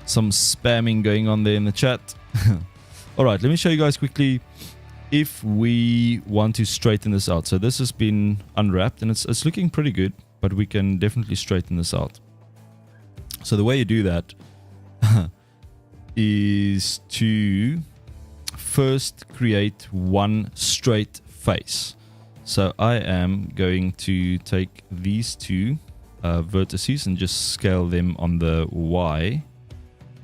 Some spamming going on there in the chat. Alright, let me show you guys quickly if we want to straighten this out. So this has been unwrapped and it's looking pretty good, but we can definitely straighten this out. So the way you do that is to first create one straight face. So I am going to take these two vertices and just scale them on the Y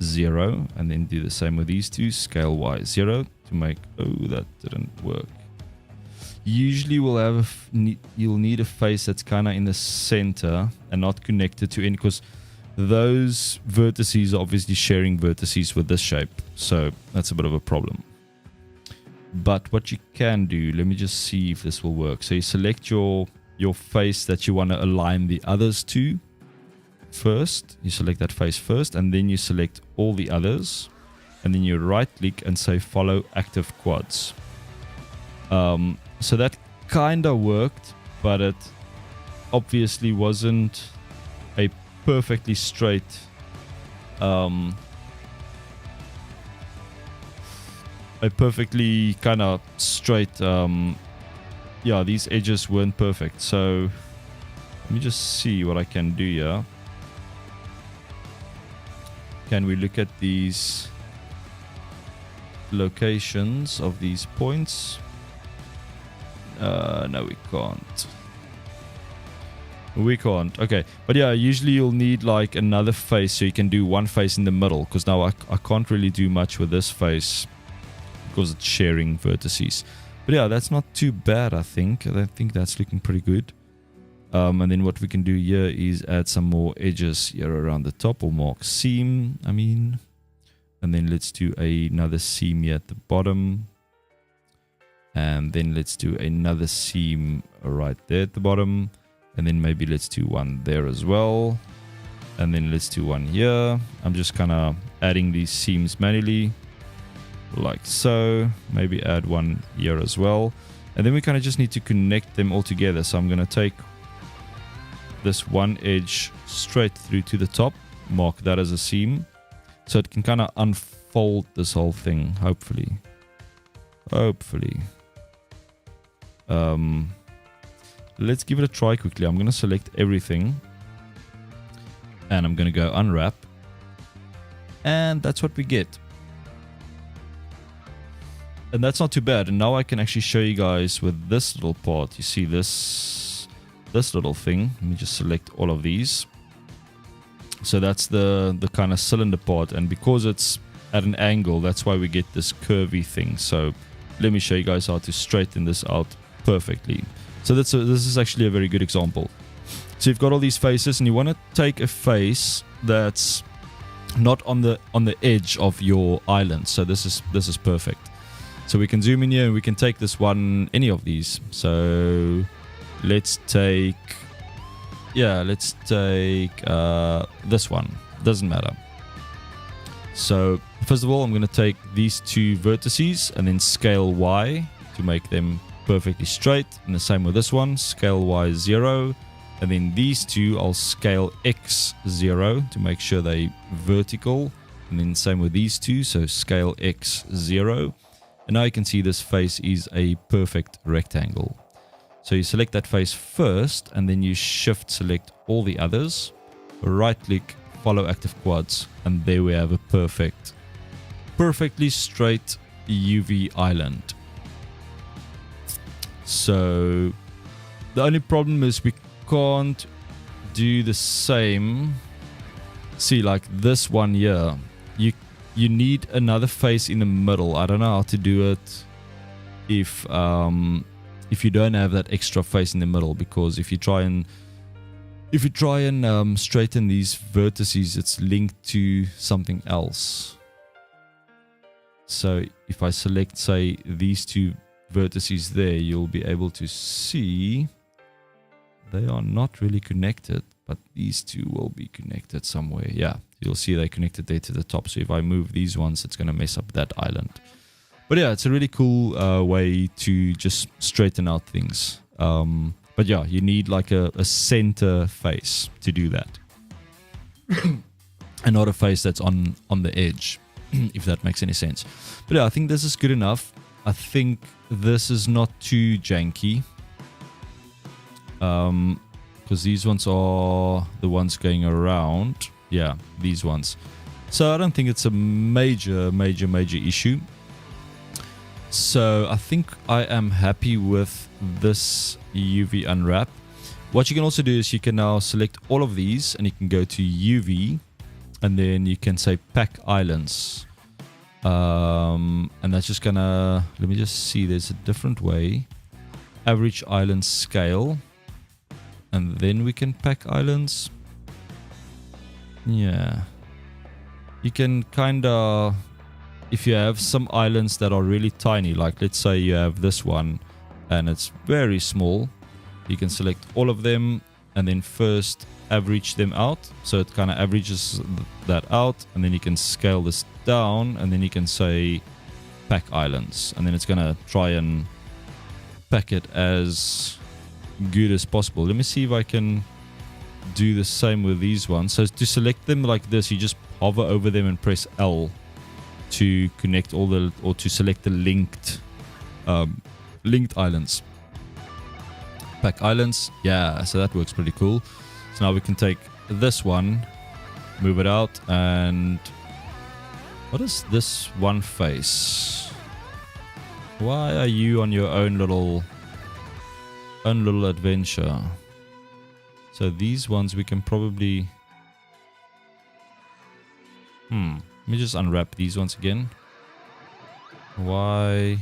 0, and then do the same with these two, scale Y 0 to make, oh, that didn't work. Usually you'll need a face that's kind of in the center and not connected to any, because those vertices are obviously sharing vertices with this shape, so that's a bit of a problem. But what you can do, let me just see if this will work. So you select your face that you want to align the others to first. You select that face first, and then you select all the others, and then you right click and say follow active quads. So that kind of worked, but it obviously wasn't a perfectly straight a perfectly kind of straight, yeah, these edges weren't perfect. So let me just see what I can do here. Can we look at these locations of these points? No, we can't. We can't. Okay, but yeah, usually you'll need like another face, so you can do one face in the middle, because now I can't really do much with this face because it's sharing vertices. But yeah, that's not too bad. I think that's looking pretty good. And then what we can do here is add some more edges here around the top, or mark seam, I mean. And then let's do another seam here at the bottom. And then let's do another seam right there at the bottom. And then maybe let's do one there as well. And then let's do one here. I'm just kind of adding these seams manually, like so. Maybe add one here as well. And then we kind of just need to connect them all together. So I'm going to take this one edge straight through to the top, mark that as a seam, so it can kind of unfold this whole thing, hopefully. Let's give it a try quickly. I'm going to select everything and I'm going to go unwrap, and that's what we get. And that's not too bad. And now I can actually show you guys with this little part. You see this little thing. Let me just select all of these. So that's the kind of cylinder part, and because it's at an angle, that's why we get this curvy thing. So let me show you guys how to straighten this out perfectly. So this is actually a very good example. So you've got all these faces, and you want to take a face that's not on the edge of your island. So this is perfect. So we can zoom in here and we can take this one, any of these. So let's take this one. Doesn't matter. So first of all, I'm going to take these two vertices and then scale Y to make them perfectly straight. And the same with this one, scale Y 0. And then these two, I'll scale X 0 to make sure they vertical. And then same with these two, so scale X 0. And now you can see this face is a perfect rectangle. So you select that face first, and then you shift select all the others, right click, follow active quads, and there we have a perfectly straight UV island. So the only problem is we can't do the same. See, like this one here, you need another face in the middle. I don't know how to do it if you don't have that extra face in the middle, because if you try and straighten these vertices, it's linked to something else. So if I select, say, these two vertices there, you'll be able to see they are not really connected, but these two will be connected somewhere. Yeah, you'll see they connected there to the top. So if I move these ones, it's going to mess up that island. But yeah, it's a really cool way to just straighten out things. But yeah, you need like a center face to do that. And not a face that's on the edge, if that makes any sense. But yeah, I think this is good enough. I think this is not too janky. Because these ones are the ones going around. Yeah, these ones. So I don't think it's a major issue. So I think I am happy with this UV unwrap. What you can also do is you can now select all of these and you can go to UV and then you can say pack islands. And that's just gonna, let me just see, there's a different way. Average island scale. And then we can pack islands. Yeah. You can kind of, if you have some islands that are really tiny, like let's say you have this one and it's very small, you can select all of them and then first average them out. So it kind of averages that out, and then you can scale this down and then you can say pack islands, and then it's going to try and pack it as good as possible. Let me see if I can do the same with these ones. So to select them like this, you just hover over them and press L, to connect all the, or to select the linked islands. Pack islands, yeah, so that works pretty cool. So now we can take this one, move it out, and what is this one face? Why are you on your own little adventure? So these ones we can probably let me just unwrap these ones again. Why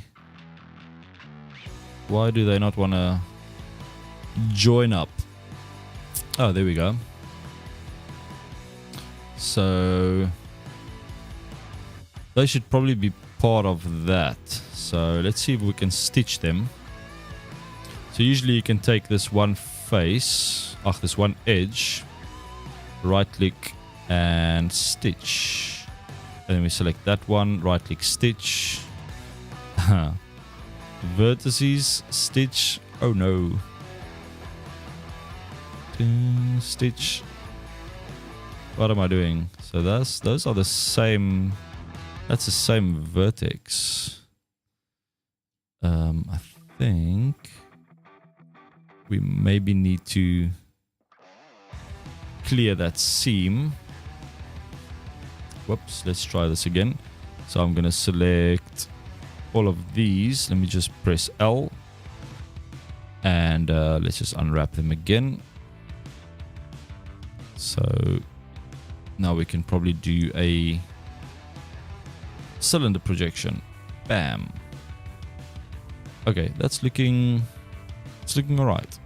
do they not want to join up? Oh, there we go. So they should probably be part of that. So let's see if we can stitch them. So usually you can take this one face, this one edge, right click and stitch. And then we select that one, right click, stitch. Vertices, stitch. Oh no. Stitch. What am I doing? So those are the same. That's the same vertex. I think we maybe need to clear that seam. Whoops, let's try this again. So I'm going to select all of these. Let me just press L. And let's just unwrap them again. So now we can probably do a cylinder projection. Bam. Okay, it's looking all right.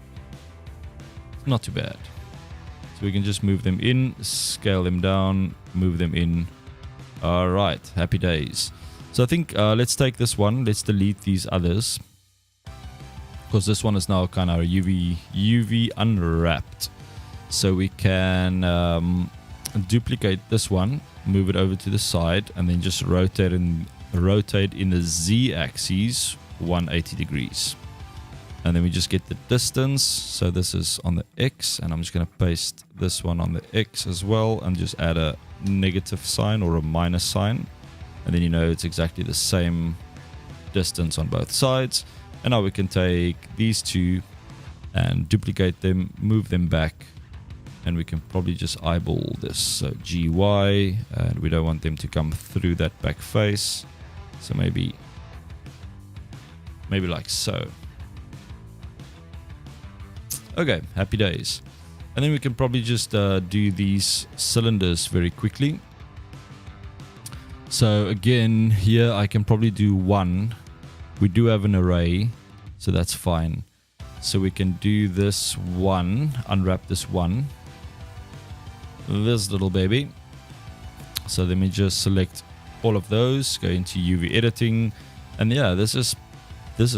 Not too bad. So we can just move them in, scale them down, move them in. All right, happy days. So I think let's take this one. Let's delete these others, because this one is now kind of UV unwrapped. So we can duplicate this one, move it over to the side, and then just rotate in the Z axis 180 degrees. And then we just get the distance. So this is on the X, and I'm just going to paste this one on the X as well, and just add a negative sign or a minus sign. And then you know it's exactly the same distance on both sides. And now we can take these two and duplicate them, move them back, and we can probably just eyeball this. So GY, and we don't want them to come through that back face. So maybe like so. Okay, happy days. And then we can probably just do these cylinders very quickly. So again, here I can probably do one. We do have an array, so that's fine. So we can do this one, unwrap this one, this little baby. So let me just select all of those, go into UV editing, and yeah, this is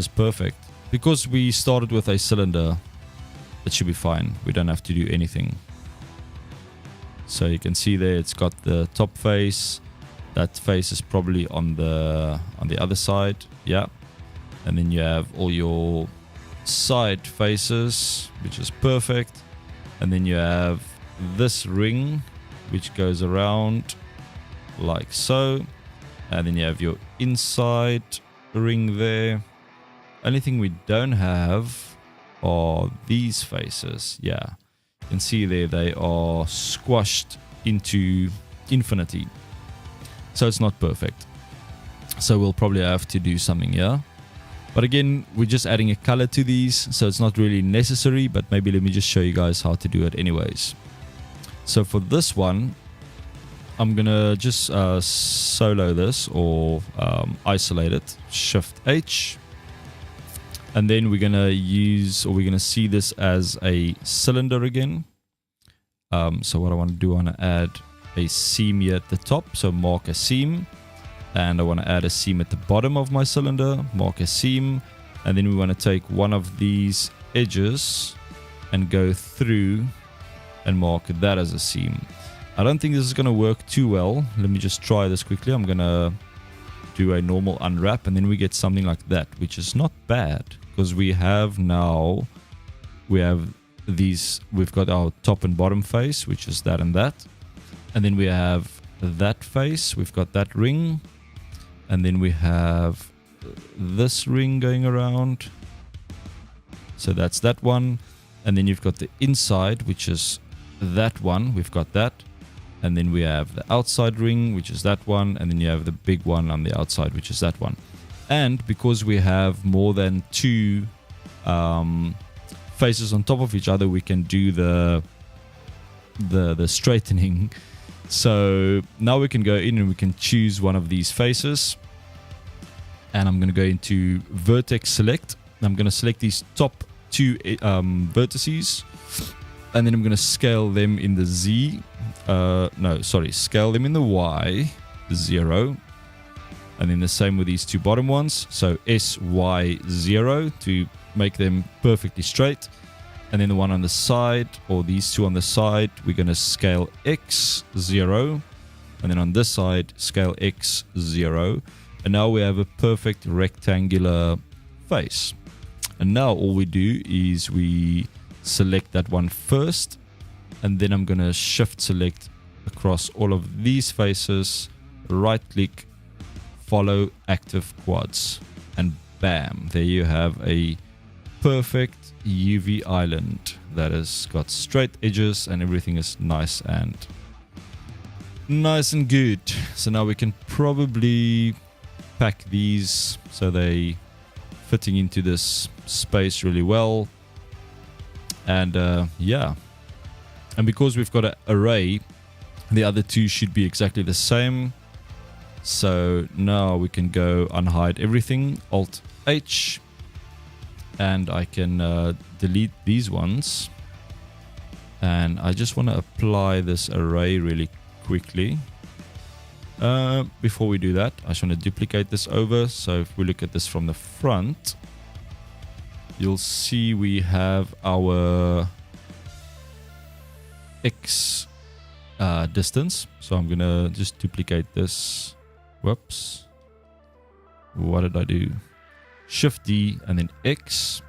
perfect. Because we started with a cylinder, it should be fine. We don't have to do anything. So you can see there, it's got the top face. That face is probably on the other side, yeah. And then you have all your side faces, which is perfect. And then you have this ring, which goes around like so. And then you have your inside ring there. Only thing we don't have are these faces. Yeah, you can see there they are squashed into infinity. So it's not perfect. So we'll probably have to do something here. But again, we're just adding a color to these, so it's not really necessary, but maybe let me just show you guys how to do it anyways. So for this one, I'm gonna just solo this or isolate it, Shift H. And then we're gonna see this as a cylinder again. So what I want to do, I want to add a seam here at the top, so mark a seam. And I want to add a seam at the bottom of my cylinder, mark a seam. And then we want to take one of these edges and go through and mark that as a seam. I don't think this is going to work too well. Let me just try this quickly. I'm going to do a normal unwrap, and then we get something like that, which is not bad, because we've got our top and bottom face, which is that and that. And then we have that face, we've got that ring, And then we have this ring going around. So that's that one. And then you've got the inside, which is that one. We've got that. And then we have the outside ring, which is that one. And then you have the big one on the outside, which is that one. And because we have more than two faces on top of each other, we can do the straightening. So now we can go in and we can choose one of these faces. And I'm going to go into vertex select. I'm going to select these top two vertices. And then I'm going to scale them in the Z. Scale them in the Y, 0. And then the same with these two bottom ones. So S, Y, 0 to make them perfectly straight. And then the one on the side, or these two on the side, we're going to scale X, 0. And then on this side, scale X, 0. And now we have a perfect rectangular face. And now all we do is we select that one first. And then I'm going to shift select across all of these faces, right click, follow active quads, and bam, there you have a perfect UV island that has got straight edges and everything is nice and good. So now we can probably pack these so they fitting into this space really well. And yeah, and because we've got an array, the other two should be exactly the same. So now we can go unhide everything, Alt H, and I can delete these ones. And I just want to apply this array really quickly. Before we do that, I just want to duplicate this over. So if we look at this from the front, you'll see we have our X distance. So I'm going to just duplicate this. Whoops. What did I do? Shift D and then X.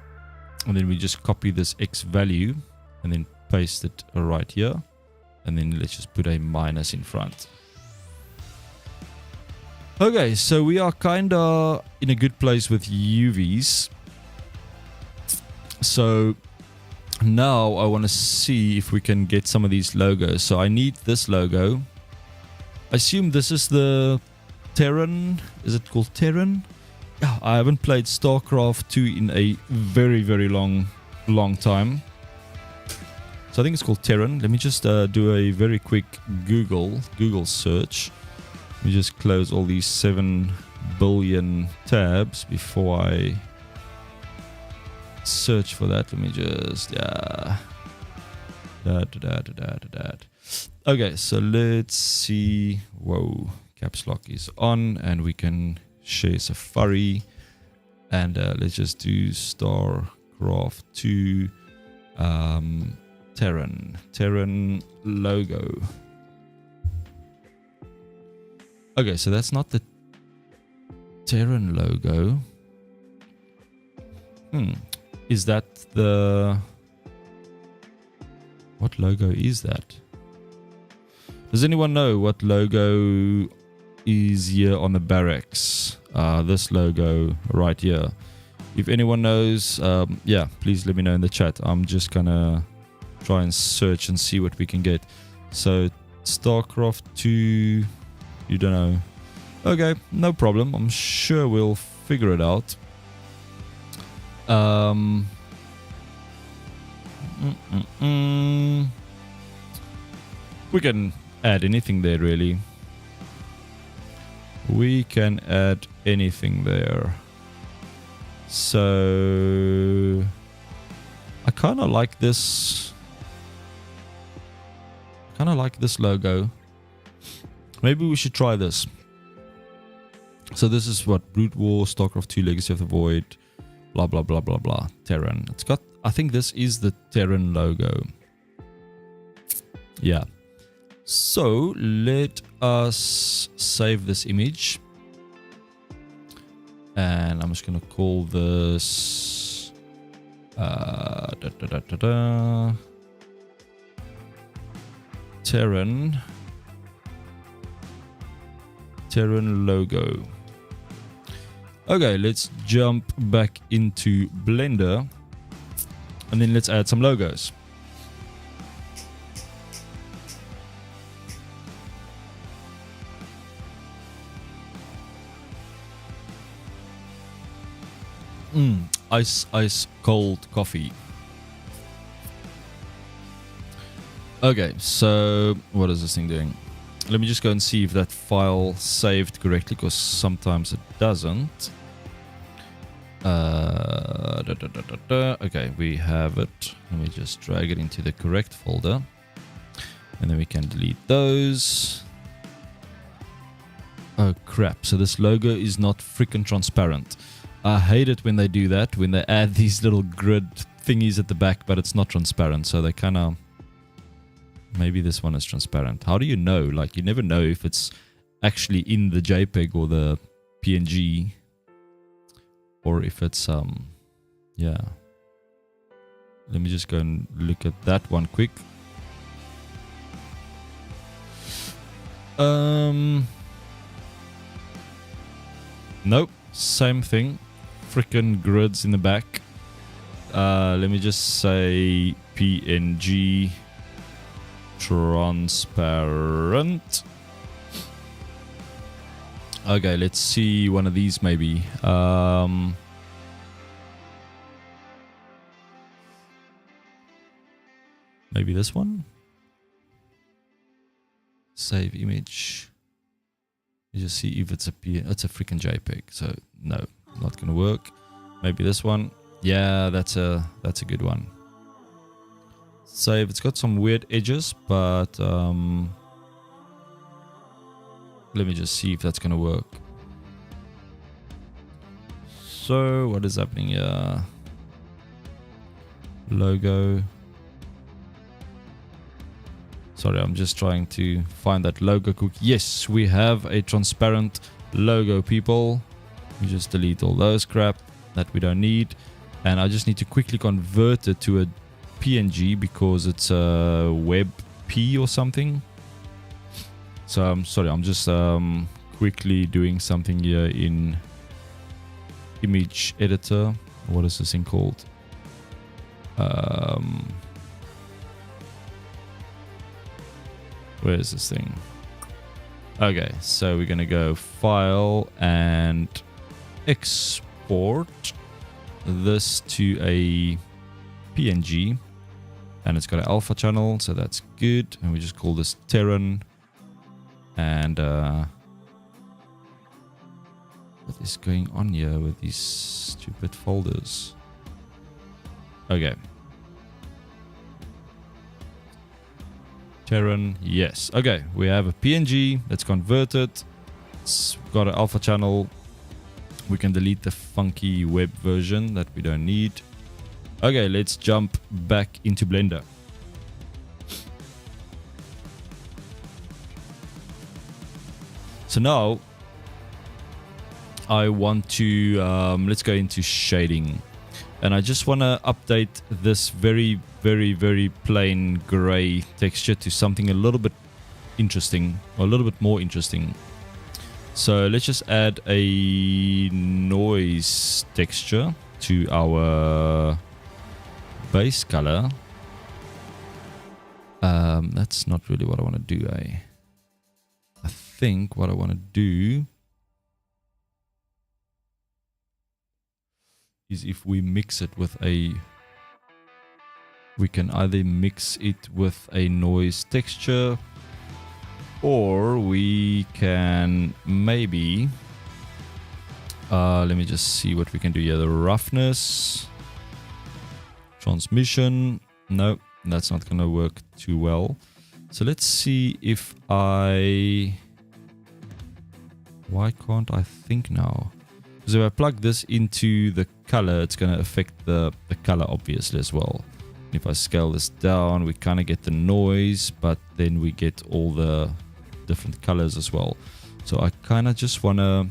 And then we just copy this X value and then paste it right here. And then let's just put a minus in front. Okay, so we are kind of in a good place with UVs. So now I want to see if we can get some of these logos. So I need this logo. I assume this is the Terran. Is it called Terran? Yeah, I haven't played StarCraft 2 in a very, very long time. So I think it's called Terran. Let me just do a very quick Google search. Let me just close all these 7 billion tabs before I search for that. Let me just Okay, so let's see. Whoa, caps lock is on and we can share Safari. And let's just do StarCraft 2 Terran logo. Okay, so that's not the Terran logo. Is that the... What logo is that? Does anyone know what logo is here on the Barracks? This logo right here. If anyone knows, yeah, please let me know in the chat. I'm just gonna try and search and see what we can get. So, StarCraft 2... You don't know. Okay, no problem. I'm sure we'll figure it out. We can add anything there, really. We can add anything there. So I kind of like this. Logo. Maybe we should try this. So this is what Brood War, StarCraft 2, Legacy of the Void, blah blah blah blah blah. Terran. It's got. I think this is the Terran logo. Yeah. So let us save this image. And I'm just gonna call this Terran logo. Okay, let's jump back into Blender and then let's add some logos. Ice cold coffee. Okay, so what is this thing doing? Let me just go and see if that file saved correctly, because sometimes it doesn't. Okay, we have it. Let me just drag it into the correct folder. And then we can delete those. Oh crap, so this logo is not freaking transparent. I hate it when they do that, when they add these little grid thingies at the back, but it's not transparent. So they kind of... Maybe this one is transparent. How do you know? Like, you never know if it's actually in the JPEG or the PNG, or if it's yeah. Let me just go and look at that one quick. Nope, same thing. Frickin' grids in the back. Let me just say PNG transparent. Okay, let's see one of these maybe. Maybe this one. Save image. You just see if it's a it's a freaking JPEG. So no, not gonna work. Maybe this one. Yeah, that's a good one. Save. It's got some weird edges, but let me just see if that's gonna work. So what is happening here? Logo. Sorry, I'm just trying to find that logo cook. Yes, we have a transparent logo, people. We just delete all those crap that we don't need. And I just need to quickly convert it to a PNG because it's a WebP or something. So I'm sorry, I'm just quickly doing something here in image editor. What is this thing called? Where is this thing? Okay, so we're gonna go File and export this to a PNG, and it's got an alpha channel, so that's good. And we just call this Terran. And what is going on here with these stupid folders? Okay. Terran, yes. Okay, we have a PNG. Let's convert it. It's got an alpha channel. We can delete the funky web version that we don't need. Okay, let's jump back into Blender. So now I want to let's go into shading, and I just want to update this very plain gray texture to something a little bit interesting, or a little bit more interesting. So let's just add a noise texture to our base color. That's not really what I want to do. I think what I want to do is if we mix it with we can either mix it with a noise texture, or we can maybe let me just see what we can do here. The roughness, transmission, no, that's not gonna work too well. So let's see if why can't I think now? Because if I plug this into the color, it's going to affect the color obviously as well. If I scale this down, we kind of get the noise, but then we get all the different colors as well. So I kind of just want to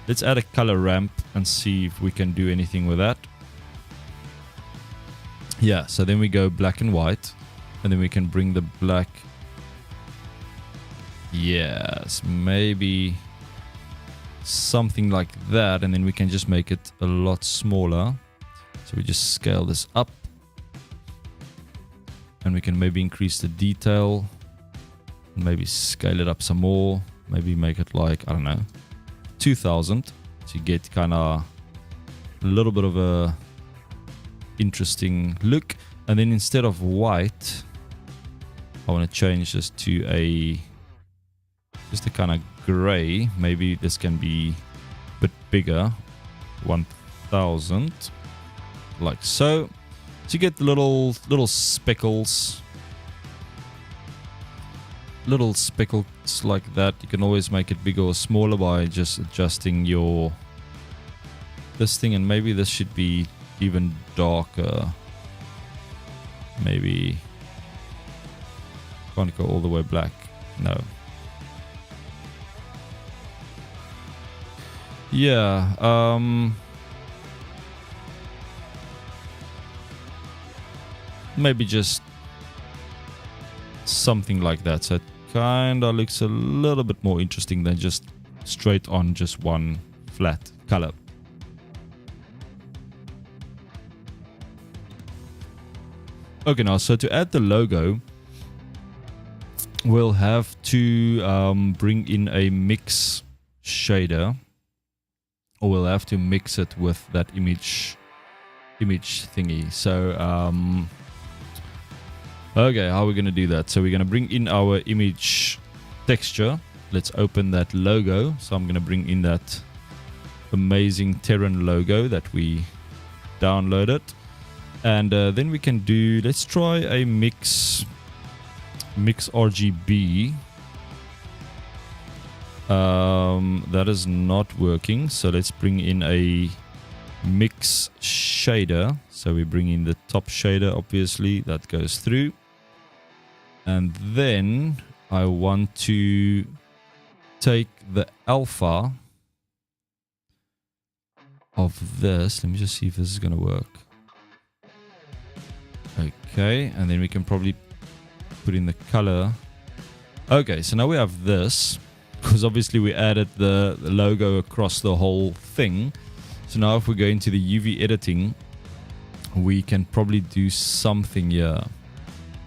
let's add a color ramp and see if we can do anything with that. Yeah, so then we go black and white, and then we can bring the black Yes, maybe something like that, and then we can just make it a lot smaller. So we just scale this up, and we can maybe increase the detail, maybe scale it up some more, maybe make it like, I don't know, 2000 to get kind of a little bit of a interesting look. And then instead of white, I want to change this to just a kind of gray. Maybe this can be a bit bigger, 1000, like so. So you get the little speckles, like that. You can always make it bigger or smaller by just adjusting this thing, and maybe this should be even darker. Maybe can't go all the way black. No. Yeah. Maybe just something like that. So it kind of looks a little bit more interesting than just straight on just one flat color. Okay, now, so to add the logo, we'll have to bring in a mix shader, or we'll have to mix it with that image thingy. So, okay, how are we going to do that? So we're going to bring in our image texture. Let's open that logo. So I'm going to bring in that amazing Terran logo that we downloaded. And then we can do, let's try a mix RGB. That is not working. So let's bring in a mix shader. So we bring in the top shader, obviously, that goes through. And then I want to take the alpha of this. Let me just see if this is going to work. Okay, and then we can probably put in the color. Okay, so now we have this, because obviously we added the logo across the whole thing. So now if we go into the UV editing, we can probably do something here.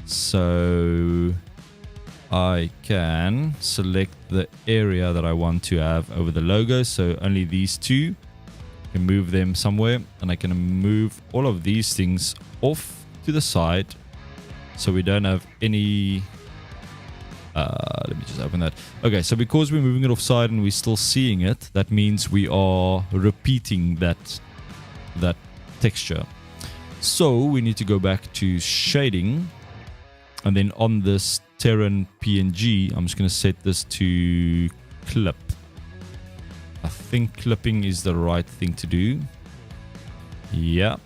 So I can select the area that I want to have over the logo. So only these two. I can move them somewhere, and I can move all of these things off to the side, so we don't have any. Let me just open that. Okay, so because we're moving it offside and we're still seeing it, that means we are repeating that texture. So we need to go back to shading, and then on this Terran PNG, I'm just going to set this to clip. I think clipping is the right thing to do. Yeah.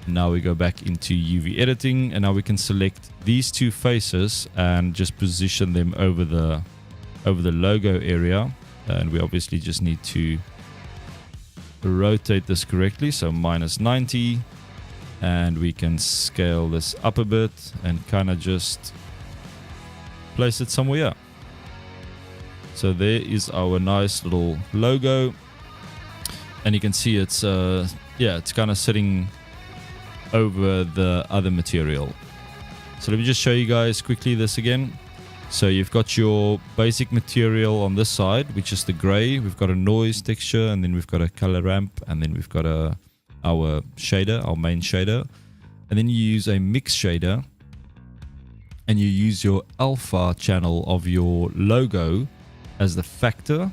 Now we go back into UV editing, and now we can select these two faces and just position them over the logo area. And we obviously just need to rotate this correctly, so -90, and we can scale this up a bit and kind of just place it somewhere. So there is our nice little logo, and you can see it's it's kind of sitting over the other material. So let me just show you guys quickly this again. So you've got your basic material on this side, which is the gray. We've got a noise texture, and then we've got a color ramp, and then we've got our shader, our main shader. And then you use a mix shader, and you use your alpha channel of your logo as the factor,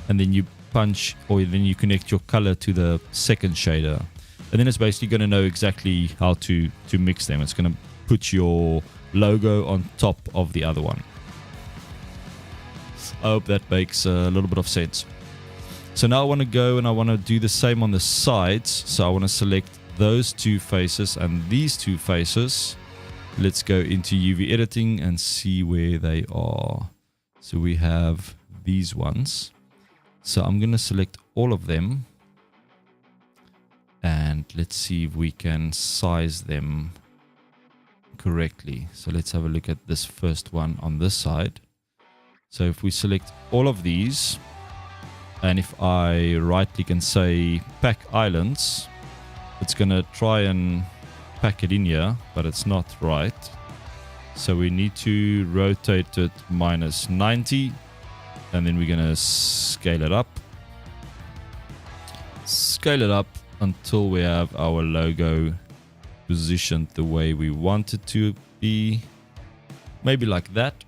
and then you punch, or then you connect your color to the second shader. And then it's basically going to know exactly how to mix them. It's going to put your logo on top of the other one. I hope that makes a little bit of sense. So now I want to go and I want to do the same on the sides. So I want to select those two faces and these two faces. Let's go into UV editing and see where they are. So we have these ones. So I'm going to select all of them. And let's see if we can size them correctly. So let's have a look at this first one on this side. So if we select all of these, and if I right click and say pack islands, it's going to try and pack it in here, but it's not right. So we need to rotate it minus 90, and then we're going to scale it up. Scale it up until we have our logo positioned the way we want it to be. Maybe like that.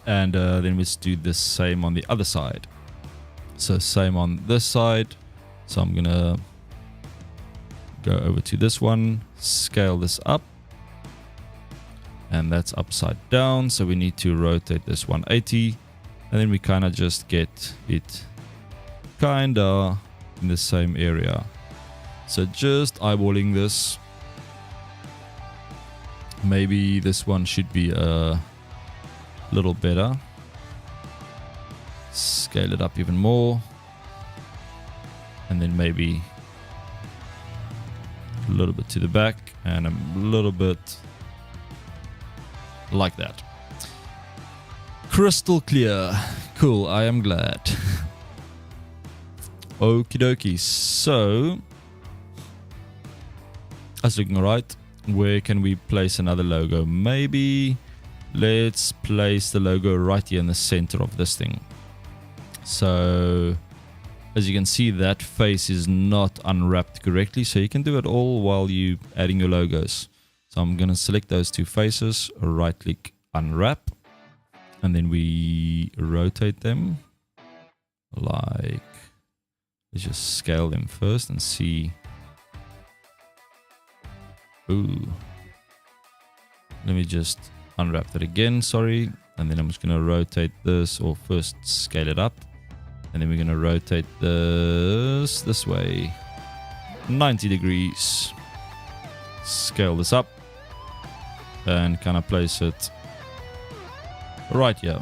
And then let's do the same on the other side. So same on this side. So I'm going to go over to this one, scale this up. And that's upside down. So we need to rotate this 180. And then we kind of just get it kind of in the same area. So just eyeballing this. Maybe this one should be a little better. Scale it up even more. And then maybe a little bit to the back and a little bit like that. Crystal clear. Cool, I am glad. Okie dokie. So that's looking alright. Where can we place another logo? Maybe let's place the logo right here in the center of this thing. So as you can see, that face is not unwrapped correctly, so you can do it all while you adding your logos. So I'm going to select those two faces, right click, unwrap, and then we rotate them. Like, let's just scale them first and see. Ooh. Let me just unwrap that again, sorry. And then I'm just going to rotate this, or first scale it up. And then we're going to rotate this way. 90 degrees. Scale this up. And kind of place it right here.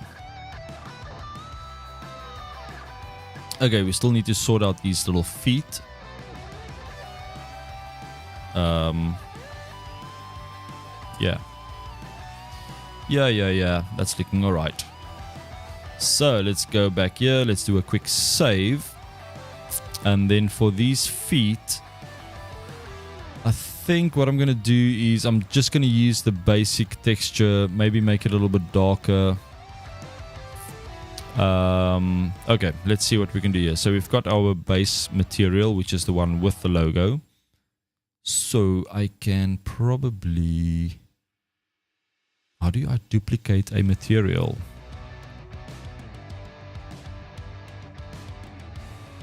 Okay, we still need to sort out these little feet. Yeah. That's looking alright. So let's go back here. Let's do a quick save. And then for these feet, I think what I'm going to do is I'm just going to use the basic texture. Maybe make it a little bit darker. Okay, let's see what we can do here. So we've got our base material, which is the one with the logo. So I can probably... How do I duplicate a material?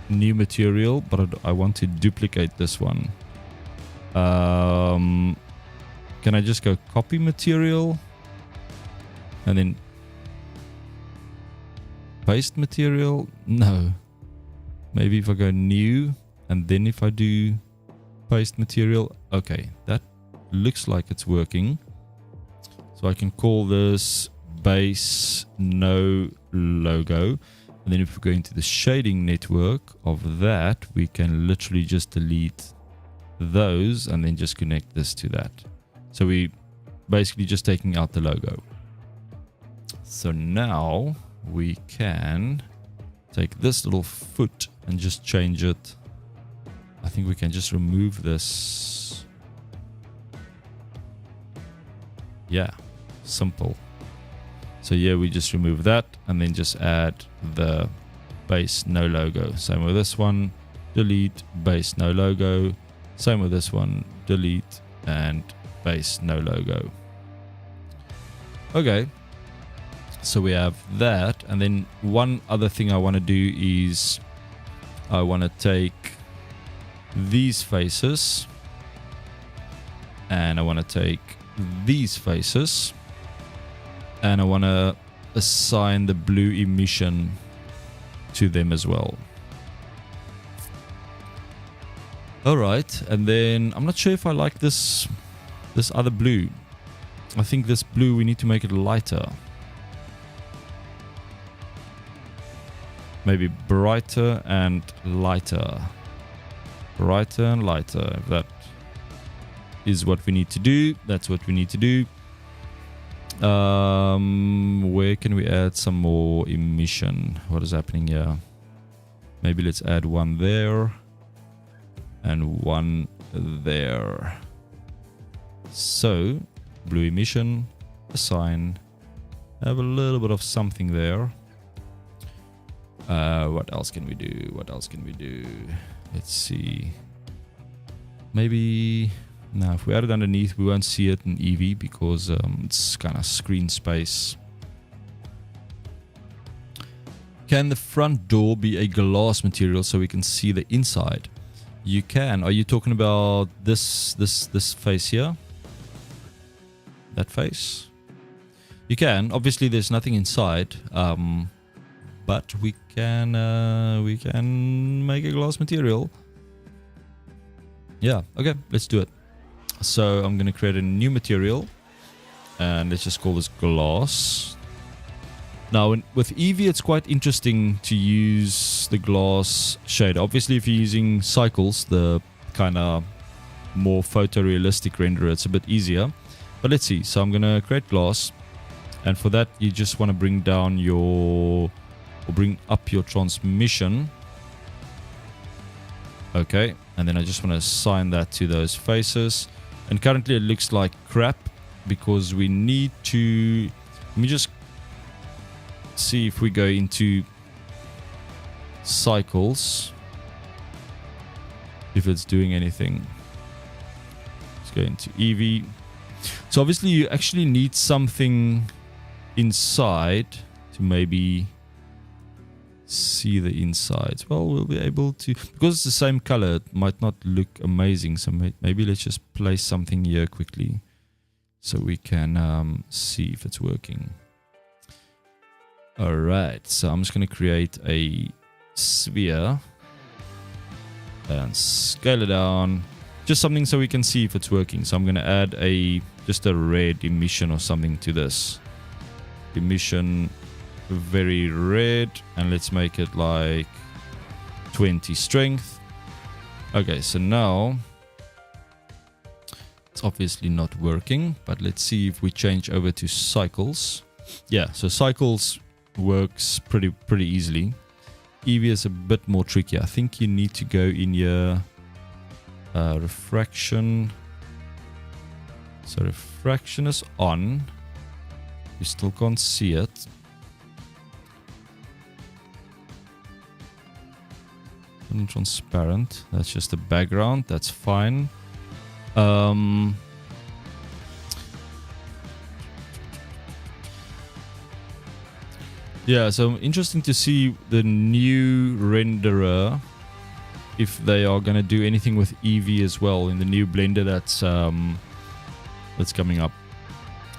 New material, but I want to duplicate this one. Can I just go copy material? And then paste material? No. Maybe if I go new, and then if I do paste material. Okay, that looks like it's working. So I can call this base no logo. And then if we go into the shading network of that, we can literally just delete those and then just connect this to that. So we basically just taking out the logo. So now we can take this little foot and just change it. I think we can just remove this. Yeah, simple. So yeah, we just remove that and then just add the base no logo. Same with this one, delete, base no logo. Same with this one, delete, and base no logo. Okay, so we have that. And then one other thing I want to do is I want to take these faces and I want to take these faces and I want to assign the blue emission to them as well. Alright, and then I'm not sure if I like this other blue. I think this blue, we need to make it lighter. Maybe brighter and lighter. Brighter and lighter. If that is what we need to do, that's what we need to do. Where can we add some more emission? What is happening here? Maybe let's add one there and one there. So blue emission, assign, have a little bit of something there. What else can we do? What else can we do? Let's see. Maybe now if we add it underneath, we won't see it in EV because it's kind of screen space. Can the front door be a glass material so we can see the inside? You can. Are you talking about this face here? That face? You can. Obviously, there's nothing inside, but we can make a glass material. Yeah. Okay. Let's do it. So I'm gonna create a new material, and let's just call this glass. Now, with Eevee, it's quite interesting to use the glass shade. Obviously, if you're using cycles, the kind of more photorealistic renderer, it's a bit easier. But let's see. So I'm going to create glass. And for that, you just want to bring down or bring up your transmission. Okay. And then I just want to assign that to those faces. And currently, it looks like crap because we need to... Let me just see if we go into cycles, if it's doing anything. Let's go into Eevee. So obviously you actually need something inside to maybe see the insides. Well, we'll be able to, because it's the same color, it might not look amazing. So maybe let's just place something here quickly so we can see if it's working. Alright, so I'm just going to create a sphere and scale it down. Just something so we can see if it's working. So I'm going to add just a red emission or something to this. Emission very red, and let's make it like 20 strength. Okay, so now it's obviously not working, but let's see if we change over to cycles. Yeah, so cycles works pretty easily. Eevee is a bit more tricky. I think you need to go in your refraction. So refraction is on. You still can't see it. Transparent. That's just the background. That's fine. Yeah, so interesting to see the new renderer, if they are going to do anything with Eevee as well in the new Blender that's coming up.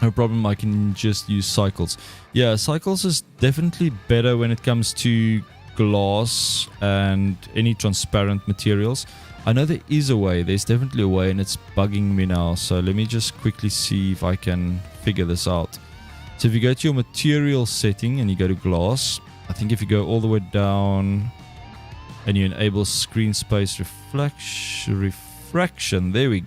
No problem, I can just use cycles. Yeah, cycles is definitely better when it comes to glass and any transparent materials. I know there is a way, there's definitely a way, and it's bugging me now. So let me just quickly see if I can figure this out. So if you go to your material setting and you go to glass, I think if you go all the way down and you enable screen space refraction, there we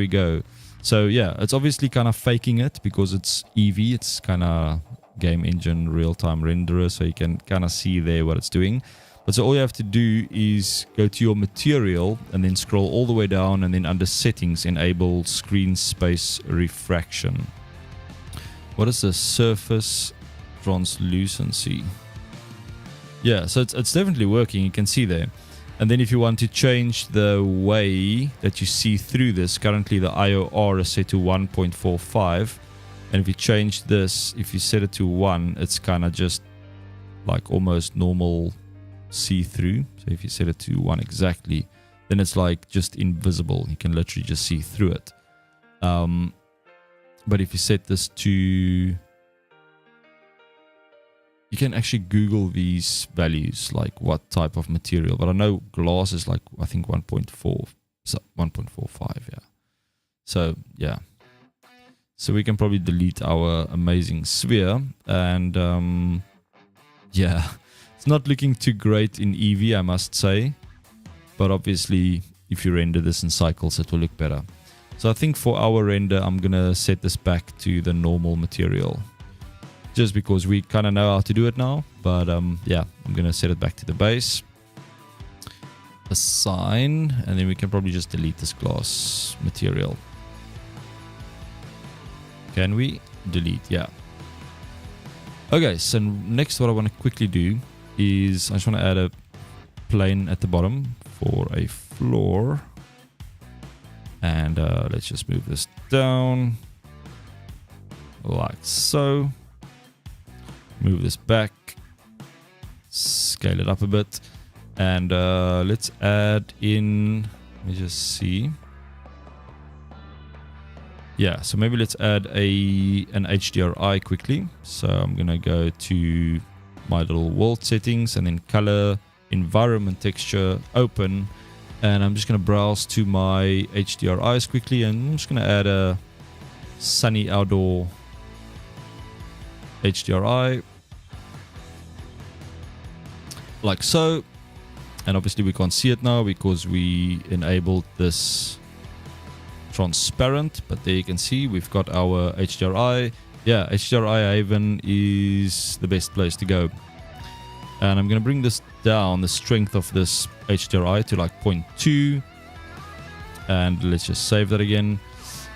go. So yeah, it's obviously kind of faking it because it's Eevee. It's kind of game engine real-time renderer, so you can kind of see there what it's doing. But so all you have to do is go to your material and then scroll all the way down, and then under settings, enable screen space refraction. What is the surface translucency? Yeah, so it's definitely working. You can see there. And then if you want to change the way that you see through this, currently the IOR is set to 1.45. And if you change this, if you set it to 1, it's kind of just like almost normal see-through. So if you set it to 1 exactly, then it's like just invisible. You can literally just see through it. But if you set this to... You can actually Google these values, like what type of material. But I know glass is like, I think 1.4, so 1.45, yeah. So, yeah. So we can probably delete our amazing sphere. And, yeah, it's not looking too great in Eevee, I must say. But obviously, if you render this in cycles, it will look better. So I think for our render, I'm going to set this back to the normal material. Just because we kind of know how to do it now. But yeah, I'm going to set it back to the base. Assign. And then we can probably just delete this glass material. Can we? Delete, yeah. Okay, so next what I want to quickly do is I just want to add a plane at the bottom for a floor. And let's just move this down like so. Move this back, scale it up a bit, and let's add in, let me just see. Yeah, so maybe let's add an HDRI quickly. So I'm gonna go to my little world settings and then color, environment texture, open, and I'm just gonna browse to my HDRIs quickly, and I'm just gonna add a sunny outdoor HDRI like so. And obviously we can't see it now because we enabled this transparent, but there you can see we've got our HDRI. Yeah, HDRI Haven is the best place to go. And I'm going to bring this down, the strength of this HDRI to like 0.2. And let's just save that again.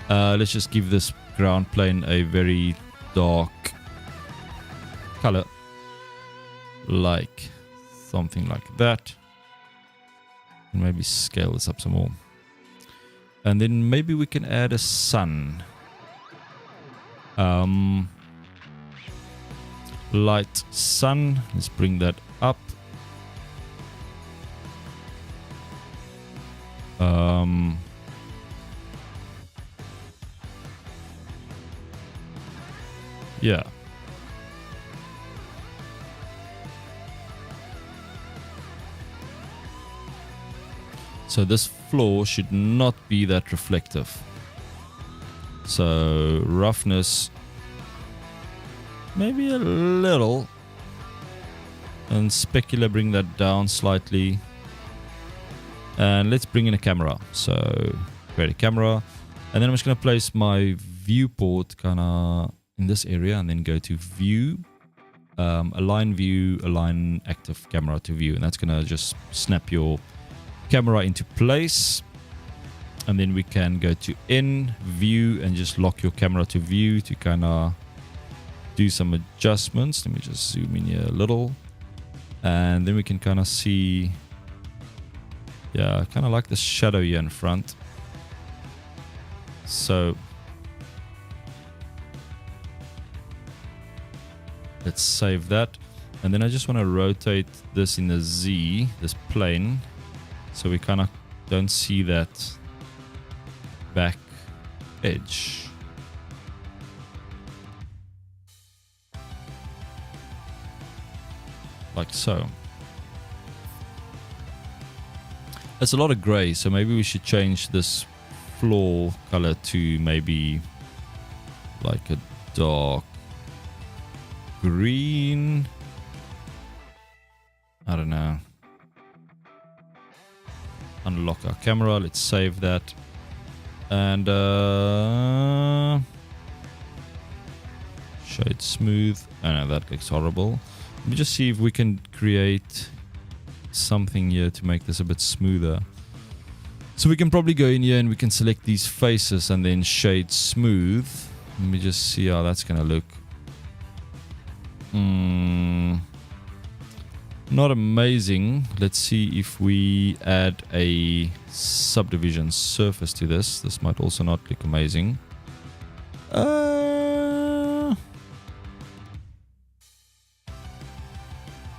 Let's just give this ground plane a very dark color. Like something like that. And maybe scale this up some more. And then maybe we can add a sun. Light sun. Let's bring that up. Yeah. So this floor should not be that reflective. So roughness, maybe a little. And specular, bring that down slightly. And let's bring in a camera. So create a camera. And then I'm just going to place my viewport kind of in this area. And then go to view. Align view, align active camera to view. And that's going to just snap your camera into place. And then we can go to in view and just lock your camera to view to kind of do some adjustments. Let me just zoom in here a little, and then we can kind of see, yeah, kind of like the shadow here in front. So let's save that, and then I just want to rotate this in the Z, this plane, so we kind of don't see that back edge. Like so. That's a lot of gray, so maybe we should change this floor color to maybe like a dark green. I don't know. Unlock our camera. Let's save that. And shade smooth. Oh no, that looks horrible. Let me just see if we can create something here to make this a bit smoother. So we can probably go in here and we can select these faces and then shade smooth. Let me just see how that's gonna look. Not amazing. Let's see if we add a subdivision surface to this. This might also not look amazing.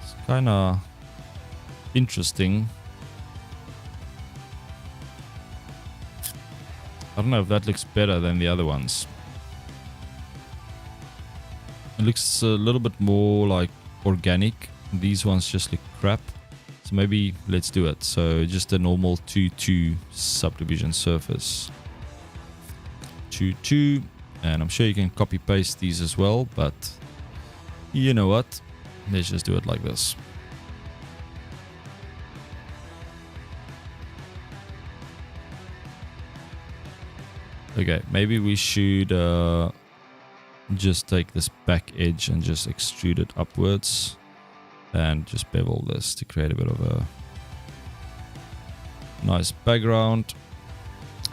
It's kind of interesting. I don't know if that looks better than the other ones. It looks a little bit more like organic. These ones just look crap. So maybe let's do it. So just a normal 2-2 subdivision surface. 2-2. And I'm sure you can copy paste these as well. But you know what? Let's just do it like this. Okay, maybe we should just take this back edge and just extrude it upwards and just bevel this to create a bit of a nice background.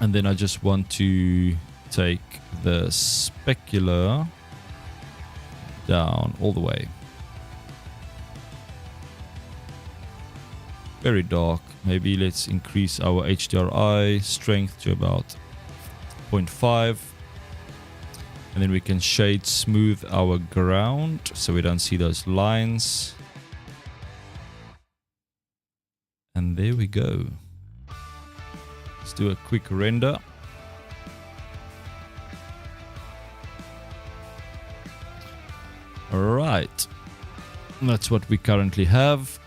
And then I just want to take the specular down all the way. Very dark. Maybe let's increase our HDRI strength to about 0.5. And then we can shade smooth our ground so we don't see those lines. And there we go. Let's do a quick render. Alright. That's what we currently have.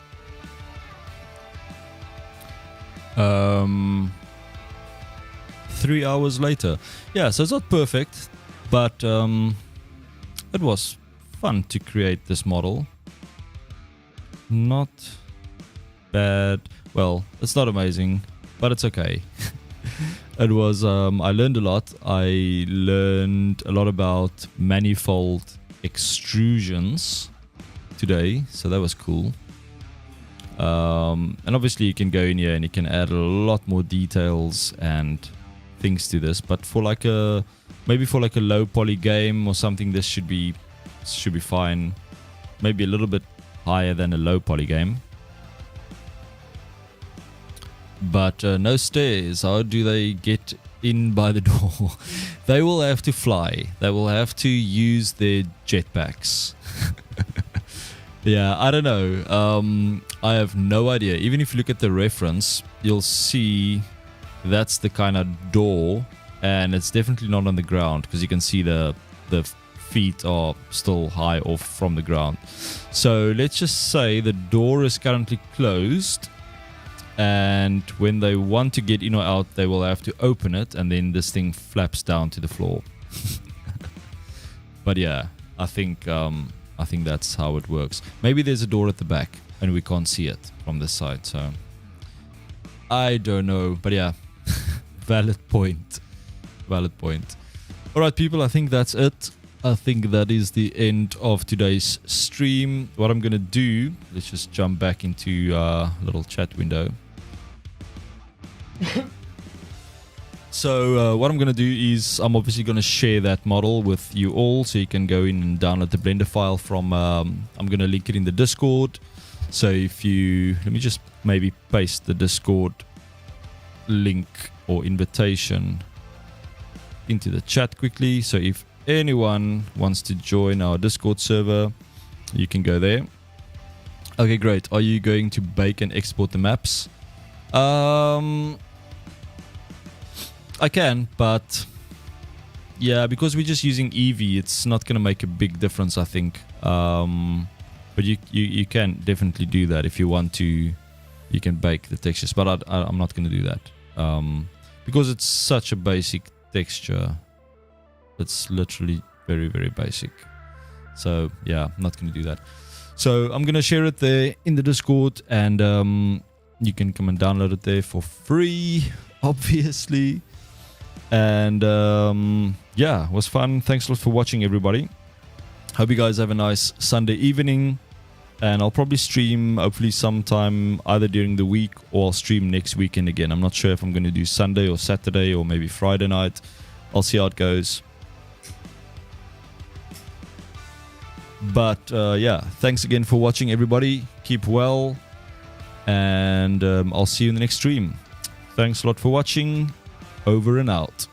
3 hours later. Yeah, so it's not perfect, but it was fun to create this model. Not bad. Well, it's not amazing, but it's okay. It was, I learned a lot. I learned a lot about manifold extrusions today, so that was cool. And obviously you can go in here and you can add a lot more details and things to this, but for like a maybe for like a low poly game or something, this should be fine. Maybe a little bit higher than a low poly game. But no stairs. How do they get in by the door? They will have to fly. They will have to use their jetpacks. Yeah, I don't know. I have no idea. Even if you look at the reference, you'll see that's the kind of door, and it's definitely not on the ground because you can see the feet are still high off from the ground. So let's just say the door is currently closed, and when they want to get in or out, they will have to open it, and then this thing flaps down to the floor. But yeah, I think that's how it works. Maybe there's a door at the back and we can't see it from this side, so I don't know. But yeah, valid point. Alright people, I think that's it. I think that is the end of today's stream. What I'm gonna do, let's just jump back into a little chat window. So what I'm going to do is I'm obviously going to share that model with you all, so you can go in and download the Blender file from, I'm going to link it in the Discord. So if you, let me just maybe paste the Discord link or invitation into the chat quickly. So if anyone wants to join our Discord server, you can go there. Okay, great. Are you going to bake and export the maps? I can, but yeah, because we're just using Eevee, it's not going to make a big difference, I think. But you can definitely do that if you want to. You can bake the textures, but I'm not going to do that because it's such a basic texture. It's literally very, very basic. So yeah, I'm not going to do that. So I'm going to share it there in the Discord, and you can come and download it there for free, obviously. And yeah, it was fun. Thanks a lot for watching, everybody. Hope you guys have a nice Sunday evening, and I'll probably stream hopefully sometime either during the week, or I'll stream next weekend again. I'm not sure if I'm going to do Sunday or Saturday or maybe Friday night. I'll see how it goes. But yeah, thanks again for watching, everybody. Keep well, and I'll see you in the next stream. Thanks a lot for watching. Over and out.